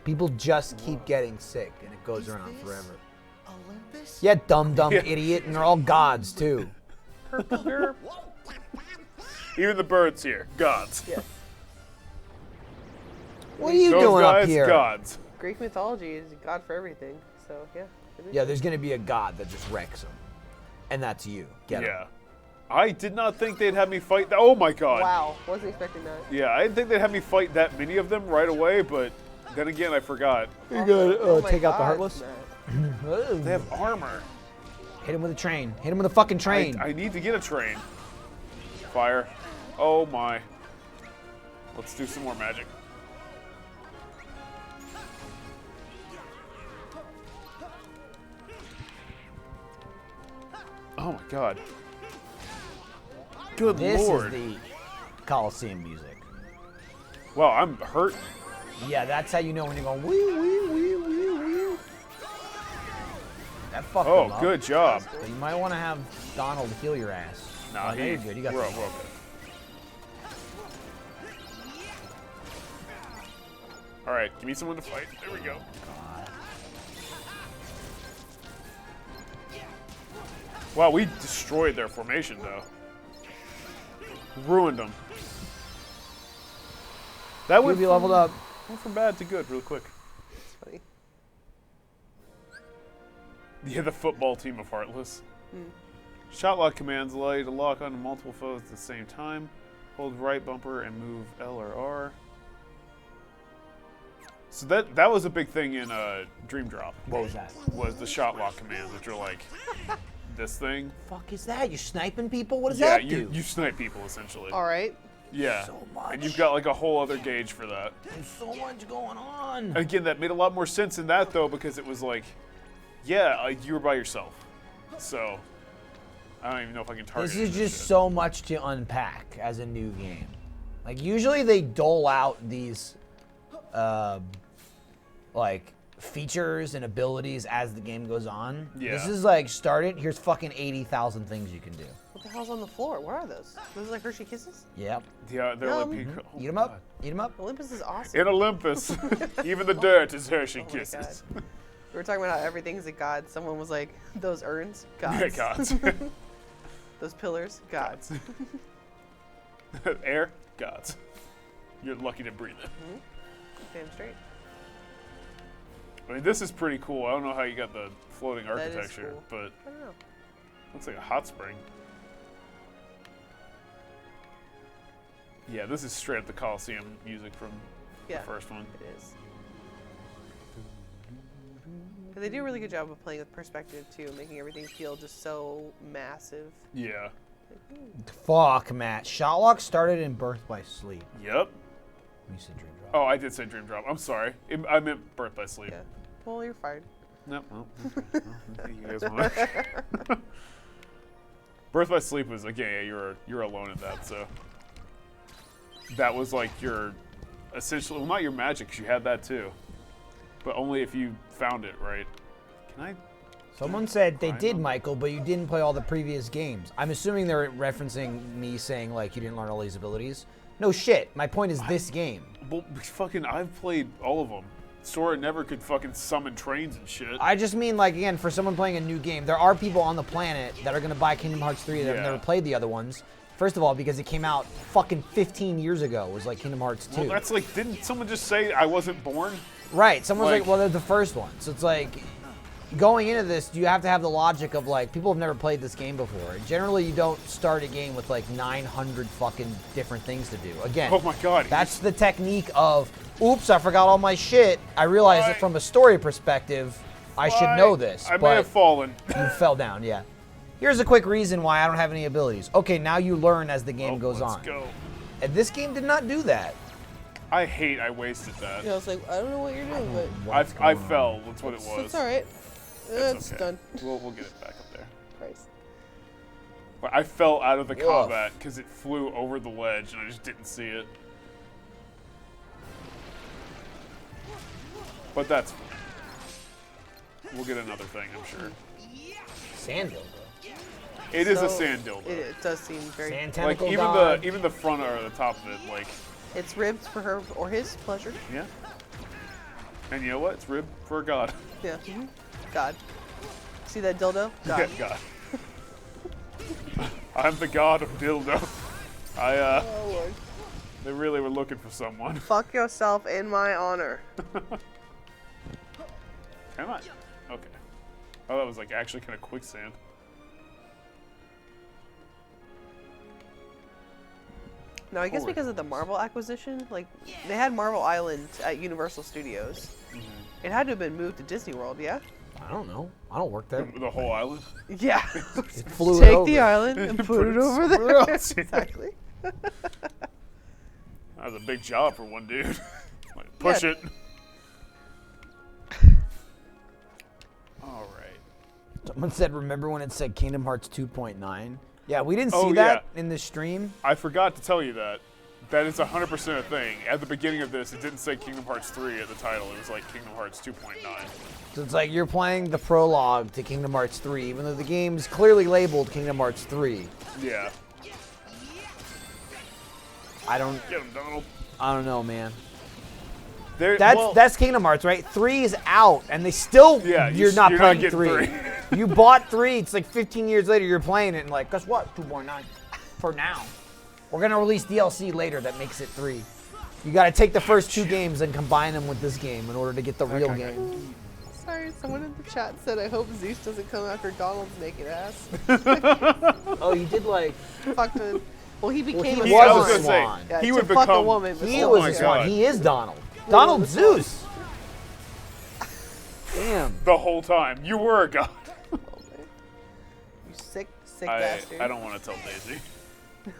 S5: People just keep getting sick, and it goes around forever.
S7: Olympus?
S5: Yeah, dumb
S2: Yeah.
S5: idiot, and they're all gods too.
S2: Even the birds here, gods.
S3: Yeah.
S5: What are you
S2: Those
S5: doing
S2: guys,
S5: up here?
S2: gods.
S3: Greek mythology is a god for everything. So yeah.
S5: Yeah, there's gonna be a god that just wrecks them, and that's you. Get him.
S2: Yeah. I did not think they'd have me fight that. Oh my god.
S3: Wow. Wasn't expecting that.
S2: Yeah, I didn't think they'd have me fight that many of them right away, but then again, I forgot.
S5: You gotta
S3: Oh my
S5: take out the
S3: God,
S5: heartless.
S3: Matt.
S2: They have armor.
S5: Hit him with a train. Hit him with a fucking train.
S2: I need to get a train. Fire. Oh my. Let's do some more magic. Oh my god. Good
S5: This
S2: lord.
S5: is the Colosseum music.
S2: Wow, I'm hurting.
S5: Yeah, that's how you know when you're going wee wee wee wee wee. That fucked him
S2: Oh,
S5: up.
S2: good job.
S5: So you might want to have Donald heal your ass.
S2: Nah,
S5: Oh, yeah, you're good. You got
S2: we're
S5: this.
S2: okay. All right, give me someone to fight. There we go. Wow, we destroyed their formation, though. Ruined them. That would
S5: be leveled up.
S2: Went from bad to good real quick.
S3: It's funny.
S2: Yeah, the football team of Heartless. Shot lock commands allow you to lock onto multiple foes at the same time. Hold right bumper and move L or R. So that was a big thing in Dream Drop.
S5: What was that?
S2: Was the shot lock commands, which are like this thing.
S5: Fuck is that? You're sniping people? What does
S2: Yeah,
S5: that do?
S2: you snipe people essentially.
S3: All right.
S2: Yeah.
S5: So much.
S2: And you've got like a whole other gauge for that.
S5: There's so much going on.
S2: Again, that made a lot more sense in that though, because it was like, yeah, you were by yourself. So I don't even know if I can target.
S5: This is
S2: any of
S5: just
S2: shit.
S5: so much to unpack as a new game. Like usually they dole out these like features and abilities as the game goes on.
S2: Yeah.
S5: This is like start it, here's fucking 80,000 things you can do.
S3: What the hell's on the floor? What are those? Those are like Hershey Kisses?
S5: Yep.
S2: Yeah, they're
S3: Yum.
S2: like pink.
S5: Eat them up. Eat them up.
S3: Olympus is awesome.
S2: In Olympus, even the dirt is Hershey
S3: Oh my
S2: Kisses.
S3: God. We were talking about how everything's a god. Someone was like, those urns, gods.
S2: Gods.
S3: Those pillars, gods.
S2: Air, gods. You're lucky to breathe it.
S3: Damn straight.
S2: I mean, this is pretty cool. I don't know how you got the floating
S3: That is
S2: architecture,
S3: cool.
S2: but
S3: I don't know.
S2: looks like a hot spring. Yeah, this is straight up the Colosseum music from
S3: Yeah,
S2: the first one.
S3: it is. But they do a really good job of playing with perspective too, making everything feel just so massive.
S2: Yeah.
S5: Fuck, Matt. Shotlock started in Birth by Sleep.
S2: Yep.
S5: You said Dream Drop.
S2: Oh, I did say Dream Drop. I'm sorry. I meant Birth by Sleep.
S3: Yeah. Well, you're fired.
S2: No, well, okay. Well, you guys want Birth by Sleep was again, yeah, you're alone in that, so that was like your essentially, well, not your magic, 'cause you had that too, but only if you found it, right? Can I?
S5: Someone said they did, Michael, but you didn't play all the previous games. I'm assuming they're referencing me saying like you didn't learn all these abilities. No shit. My point is this game.
S2: Well, fucking, I've played all of them. Sora never could fucking summon trains and shit.
S5: I just mean, like, again, for someone playing a new game, there are people on the planet that are going to buy Kingdom Hearts 3 that have never played the other ones. First of all, because it came out fucking 15 years ago, was like Kingdom Hearts 2.
S2: Well, that's like, didn't someone just say I wasn't born?
S5: Right. Someone's like, well, they're the first one. So it's like, going into this, you have to have the logic of, like, people have never played this game before. Generally, you don't start a game with, like, 900 fucking different things to do. Again,
S2: oh my God,
S5: that's the technique of, oops, I forgot all my shit. I realized that from a story perspective, I should know this.
S2: I may have fallen.
S5: You fell down, yeah. Here's a quick reason why I don't have any abilities. Okay, now you learn as the game goes on.
S2: Let's go.
S5: And this game did not do that.
S2: I hate I wasted that.
S3: Yeah, I was like, I don't know what you're doing, but...
S2: I fell. That's what it was.
S3: It's alright. It's
S2: okay.
S3: done.
S2: We'll get it back up there.
S3: Christ.
S2: But I fell out of the combat because it flew over the ledge and I just didn't see it. But that's fine. We'll get another thing, I'm sure.
S5: Sand dildo.
S2: It is a sand dildo.
S3: It does seem very...
S5: Sand
S2: like
S5: tentacle
S2: even
S5: god.
S2: even the front or the top of it, like.
S3: It's ribbed for her or his pleasure.
S2: Yeah. And you know what? It's ribbed for a god.
S3: Yeah. God. See that dildo? God.
S2: Yeah, God. I'm the god of dildo.
S3: Oh Lord.
S2: They really were looking for someone.
S3: Fuck yourself in my honor.
S2: Come on. Okay. Oh, that was like actually kind of quicksand.
S3: No, I guess because of the Marvel acquisition, like they had Marvel Island at Universal Studios. It had to have been moved to Disney World, yeah?
S5: I don't know. I don't work there.
S2: The whole island?
S3: Yeah.
S5: It flew
S3: Take
S5: it over.
S3: the island and put it over there. Exactly.
S2: That was a big job for one dude. Like, push it. All right.
S5: Someone said, remember when it said Kingdom Hearts 2.9? Yeah, we didn't see that in the stream.
S2: I forgot to tell you that. That is 100% a thing. At the beginning of this, it didn't say Kingdom Hearts 3 at the title. It was like Kingdom Hearts 2.9.
S5: So it's like you're playing the prologue to Kingdom Hearts 3, even though the game's clearly labeled Kingdom Hearts 3.
S2: Yeah.
S5: I don't...
S2: Get him, Donald.
S5: I don't know, man.
S2: Well,
S5: That's Kingdom Hearts, right? 3 is out, and they still...
S2: Yeah,
S5: you're not playing
S2: getting
S5: 3. You bought 3. It's like 15 years later, you're playing it, and like, guess what? 2.9 for now. We're going to release DLC later that makes it 3. You got to take the first 2 games and combine them with this game in order to get the real game.
S3: Sorry, someone in the chat said, I hope Zeus doesn't come after Donald's naked ass.
S5: Oh, you did like...
S3: Fucked it. Well, he became
S5: he
S3: a
S5: was a
S3: swan.
S5: swan.
S3: Yeah,
S2: he
S3: to
S2: would
S3: fuck
S2: become...
S3: a woman.
S5: He was a swan. He is Donald. Donald Zeus. Damn.
S2: The whole time. You were a god.
S3: You sick bastard.
S2: I don't want to tell Daisy.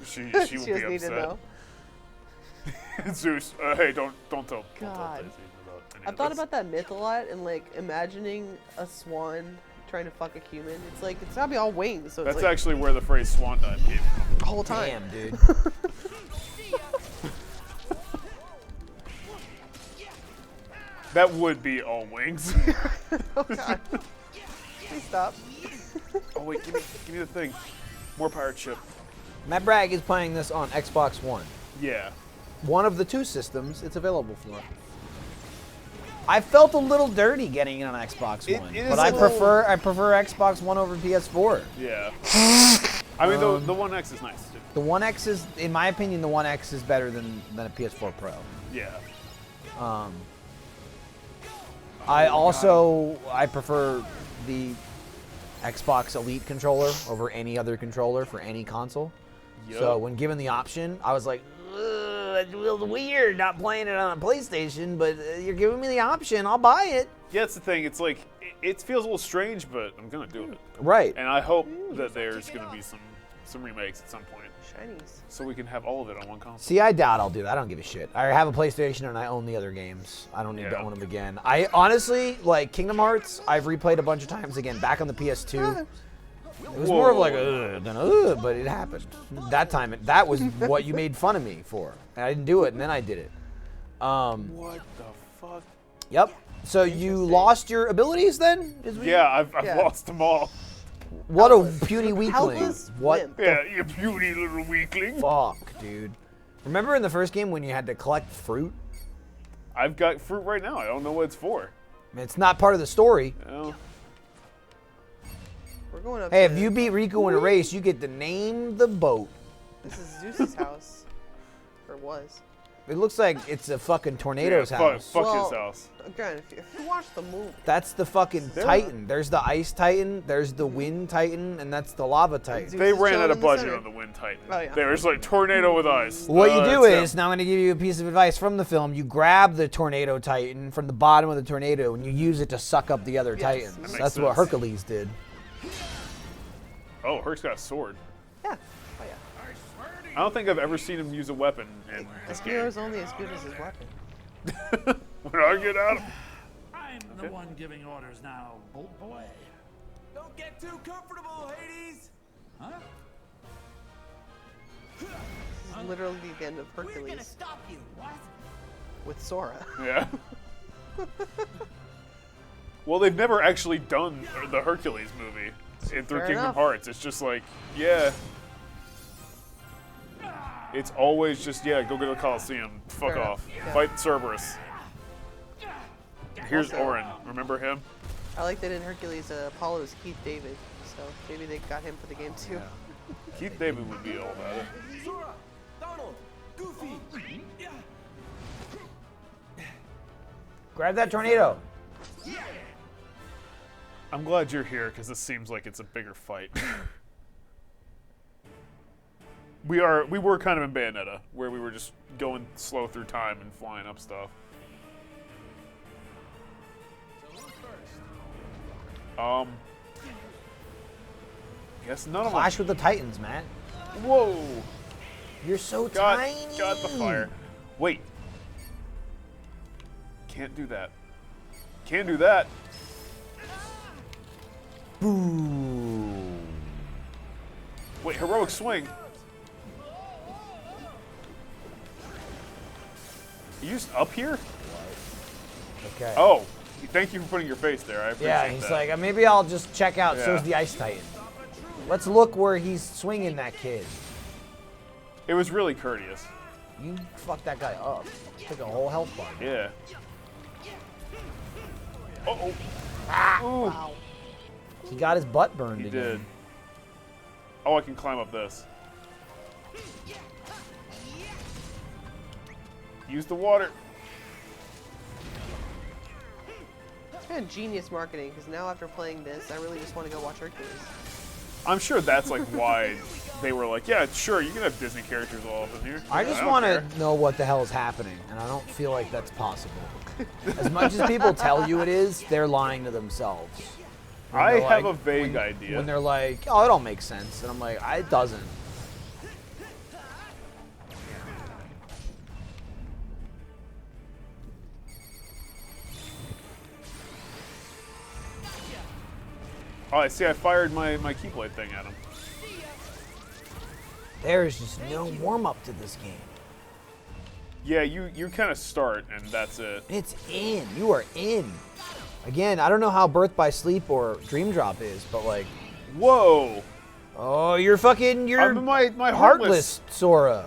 S2: She will
S3: she
S2: be
S3: doesn't need to know.
S2: upset. Zeus, hey, don't tell
S3: God.
S2: Daisy about any
S3: I've
S2: of
S3: thought
S2: this.
S3: about that myth a lot, and like imagining a swan trying to fuck a human. It's like it's gotta be all wings. So
S2: That's
S3: it's like
S2: actually where the phrase swan dive came from.
S3: the whole time.
S5: Damn, dude.
S2: That would be all wings.
S3: Oh God. Please stop.
S2: Oh wait, give me the thing. More pirate ship.
S5: Matt Bragg is playing this on Xbox One.
S2: Yeah.
S5: One of the 2 systems it's available for. I felt a little dirty getting it on Xbox One, but I prefer Xbox One over PS4.
S2: Yeah. I mean, the One X is nice too.
S5: The One X is, in my opinion, the One X is better than a PS4 Pro.
S2: Yeah.
S5: I prefer the Xbox Elite controller over any other controller for any console.
S2: Yep.
S5: So when given the option, I was like, it feels weird not playing it on a PlayStation, but you're giving me the option, I'll buy it.
S2: Yeah, that's the thing. It's like it feels a little strange, but I'm gonna do it.
S5: Right.
S2: And I hope that there's gonna be some remakes at some point.
S3: Shinies.
S2: So we can have all of it on one console.
S5: See, I doubt I'll do that. I don't give a shit. I have a PlayStation and I own the other games. I don't need to own them again. I honestly, like Kingdom Hearts, I've replayed a bunch of times again, back on the PS2. It was more of like, than but it happened. That time, that was what you made fun of me for. And I didn't do it, and then I did it.
S2: What the fuck?
S5: Yep. So you lost your abilities then?
S2: Yeah, I've lost them all.
S5: What a puny weakling.
S3: Helpless
S5: What?
S3: wimp.
S2: Yeah, you puny little weakling.
S5: Fuck, dude. Remember in the first game when you had to collect fruit?
S2: I've got fruit right now. I don't know what it's for.
S5: It's not part of the story.
S2: No.
S3: We're going up.
S5: Hey, if you beat Riku in a race, you get to name the boat.
S3: This is Zeus's house, or was.
S5: It looks like it's a fucking tornado's house.
S2: Fuck his house.
S3: Again, if you watch the movie.
S5: That's the fucking Titan. There's the Ice Titan, there's the Wind Titan, and that's the Lava Titan.
S2: They ran out of budget on the Wind Titan.
S3: Oh, yeah.
S2: There was like tornado with ice.
S5: What you do is, now I'm going to give you a piece of advice from the film. You grab the Tornado Titan from the bottom of the tornado and you use it to suck up the other Titans.
S2: That
S5: That's
S2: makes
S5: what
S2: sense.
S5: Hercules did.
S2: Oh, Herc's got a sword.
S3: Yeah. Oh, yeah.
S2: I don't think I've ever seen him use a weapon in this
S3: His
S2: game.
S3: hero's only as good as his weapon.
S2: When I get out of
S8: I'm the one giving orders now, bolt boy.
S11: Don't get too comfortable, Hades.
S8: Huh?
S3: This is literally the end of Hercules.
S7: We're gonna stop you. What?
S3: With Sora.
S2: Yeah. Well, they've never actually done the Hercules movie through
S3: Fair
S2: Kingdom
S3: enough.
S2: Hearts. It's just like, yeah. It's always just, yeah, go get the Colosseum. Fuck
S3: Fair
S2: off.
S3: enough. Yeah.
S2: Fight Cerberus. Here's
S3: Also-
S2: Orin. Remember him?
S3: I like that in Hercules, Apollo is Keith David, so maybe they got him for the game too.
S2: Keith David would be all about it.
S11: Sora, Donald, Goofy.
S5: Grab that tornado.
S2: I'm glad you're here because this seems like it's a bigger fight. We were kind of in Bayonetta, where we were just going slow through time and flying up stuff. Guess none of them.
S5: Clash with the Titans, man.
S2: Whoa!
S5: You're so
S2: Got
S5: tiny.
S2: the fire. Wait. Can't do that. Can't do that.
S5: Boom.
S2: Wait, heroic swing. You just up here?
S5: Okay.
S2: Oh, thank you for putting your face there. I appreciate
S5: Yeah, he's
S2: that.
S5: like, maybe I'll just check out.
S2: Yeah.
S5: So's the Ice Titan. Let's look where he's swinging that kid.
S2: It was really courteous.
S5: You fucked that guy up. Took a whole health bar.
S2: Yeah. Uh-oh.
S5: Wow. He got his butt burned
S2: He
S5: again.
S2: did. Oh, I can climb up this. Use the water.
S3: It's kind of genius marketing, because now after playing this, I really just want to go watch Hercules.
S2: I'm sure that's like why they were like, yeah, sure, you can have Disney characters all up in here.
S5: I just
S2: don't
S5: want
S2: care.
S5: to know what the hell is happening, and I don't feel like that's possible. As much as people tell you it is, they're lying to themselves. When
S2: I
S5: they're
S2: have
S5: like-
S2: a vague idea.
S5: When they're like, oh, it all makes sense. And I'm like, it doesn't.
S2: Oh, I see. I fired my Keyblade thing at him.
S5: There's just no warm-up to this game.
S2: Yeah, you kind of start and that's it.
S5: It's in. You are in. Again, I don't know how Birth by Sleep or Dream Drop is, but like,
S2: whoa.
S5: Oh, you're
S2: my
S5: Heartless Sora.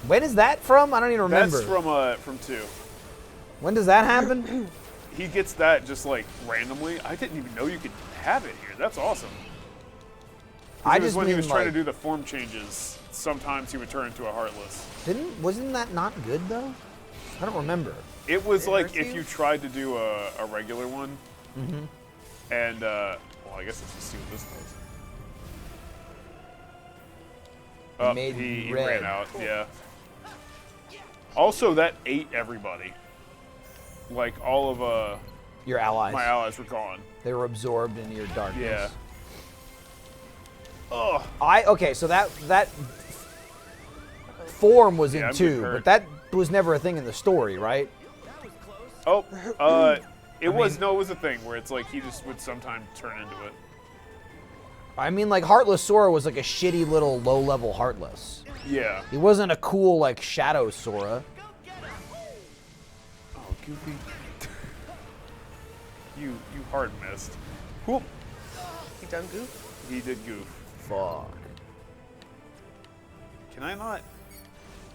S5: When is that from? I don't even remember.
S2: That's from 2.
S5: When does that happen?
S2: He gets that just like randomly. I didn't even know you could have it here. That's awesome.
S5: I
S2: It was
S5: just
S2: when he
S5: mean,
S2: was trying to
S5: like-
S2: do the form changes. Sometimes he would turn into a Heartless.
S5: Wasn't that not good though? I don't remember.
S2: It was
S5: It
S2: like
S5: hurts
S2: if
S5: you?
S2: you tried to do a regular one,
S5: Mhm.
S2: and well, I guess let's just see what this was.
S5: It made
S2: he
S5: red.
S2: ran out. Yeah. Also, that ate everybody. Like all of
S5: Your allies.
S2: my allies were gone.
S5: They were absorbed into your darkness.
S2: Yeah. Oh.
S5: Okay, so that form was in
S2: Yeah, I'm getting
S5: 2,
S2: hurt.
S5: but that was never a thing in the story, right?
S2: Oh, it was a thing where it's like he just would sometimes turn into it.
S5: I mean, like, Heartless Sora was like a shitty little low-level Heartless.
S2: Yeah.
S5: He wasn't a cool, like, Shadow Sora.
S2: Oh, Goofy. you hard missed. Whoop.
S3: He done goof?
S2: He did goof.
S5: Fuck.
S2: Can I not?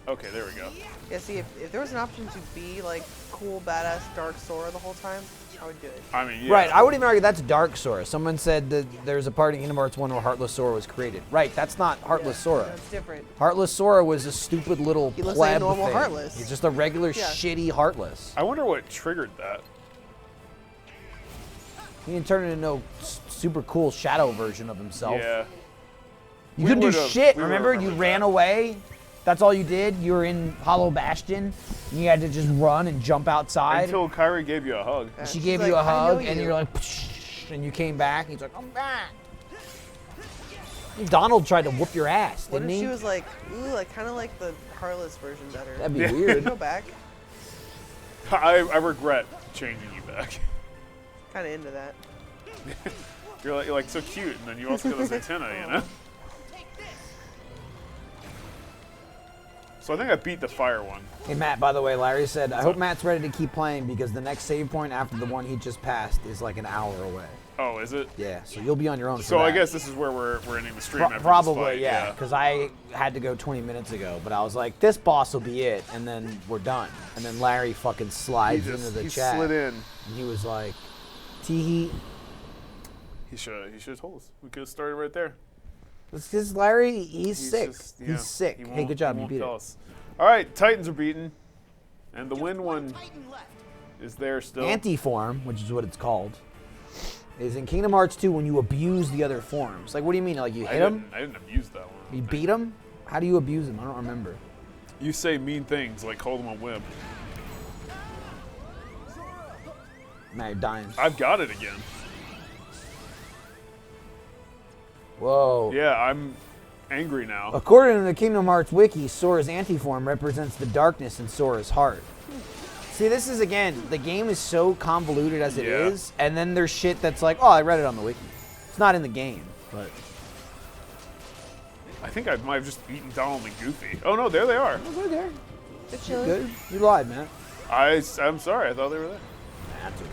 S2: Okay, there we go.
S3: Yeah, see, if there was an option to be like cool, badass Dark Sora the whole time, I would do it.
S2: I mean, yeah.
S5: Right, I would even argue that's Dark Sora. Someone said that there's a part in Kingdom Hearts 1 where Heartless Sora was created. Right, that's not Heartless Sora.
S3: That's different.
S5: Heartless Sora was a stupid little
S3: He looks
S5: pleb
S3: like a normal
S5: thing.
S3: Heartless.
S5: He's just a regular shitty Heartless.
S2: I wonder what triggered that.
S5: He didn't turn into no super cool shadow version of himself.
S2: Yeah.
S5: You
S2: We
S5: couldn't do
S2: would've-
S5: shit,
S2: we would've
S5: remember? You
S2: remembered
S5: ran away. That's all you did. You were in Hollow Bastion. And you had to just run and jump outside.
S2: Until Kyrie gave you a hug.
S5: She gave you a hug, and you're like, psh, and you came back. And he's like, I'm back. Donald tried to whoop your ass,
S3: What
S5: didn't
S3: if
S5: he?
S3: she was like, ooh, like kind of like the Heartless version better?
S5: That'd be weird.
S3: Go back.
S2: I regret changing you back.
S3: Kind of into that.
S2: You're like so cute, and then you also got this antenna, you know? So I think I beat the fire one.
S5: Hey, Matt, by the way, Larry said, I hope Matt's ready to keep playing because the next save point after the one he just passed is like an hour away.
S2: Oh, is it?
S5: Yeah, so you'll be on your own for
S2: So I
S5: that.
S2: guess this is where we're ending the stream after this
S5: Probably,
S2: fight,
S5: yeah, because I had to go 20 minutes ago, but I was like, this boss will be it, and then we're done. And then Larry fucking slides into the
S2: he
S5: chat.
S2: slid in.
S5: And he was like, Teehee.
S2: He should have told us. We could have started right there.
S5: It's because Larry, he's sick.
S2: just- yeah,
S5: He's sick.
S2: he
S5: Hey,
S2: won't-
S5: good job.
S2: he
S5: You
S2: won't
S5: beat
S2: tell
S5: it.
S2: us. All right, Titans are beaten, and the win one is there still.
S5: Anti-form, which is what it's called, is in Kingdom Hearts 2 when you abuse the other forms. Like, what do you mean? Like, you hit him?
S2: I didn't abuse that one.
S5: You beat him? How do you abuse him? I don't remember.
S2: You say mean things like call them a wimp.
S5: Now you're dying.
S2: I've got it again.
S5: Whoa.
S2: Yeah, I'm angry now.
S5: According to the Kingdom Hearts wiki, Sora's anti-form represents the darkness in Sora's heart. See, this is, again, the game is so convoluted as it
S2: Yeah.
S5: is, and then there's shit that's like, oh, I read it on the wiki. It's not in the game, but...
S2: I think I might have just beaten Donald and Goofy. Oh no, there they are.
S5: Oh, they're there.
S3: Good
S5: You're
S3: chilling.
S5: good. You lied, man.
S2: I'm sorry, I thought they were there.
S5: That's okay.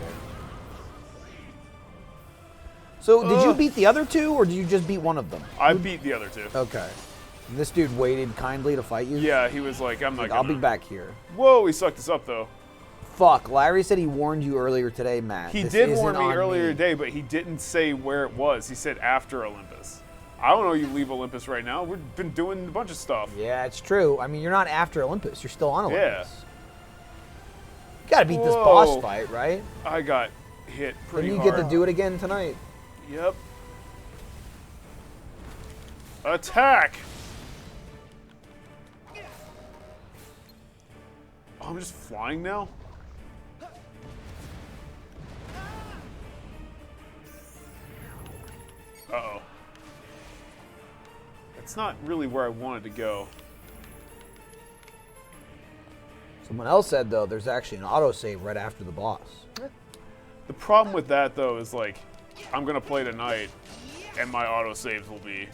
S5: So, did you beat the other two, or did you just beat one of them?
S2: I beat the other two.
S5: Okay. This dude waited kindly to fight you?
S2: Yeah, he was like, I'm not
S5: I'll
S2: gonna.
S5: be back here.
S2: Whoa, he sucked us up though.
S5: Fuck, Larry said he warned you earlier today, Matt.
S2: He
S5: This
S2: did
S5: isn't
S2: warn me
S5: on
S2: earlier today, but he didn't say where it was. He said after Olympus. I don't know you leave Olympus right now. We've been doing a bunch of stuff.
S5: Yeah, it's true. I mean, you're not after Olympus. You're still on Olympus.
S2: Yeah.
S5: You gotta beat this boss fight, right?
S2: I got hit pretty
S5: And you
S2: hard.
S5: get to do it again tonight.
S2: Yep. Attack! Oh, I'm just flying now? Uh-oh. That's not really where I wanted to go.
S5: Someone else said, though, there's actually an autosave right after the boss.
S2: The problem with that, though, is like, I'm gonna play tonight, and my autosaves will be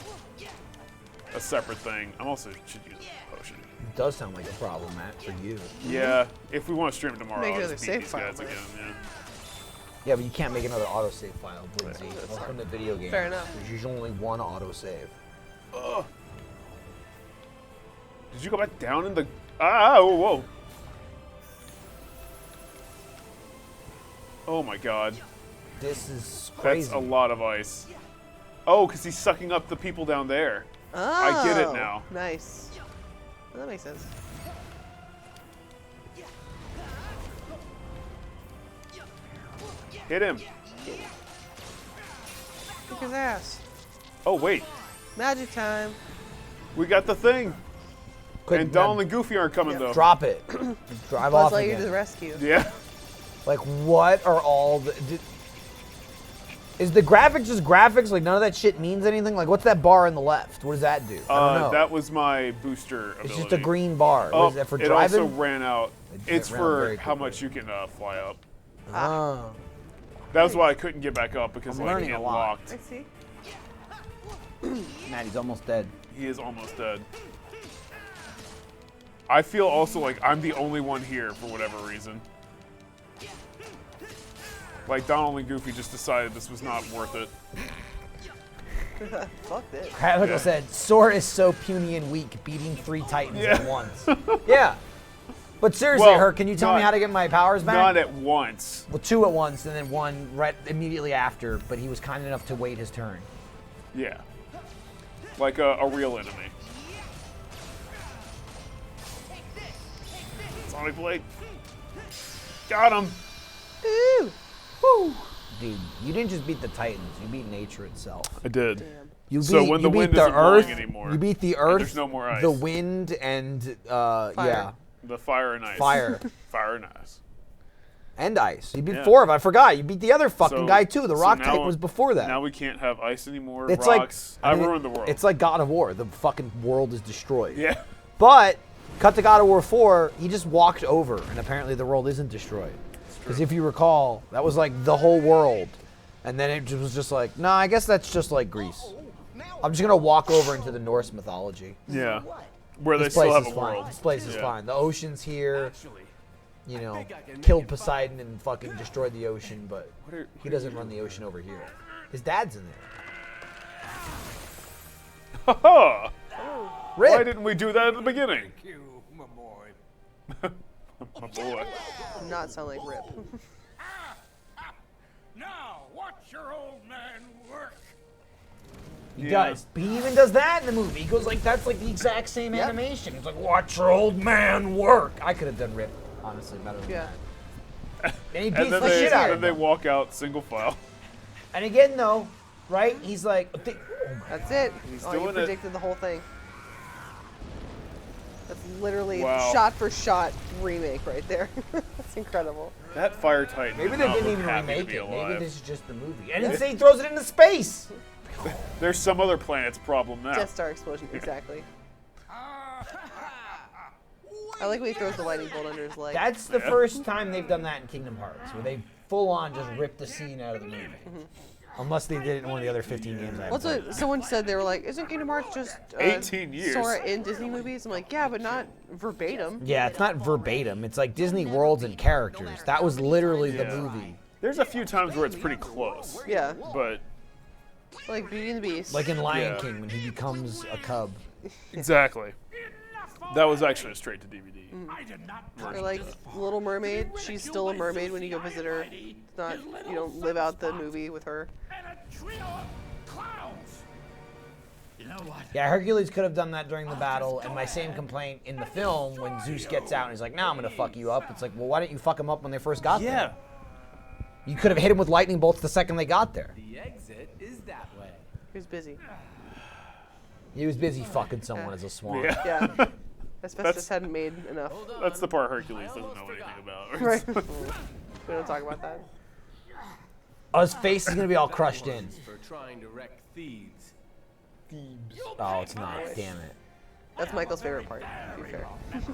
S2: a separate thing. I also should use a potion.
S5: It does sound like a problem, Matt, for you.
S2: Yeah, if we want to stream it tomorrow,
S3: Make
S2: I'll
S3: another
S2: just beat
S3: save
S2: these
S3: file,
S2: guys
S3: man.
S2: again. Yeah.
S5: Yeah, but you can't make another autosave file, Lindsay. Welcome to video games.
S3: Fair enough.
S5: There's usually only one autosave.
S2: Ugh. Did you go back down in the... Ah, whoa, whoa. Oh my god.
S5: This is crazy.
S2: That's a lot of ice. Oh, because he's sucking up the people down there.
S3: Oh,
S2: I get it now.
S3: Nice. Well, that makes sense.
S2: Hit him.
S3: Kick his ass.
S2: Oh, wait.
S3: Magic time.
S2: We got the thing.
S5: Quick,
S2: And Donald and Goofy aren't coming, though.
S5: Drop it. Drive
S3: Buzz
S5: off
S3: Lightyear
S5: again.
S3: to the rescue.
S2: Yeah.
S5: Like, what are all the... Is the graphics just graphics? Like, none of that shit means anything? Like, what's that bar on the left? What does that do? I don't know.
S2: That was my booster ability.
S5: It's just a green bar.
S2: Oh,
S5: What is that, for
S2: it
S5: driving?
S2: also ran out. It's
S5: ran out
S2: for
S5: very
S2: how much you can fly up.
S5: Oh.
S2: That was why I couldn't get back up, because
S5: I'm
S2: like
S5: learning
S2: it
S5: a lot.
S2: locked.
S3: I see.
S5: Matt, he's almost dead.
S2: He is almost dead. I feel also like I'm the only one here for whatever reason. Like Donald and Goofy just decided this was not worth it.
S3: Fuck this.
S5: Cratical said, Sora is so puny and weak, beating 3 Titans
S2: Yeah.
S5: at once. Yeah. But seriously,
S2: Well,
S5: Herc, can you tell me how to get my powers back?
S2: Not at once.
S5: Well, 2 at once, and then 1 right immediately after, but he was kind enough to wait his turn.
S2: Yeah. Like a real enemy. Sonic Blade. Got him.
S5: Ooh. Woo. Dude, you didn't just beat the Titans, you beat nature itself.
S2: I did.
S5: You beat,
S2: So when the
S5: you beat
S2: wind
S5: the
S2: isn't blowing
S5: earth,
S2: anymore,
S5: you beat the
S2: and
S5: earth,
S2: there's no more ice.
S5: the wind, and yeah.
S2: The fire and ice.
S5: Fire.
S2: Fire and ice.
S5: And ice. You beat
S2: Yeah.
S5: 4 of them. I forgot. You beat the other fucking
S2: So-
S5: guy too. The
S2: so
S5: rock
S2: now-
S5: Titan was before that.
S2: Now we can't have ice anymore.
S5: It's
S2: rocks.
S5: like
S2: I ruined the world.
S5: It's like God of War. The fucking world is destroyed.
S2: Yeah.
S5: But cut to God of War 4. He just walked over, and apparently the world isn't destroyed. Because if you recall, that was like the whole world, and then it was just like, nah. I guess that's just like Greece. I'm just gonna walk over into the Norse mythology.
S2: Yeah. Where
S5: This
S2: they still
S5: place
S2: have
S5: is
S2: a
S5: fine.
S2: world.
S5: This place is
S2: Yeah.
S5: fine. The ocean's here. You know, killed Poseidon and fucking destroyed the ocean, but he doesn't run the ocean over here. His dad's in there.
S2: Ha
S5: Rip.
S2: Why didn't we do that at the beginning?
S9: Thank you, my boy.
S2: My boy.
S3: Not sound like Rip.
S9: Now, watch your old man work.
S5: He does. But he even does that in the movie. He goes like, that's like the exact same animation. He's like, watch your old man work. I could have done Rip, honestly, better than that. And he beats
S2: And then
S5: the shit out
S2: then
S5: of
S2: they
S5: him.
S2: walk out single file.
S5: And again, though, right? He's like,
S3: That's it.
S2: He's
S3: You
S2: doing it.
S3: predicted the whole thing. That's literally
S2: Wow.
S3: shot for shot remake right there. That's incredible.
S2: That Fire Titan.
S5: maybe
S2: did
S5: they
S2: not
S5: didn't
S2: look
S5: even
S2: happy to
S5: remake
S2: be
S5: it. Maybe
S2: alive.
S5: this is just the movie. And then he throws it into space.
S2: There's some other planet's problem now.
S3: Death Star explosion, exactly. I like when he throws the lightning bolt under his leg.
S5: That's the first time they've done that in Kingdom Hearts, where they full on just ripped the scene out of the movie. Unless they did it in one of the other 15 games I haven't
S3: What's
S5: played.
S3: what someone said? They were like, "Isn't Kingdom Hearts just
S2: 18 years.
S3: Sora in Disney movies?" I'm like, "Yeah, but not verbatim."
S5: Yeah, it's not verbatim. It's like Disney worlds and characters. That was literally the
S2: Yeah.
S5: movie.
S2: There's a few times where it's pretty close.
S3: Yeah.
S2: But
S3: Like Beauty and the Beast.
S5: Like in Lion
S2: Yeah.
S5: King when he becomes a cub.
S2: exactly. That was actually a straight to DVD.
S3: Or like Little Mermaid. She's still a mermaid when you go visit her. It's not, you don't live out the movie with her.
S8: You know what?
S5: Yeah, Hercules could have done that during the battle, and my same complaint in the film when Zeus gets out and he's like, now I'm gonna fuck you up. It's like, well, why didn't you fuck him up when they first got there? You could have hit him with lightning bolts the second they got there.
S11: The exit is that way.
S3: He was busy.
S5: He was busy fucking someone as a swan.
S3: Yeah. Asbestos hadn't made enough.
S2: That's the part Hercules doesn't know anything about.
S3: Right. We don't talk about that.
S5: Oh, his face is gonna be all crushed in.
S11: For trying to wreck Thebes.
S5: Oh, it's not. Damn it.
S3: That's Michael's favorite part, to be fair.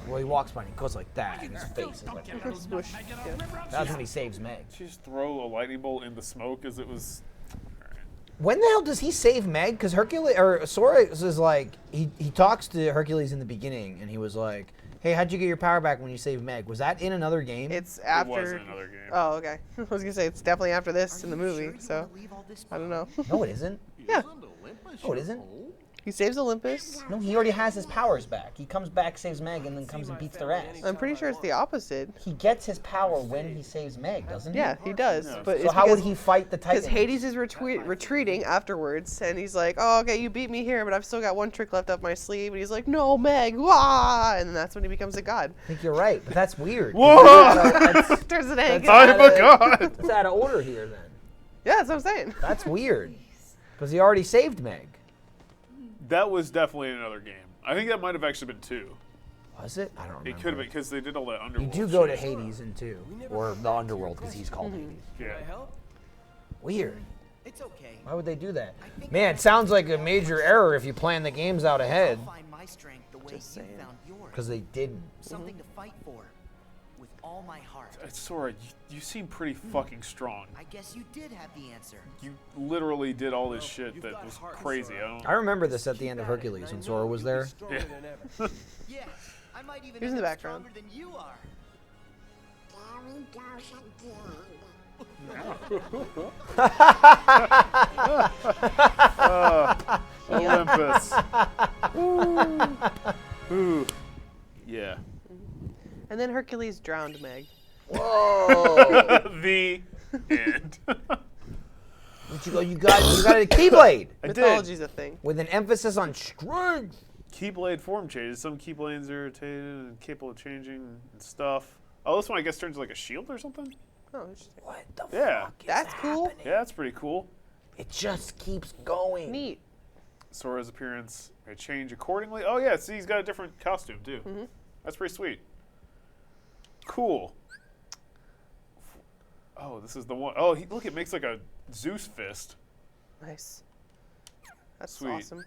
S5: Well, he walks by and he goes like that, and his face is like.
S3: Smush. Yeah.
S5: That's when he saves Meg.
S2: Just throw a lightning bolt in the smoke as it was.
S5: When the hell does he save Meg? Because Hercules or Sora is like he talks to Hercules in the beginning, and he was like, "Hey, how'd you get your power back when you saved Meg? Was that in another game?"
S3: It's after.
S2: It was in another game.
S3: Oh, okay. I was gonna say it's definitely after this in the movie. So I don't know.
S5: No, it isn't.
S3: Yeah.
S5: No, it isn't.
S3: He saves Olympus.
S5: No, he already has his powers back. He comes back, saves Meg, and then comes and beats their ass.
S3: I'm pretty sure it's the opposite.
S5: He gets his power when he saves Meg, doesn't he?
S3: Yeah, he does. But
S5: So
S3: it's
S5: how would
S3: because-
S5: he fight the Titan?
S3: Because Hades is retreating afterwards, and he's like, "Oh, okay, you beat me here, but I've still got one trick left up my sleeve." And he's like, "No, Meg, wah!" And then that's when he becomes a god.
S5: I think you're right, but that's weird.
S2: Whoa!
S3: There's an egg.
S2: I'm a god.
S5: That's out of order here, then.
S3: Yeah, that's what I'm saying.
S5: That's weird. Because he already saved Meg.
S2: That was definitely in another game. I think that might have actually been 2.
S5: Was it? I don't remember.
S2: It could have been because they did all that
S5: You
S2: underworld.
S5: do go to
S2: shit.
S5: Hades in 2, or the underworld, because he's called Hades.
S2: Yeah.
S5: Weird.
S7: It's okay.
S5: Why would they do that? Man, it sounds like a major error if you plan the games out ahead.
S7: I'll find my strength the way you found yours.
S5: Because they didn't.
S7: Something to fight for. With all my heart.
S2: Sora, you seem pretty fucking strong.
S7: I guess you did have the answer.
S2: You literally did all this shit that was crazy.
S5: I remember this at the end of Hercules when Sora was there.
S2: Yeah.
S7: Yeah, I might even
S3: He was in the
S7: end up
S3: background.
S7: stronger than you are.
S14: There we go again.
S3: Achilles drowned Meg.
S5: Whoa.
S2: The end.
S5: You got a Keyblade.
S3: Mythology's a thing.
S5: With an emphasis on strength.
S2: Keyblade form changes. Some Keyblades are rotated and capable of changing and stuff. Oh, this one I guess turns like a shield or something?
S3: Oh, interesting.
S5: What the
S3: fuck is That's cool.
S2: Yeah, that's pretty cool.
S5: It just keeps going.
S3: Neat.
S2: Sora's appearance may change accordingly. Oh yeah, see, he's got a different costume too.
S3: Mm-hmm.
S2: That's pretty sweet. Cool. Oh, this is the one. Oh, look, it makes like a Zeus fist.
S3: Nice. That's
S2: Sweet.
S3: awesome. I'm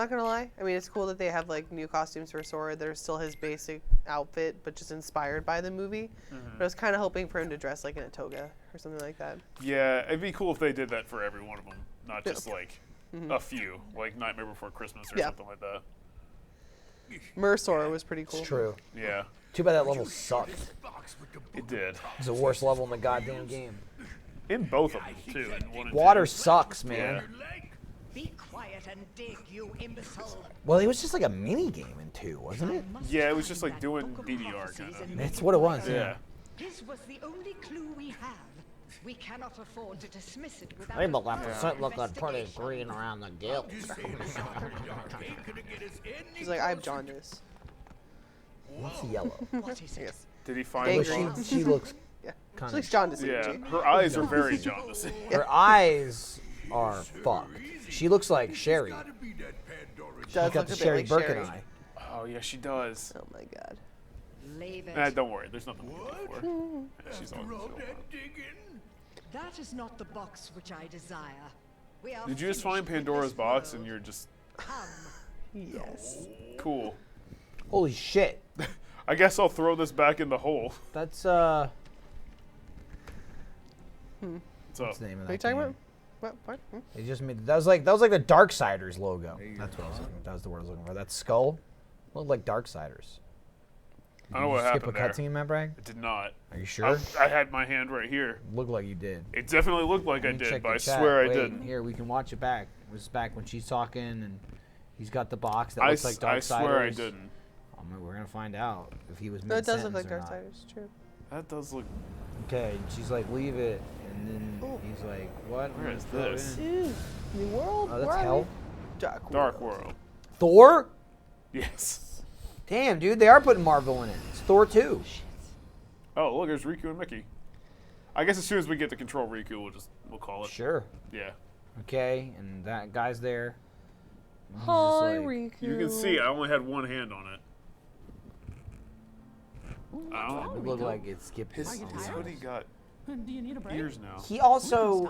S3: not gonna lie. I mean, it's cool that they have like new costumes for Sora that are still his basic outfit, but just inspired by the movie. But I was kind of hoping for him to dress like in a toga or something like that.
S2: Yeah, it'd be cool if they did that for every one of them, not just like a few, like Nightmare Before Christmas or something like that.
S3: Sora was pretty cool.
S5: It's true.
S2: Yeah.
S5: Too bad that level sucked.
S2: It did.
S5: It's the worst level in the goddamn game.
S2: In both of them, too. In 1 and 2.
S5: Water sucks, man.
S10: Be quiet and dig, you imbecile.
S5: Well, it was just like a mini game in 2, wasn't it?
S2: Yeah, it was just like doing DDR kind of.
S5: That's what it was.
S2: Yeah.
S10: This was the only clue we have. We cannot afford to dismiss it without
S5: They look like pretty green around the gills.
S3: She's like, I have jaundice.
S5: What's yellow?
S3: What is it?
S2: Did he find
S5: She looks
S3: Yeah.
S5: kind
S3: She looks jaundiced.
S2: Yeah, her eyes are very jaundiced.
S5: Her eyes are fucked. She looks like Sherry. She's got the Sherry Birkin eye.
S2: Oh, yeah, she does.
S3: Oh, my God.
S10: Leave it.
S2: Nah, don't worry. There's nothing to look for. Yeah, she's all
S10: That is not the box which I desire. We are
S2: Did you just find
S10: finished with
S2: Pandora's
S10: this
S2: box
S10: world.
S2: and you're just...
S3: Yes.
S2: Cool.
S5: Holy shit.
S2: I guess I'll throw this back in the hole.
S5: That's,
S2: What's up?
S5: What's the name of
S3: What are you
S5: that
S3: talking
S5: game?
S3: about? What?
S5: They just made that was like the Darksiders logo. That's what I was looking for. That was the word I was looking for. That skull looked like Darksiders.
S2: I don't know what happened there.
S5: Skip a cutscene, Matt Bragg?
S2: It did not.
S5: Are you sure?
S2: I had my hand right here.
S5: Looked like you did.
S2: It definitely looked like I
S5: Let me
S2: did,
S5: check
S2: but
S5: the
S2: I
S5: chat.
S2: swear I
S5: Wait,
S2: didn't.
S5: Here, we can watch it back. It was back when she's talking and he's got the box that looks like Darksiders.
S2: I swear I didn't.
S5: Oh, man, we're gonna find out if he was
S3: No, it does look
S5: mid-sentence
S3: like
S5: or not.
S3: Darksiders. True.
S2: That does look...
S5: Okay, and she's like, leave it, and then he's like, what?
S2: Where is
S5: Throw it
S2: this?
S5: in.
S3: New world.
S5: Oh, that's
S3: Where are
S5: hell.
S3: we?
S2: Dark World.
S5: Thor?
S2: Yes.
S5: Damn, dude, they are putting Marvel in it. It's Thor 2.
S2: Oh, look, there's Riku and Mickey. I guess as soon as we get to control Riku, we'll call it.
S5: Sure.
S2: Yeah.
S5: Okay, and that guy's there. He's just
S3: Hi,
S5: like-
S3: Riku.
S2: You can see I only had one hand on it.
S5: It looked like it skipped
S2: His hoodie got
S4: Do you need a break?
S2: ears now.
S5: He also,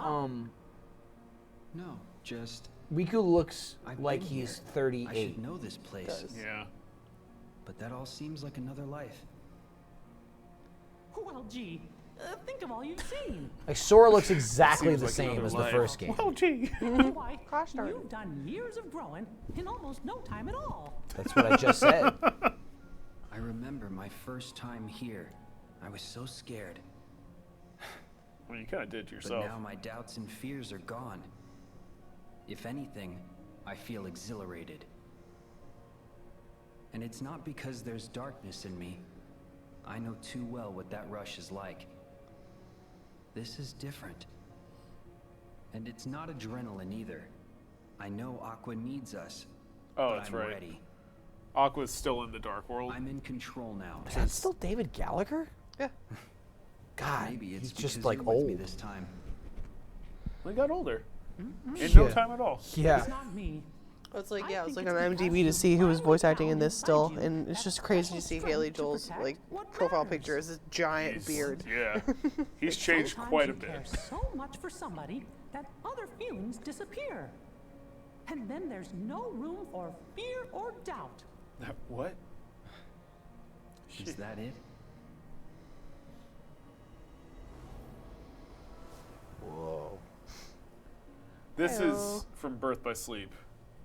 S17: No, just
S5: Riku looks
S17: I've
S5: like
S17: been
S5: he's
S17: here.
S5: 38.
S17: I should know this place.
S2: Yeah.
S17: But that all seems like another life.
S4: Well, gee, think of all you've seen.
S5: Like Sora looks exactly
S2: Seems
S5: the
S2: like
S5: same
S2: another
S5: as the
S2: life.
S5: first game.
S2: Well, gee.
S4: Why, you've done years of growing in almost no time at all.
S5: That's what I just said.
S17: I remember my first time here. I was so scared.
S2: Well, you kind of did to yourself.
S17: But now my doubts and fears are gone. If anything, I feel exhilarated. And it's not because there's darkness in me. I know too well what that rush is like. This is different. And it's not adrenaline either. I know Aqua needs us.
S2: Oh,
S17: but
S2: that's
S17: I'm
S2: right.
S17: ready.
S2: Aqua's still in the Dark World.
S17: I'm in control now.
S5: Is that still David Gallagher?
S3: Yeah.
S5: God,
S17: Maybe it's
S5: he's just
S17: because
S5: like
S17: you're with me
S5: old.
S17: this time.
S2: We got older. In
S5: Yeah.
S2: no time at all.
S5: Yeah.
S4: It's not me.
S3: Well, it's like, yeah, I was looking on IMDb to see who was voice acting in this still, and it's just crazy to see Haley Joel's like profile picture as this giant beard.
S2: Yeah. He's changed
S4: Sometimes
S2: quite a
S4: you
S2: bit.
S4: care so much for somebody that other feelings disappear. And then there's no room for fear or doubt.
S2: What?
S17: Is that it?
S5: Whoa.
S2: This is from Birth by Sleep.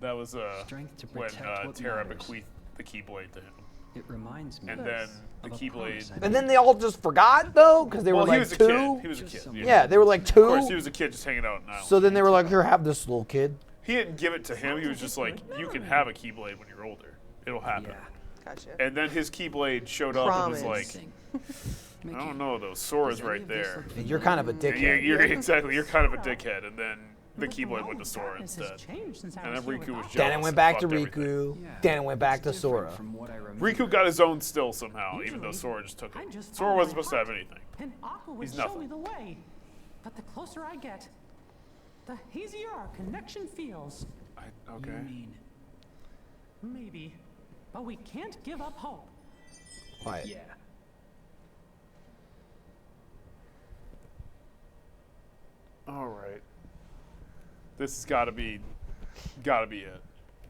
S2: That was
S17: Strength to
S2: when
S17: protect what
S2: Terra
S17: matters.
S2: bequeathed the Keyblade to him.
S17: It reminds me.
S2: And then the
S17: of a
S2: Keyblade.
S17: promise I
S5: And then they all just forgot though, because they were
S2: Well,
S5: like
S2: he was a
S5: 2.
S2: kid. He was a kid.
S5: Yeah, they were like 2.
S2: Of course, he was a kid just hanging out now.
S5: So then they were like, "Here, have this little kid."
S2: He didn't give it to him. He was just like, "You can have a Keyblade when you're older. It'll happen."
S3: Gotcha.
S2: And then his Keyblade showed up and was like, I don't know, those Sora's right there.
S5: You're kind of a dickhead.
S2: You're kind of a dickhead. And then the Keyblade went to Sora instead. And then Riku was jealous.
S5: Then it went back to Riku. Then it went back to Sora.
S2: Riku got his own still somehow, even though Sora just took it. Sora wasn't supposed to have anything.
S4: And Aqua would
S2: He's
S4: show
S2: nothing.
S4: me the way. But the closer I get, the hazier our connection feels.
S2: Okay.
S4: Maybe. But we can't give up hope.
S5: Quiet.
S11: Yeah.
S2: All right. This has got to be it.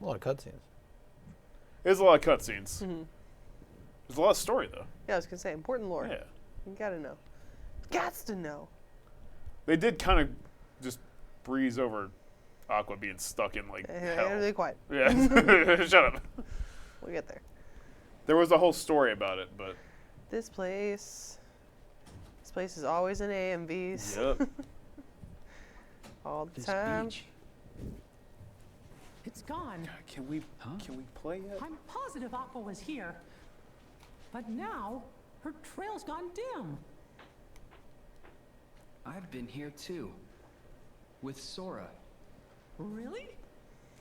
S5: A lot of cutscenes.
S2: There's a lot of cutscenes. There's a lot of story though.
S3: Yeah, I was gonna say important lore.
S2: Yeah.
S3: You gotta know. Gots to know.
S2: They did kind of just breeze over Aqua being stuck in like hell.
S3: Really quiet.
S2: Yeah. Shut up.
S3: We'll get there.
S2: There was a whole story about it, but
S3: This place is always in AMVs.
S2: yep.
S3: All the time.
S4: It's gone.
S2: Can we play it?
S4: I'm positive Aqua was here. But now, her trail's gone dim.
S17: I've been here too. With Sora.
S4: Really?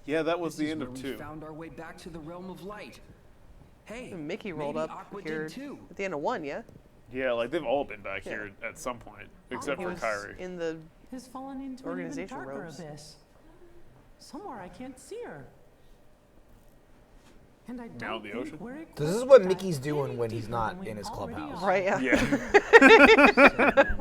S2: Yeah, that was
S17: This
S2: the
S17: is
S2: end
S17: where
S2: of
S17: we
S2: 2.
S17: found our way back to the realm of light. Hey,
S3: Mickey rolled
S17: maybe
S3: up
S17: Aqua
S3: here
S17: did too.
S3: at the end of 1, yeah?
S2: Yeah, like they've all been back here at some point, except
S3: He
S2: for
S3: was
S2: Kyrie.
S3: in the
S4: Has fallen into an even
S3: organization
S4: darker
S3: robes.
S4: abyss. Somewhere I can't see her. And I don't
S2: Now the
S4: think
S2: ocean?
S4: we're equipped
S5: This is what
S4: to
S5: Mickey's
S4: dive
S5: doing
S4: any
S5: when he's
S4: deeper
S5: not
S4: than we
S5: in his
S4: already
S5: clubhouse.
S4: are.
S3: Right, yeah.
S2: Yeah.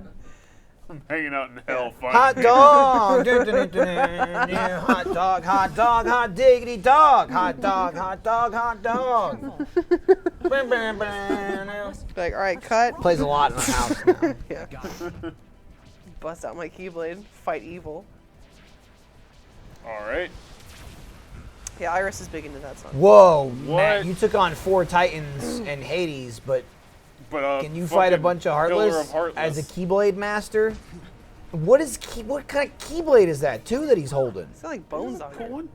S2: I'm hanging out in hell fighting.
S5: Hot dog! Dun, dun, dun, dun, yeah, hot dog, hot diggity dog! Hot dog, hot dog, hot dog! Bam, bam, bam.
S3: Like, all right, cut.
S5: Plays a lot in the house now.
S3: Yeah. Bust out my Keyblade, fight evil.
S2: All right.
S3: Yeah, Iris is big into that song.
S5: Whoa,
S2: What?
S5: Matt, you took on 4 Titans and Hades, but
S2: But
S5: can you fight a bunch of Heartless as a Keyblade master? What kind of Keyblade is that, too, that he's holding?
S3: It's got like bones on it.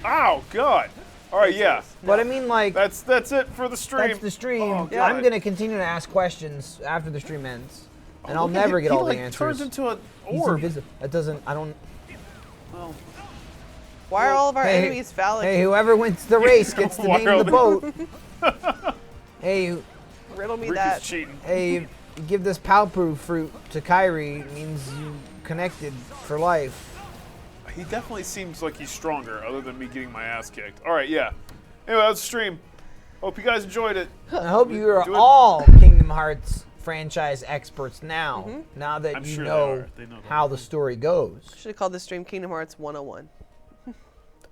S2: Ow, God. All right, yeah.
S5: But I mean, like,
S2: That's it for the stream.
S5: that's the stream.
S2: Oh, God.
S5: I'm going to continue to ask questions after the stream ends. And I'll never get all the answers.
S2: Turns into an
S5: He's
S2: orb.
S5: invisible. That doesn't, I don't...
S2: Well,
S3: Why are all of our
S5: Hey,
S3: enemies phallic?
S5: Hey, whoever wins the race gets to
S2: Why
S5: name
S2: are
S5: the
S2: they-
S5: boat. Hey,
S3: Riddle me
S2: Rick
S3: that.
S2: is cheating.
S5: hey, you give this Palpru fruit to Kyrie, it means you connected for life.
S2: He definitely seems like he's stronger, other than me getting my ass kicked. All right, yeah. Anyway, that's the stream. Hope you guys enjoyed it.
S5: I hope you are
S2: Do it.
S5: all Kingdom Hearts franchise experts now. Now that
S2: I'm
S5: you
S2: sure they
S5: know
S2: are. They know that.
S5: how the story goes.
S3: Should have called this stream Kingdom Hearts 101.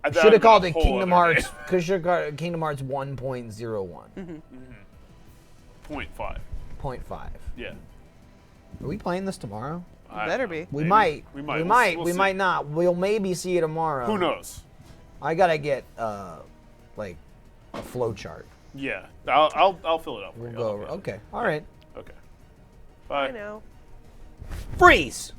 S2: That
S5: Should
S2: would've
S5: have called
S2: been
S5: it
S2: a whole
S5: Kingdom
S2: other
S5: Hearts. Should have called it Kingdom Hearts 1.01.
S2: 0.5.
S5: 0.5.
S2: Yeah.
S5: Are we playing this tomorrow?
S3: Better be.
S5: We
S2: Maybe.
S5: might.
S2: We might.
S5: We
S2: We'll
S5: might.
S2: see. We'll
S5: We
S2: see.
S5: might not. We'll maybe see it tomorrow.
S2: Who knows?
S5: I gotta get like a flow chart.
S2: Yeah. I'll fill it up.
S5: We'll
S2: for you.
S5: go over. Okay. All right.
S2: Okay.
S3: I
S2: Bye.
S3: know.
S5: Freeze.